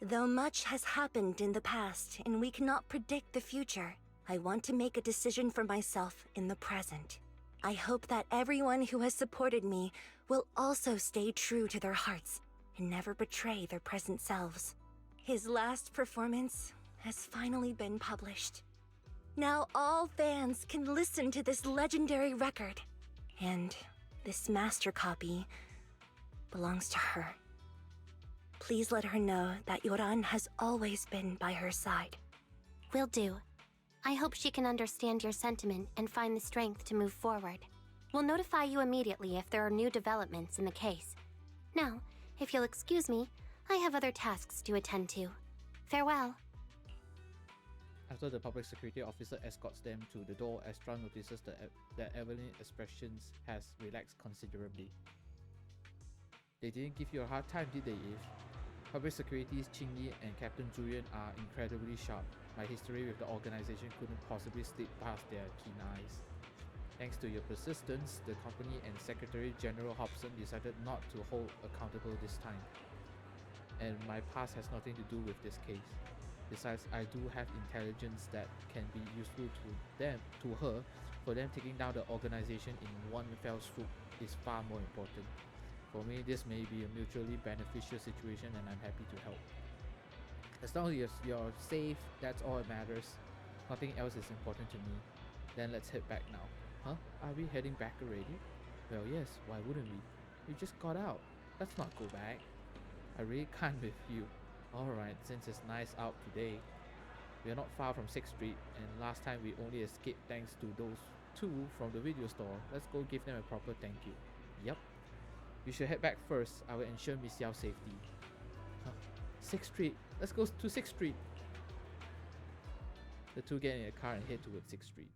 Though much has happened in the past and we cannot predict the future, I want to make a decision for myself in the present. I hope that everyone who has supported me will also stay true to their hearts and never betray their present selves. His last performance has finally been published. Now all fans can listen to this legendary record. And this master copy belongs to her. Please let her know that Yoran has always been by her side. Will do. I hope she can understand your sentiment and find the strength to move forward. We'll notify you immediately if there are new developments in the case. Now, if you'll excuse me, I have other tasks to attend to. Farewell. After the public security officer escorts them to the door, Astra notices that Evelyn's expressions has relaxed considerably. They didn't give you a hard time, did they, Eve? Public Security's Qingyi and Captain Julian are incredibly sharp. My history with the organization couldn't possibly slip past their keen eyes. Thanks to your persistence, the company and Secretary General Hobson decided not to hold accountable this time. And my past has nothing to do with this case. Besides, I do have intelligence that can be useful to her. For them, taking down the organization in one fell swoop is far more important. For me, this may be a mutually beneficial situation and I'm happy to help. As long as you're safe, that's all that matters. Nothing else is important to me. Then let's head back now. Huh? Are we heading back already? Well, yes, why wouldn't we? We just got out. Let's not go back. I really can't with you. Alright, since it's nice out today. We are not far from 6th Street, and last time we only escaped thanks to those two from the video store. Let's go give them a proper thank you. Yep. We should head back first. I will ensure Miss Yao's safety. Huh. 6th Street. Let's go to 6th Street. The two get in a car and head towards 6th Street.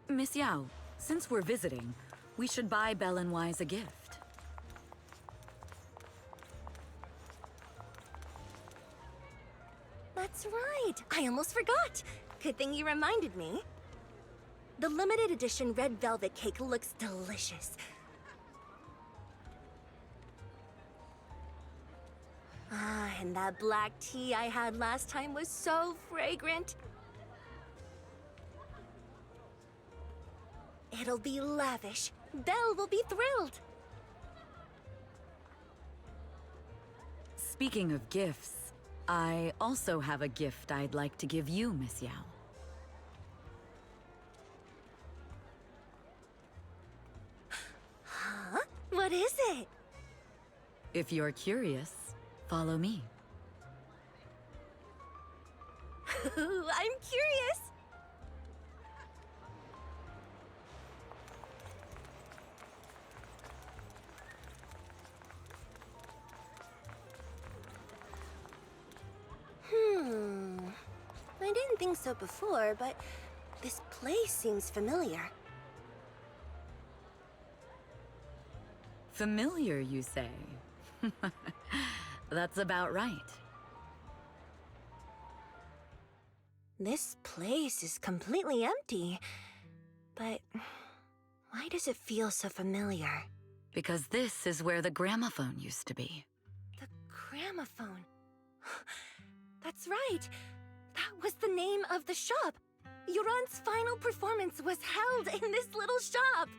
Miss Yao, since we're visiting, we should buy Belle and Wise a gift. That's right. I almost forgot. Good thing you reminded me. The limited edition red velvet cake looks delicious. Ah, and that black tea I had last time was so fragrant. It'll be lavish. Belle will be thrilled. Speaking of gifts, I also have a gift I'd like to give you, Miss Yao. Huh? What is it? If you're curious, follow me. I'm curious. I didn't think so before, but this place seems familiar. Familiar, you say? That's about right. This place is completely empty. But why does it feel so familiar? Because this is where the gramophone used to be. The gramophone. That's right. That was the name of the shop. Yoran's final performance was held in this little shop.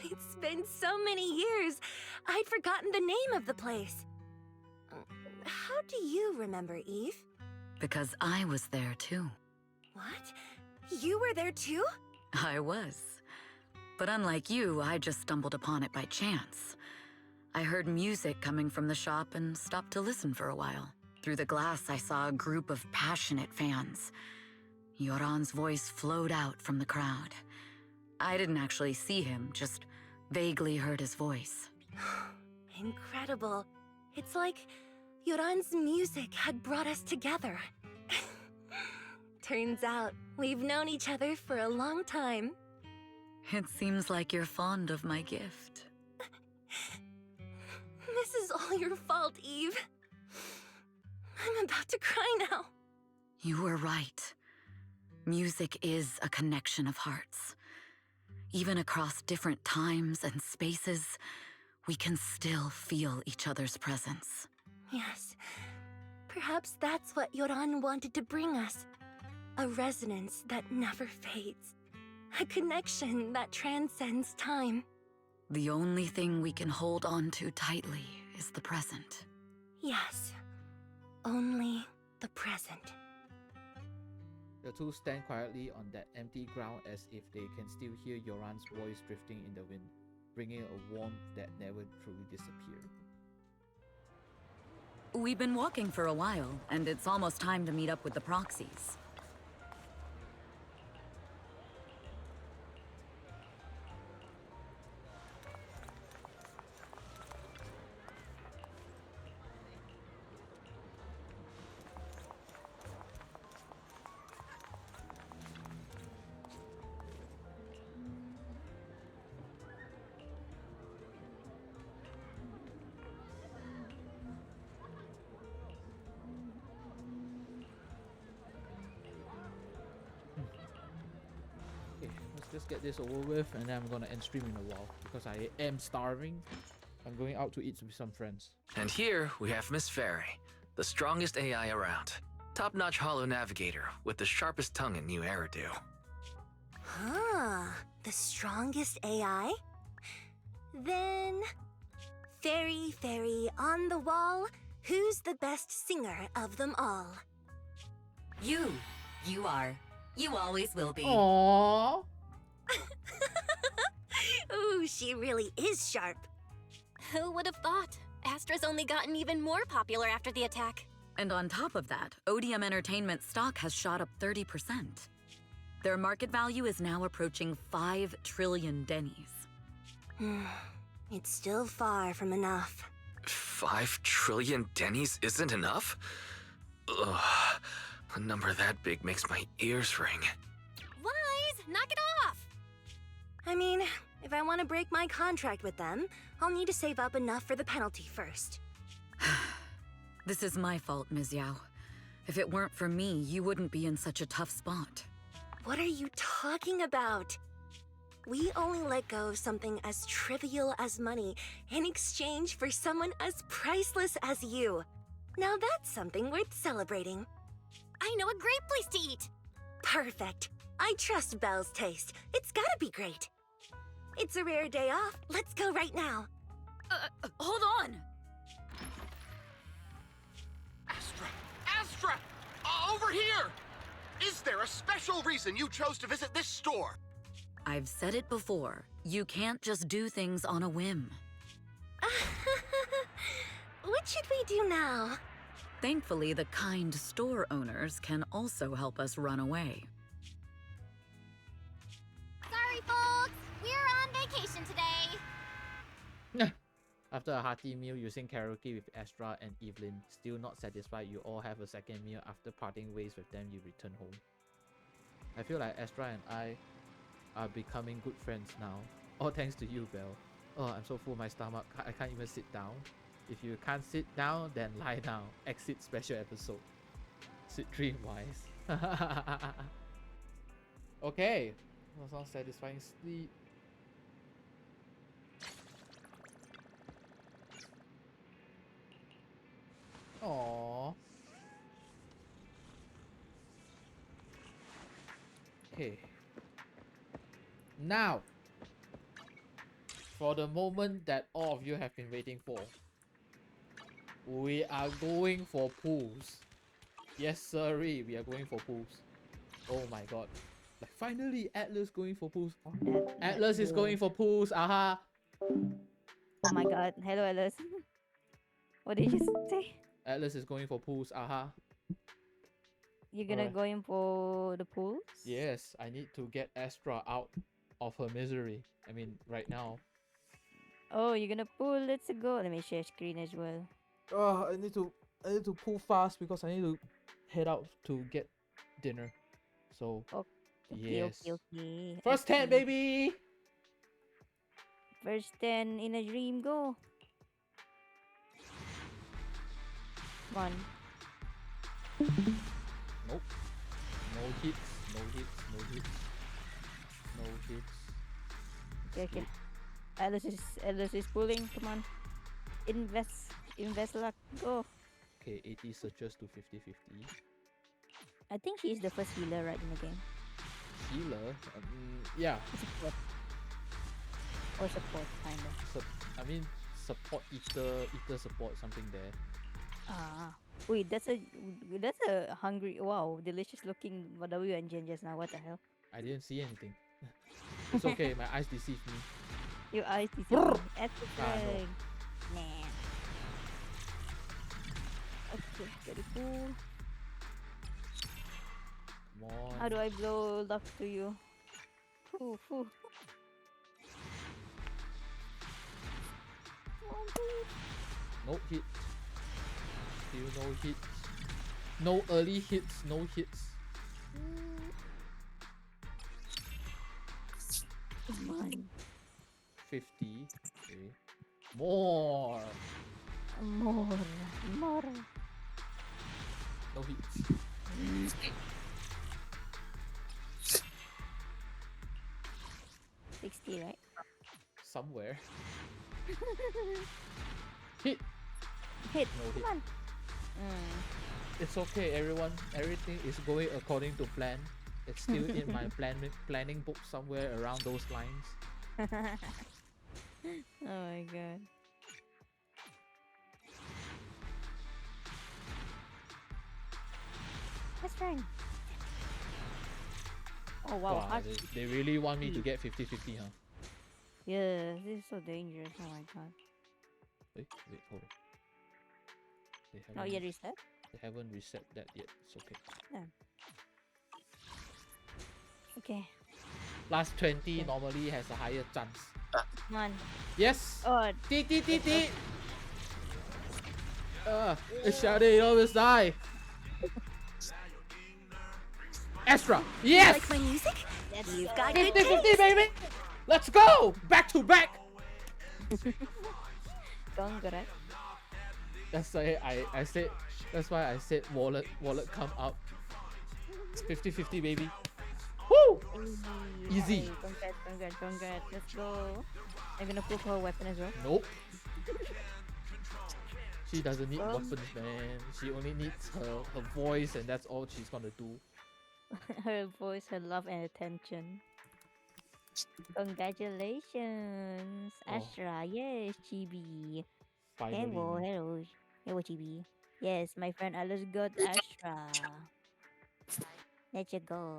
It's been so many years, I'd forgotten the name of the place. How do you remember, Eve? Because I was there too. What? You were there too? I was. But unlike you, I just stumbled upon it by chance. I heard music coming from the shop and stopped to listen for a while. Through the glass, I saw a group of passionate fans. Yoran's voice flowed out from the crowd. I didn't actually see him, just vaguely heard his voice. Incredible. It's like Yoran's music had brought us together. Turns out, we've known each other for a long time. It seems like you're fond of my gift. This is all your fault, Eve. I'm about to cry now. You were right. Music is a connection of hearts. Even across different times and spaces, we can still feel each other's presence. Yes. Perhaps that's what Yoran wanted to bring us. A resonance that never fades. A connection that transcends time. The only thing we can hold on to tightly is the present. Yes. Only the present. The two stand quietly on that empty ground as if they can still hear Yoran's voice drifting in the wind, bringing a warmth that never truly disappeared. We've been walking for a while, and it's almost time to meet up with the proxies. Just get this over with, and then I'm gonna end stream in a while because I am starving. I'm going out to eat with some friends. And here we have Miss Fairy, the strongest AI around. Top-notch holo navigator with the sharpest tongue in New Eridu. Huh, the strongest AI? Then, Fairy on the wall, who's the best singer of them all? You are. You always will be. Aww. Ooh, she really is sharp. Who would have thought? Astra's only gotten even more popular after the attack. And on top of that, Odium Entertainment stock has shot up 30%. Their market value is now approaching 5 trillion dennies. It's still far from enough. 5 trillion dennies isn't enough? Ugh. A number that big makes my ears ring. Wise, knock it off! I mean, if I want to break my contract with them, I'll need to save up enough for the penalty first. This is my fault, Ms. Yao. If it weren't for me, you wouldn't be in such a tough spot. What are you talking about? We only let go of something as trivial as money in exchange for someone as priceless as you. Now that's something worth celebrating. I know a great place to eat. Perfect. I trust Belle's taste. It's gotta be great. It's a rare day off. Let's go right now. Hold on! Astra! Over here! Is there a special reason you chose to visit this store? I've said it before. You can't just do things on a whim. What should we do now? Thankfully, the kind store owners can also help us run away. Sorry, folks. We're on vacation today. After a hearty meal using karaoke with Astra and Evelyn, still not satisfied, you all have a second meal. After parting ways with them, you return home. I feel like Astra and I are becoming good friends now. All thanks to you, Belle. Oh, I'm so full of my stomach. I can't even sit down. If you can't sit down, then lie down. Exit special episode. Sweet dream wise. Okay. That sounds satisfying. Sleep. Aww. Okay. Now, for the moment that all of you have been waiting for, we are going for pools. Yes, sirree, we are going for pools. Oh my god. Like, finally, Atlas going for pools. Atlas is going for pools, aha. Oh my god. Hello, Atlas. What did you say? Atlas is going for pools, aha. You're gonna go in for the pools? Yes, I need to get Astra out of her misery. I mean, right now. Oh, you're gonna pool. Let's go. Let me share screen as well. Oh, I need to pull fast because I need to head out to get dinner. So yes. Okay. First 10, baby. First 10 in a dream. Go. Come on. Nope. No hits. No hits. No hits. No hits. Okay, okay. Alice is pulling. Come on. Invest luck. Go. Okay, 80 searches to 50-50. I think she's the first healer right in the game. Healer? Yeah. Support. Or support, kinda. I mean, support, eater support, something there. Ah. Wait, that's a hungry, wow, delicious looking W engine just now. What the hell? I didn't see anything. It's okay, my eyes deceived me. Your eyes deceived me. Everything. No. Nah. Okay, get it cool. Come on. How do I blow luck to you? Foo, foo. No hit. Still no hits. No early hits, no hits. Come on. 50. Okay. More. More. No hits. 60, right? Somewhere. Hit. Hit. No hit. Come on. It's okay, everyone. Everything is going according to plan. It's still in my planning book somewhere around those lines. Oh my god. That's fine. Oh wow, Wow, they really want me to get 50-50, huh? Yeah, this is so dangerous. Oh my god. Wait, hold on. They Not yet reset? They haven't reset that yet. It's okay. Yeah. Okay. Last 20 normally has a higher chance. Come on. Yes. Oh, T T T T. Shade, you always die. Astra. Yes. Like my music? let's You've go. got good 50-50, taste. baby. Let's go. Back to back. Congrats. That's why I said. That's why I said wallet come up. 50-50, baby. Woo. Easy. Hey, congrats. Let's go. I'm gonna pull her weapon as well. Nope. She doesn't need Um, weapons, man. She only needs her voice, and that's all she's gonna do. Her voice, her love and attention. Congratulations, Oh. Astra. Yes, Chibi. Finally. Hello, Chibi. Yes, my friend Alice got Astra. Let's go.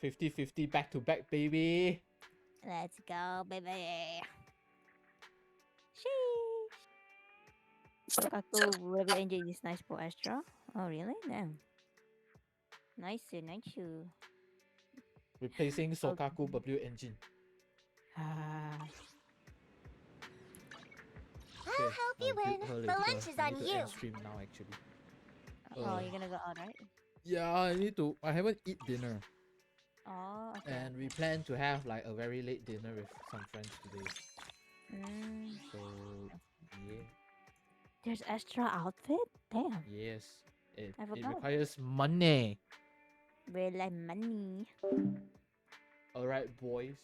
50-50 back to back, baby. Let's go, baby. Sheesh. Sokaku Rebel Engine is nice for Astra. Oh, really? Damn. Nice. Replacing Sokaku W engine. Ah. I'll help you I'll build win. her The later. lunch is I on need to you. end stream now, actually. Oh, you're gonna go out, right? Yeah, I need to. I haven't eat dinner, Oh, okay. and we plan to have like a very late dinner with some friends today. So yeah. There's Astra outfit? Damn. Yes. It I forgot. requires money. We like money. Alright, boys.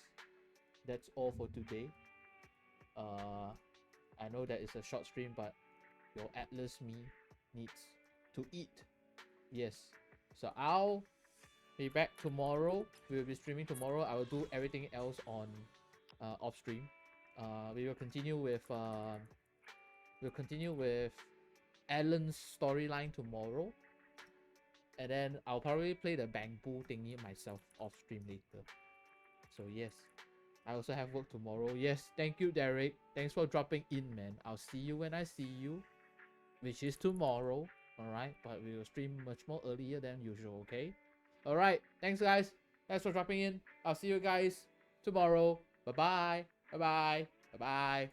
That's all for today. I know that it's a short stream, but your Atlas me needs to eat. Yes. So I'll be back tomorrow. We'll be streaming tomorrow. I will do everything else on off stream. We will continue with Alan's storyline tomorrow. And then I'll probably play the bamboo thingy myself off stream later. So yes. I also have work tomorrow. Yes, thank you, Derek. Thanks for dropping in, man. I'll see you when I see you, which is tomorrow. Alright, but we will stream much more earlier than usual, okay? Alright, thanks guys. Thanks for dropping in. I'll see you guys tomorrow. Bye-bye. Bye-bye. Bye-bye.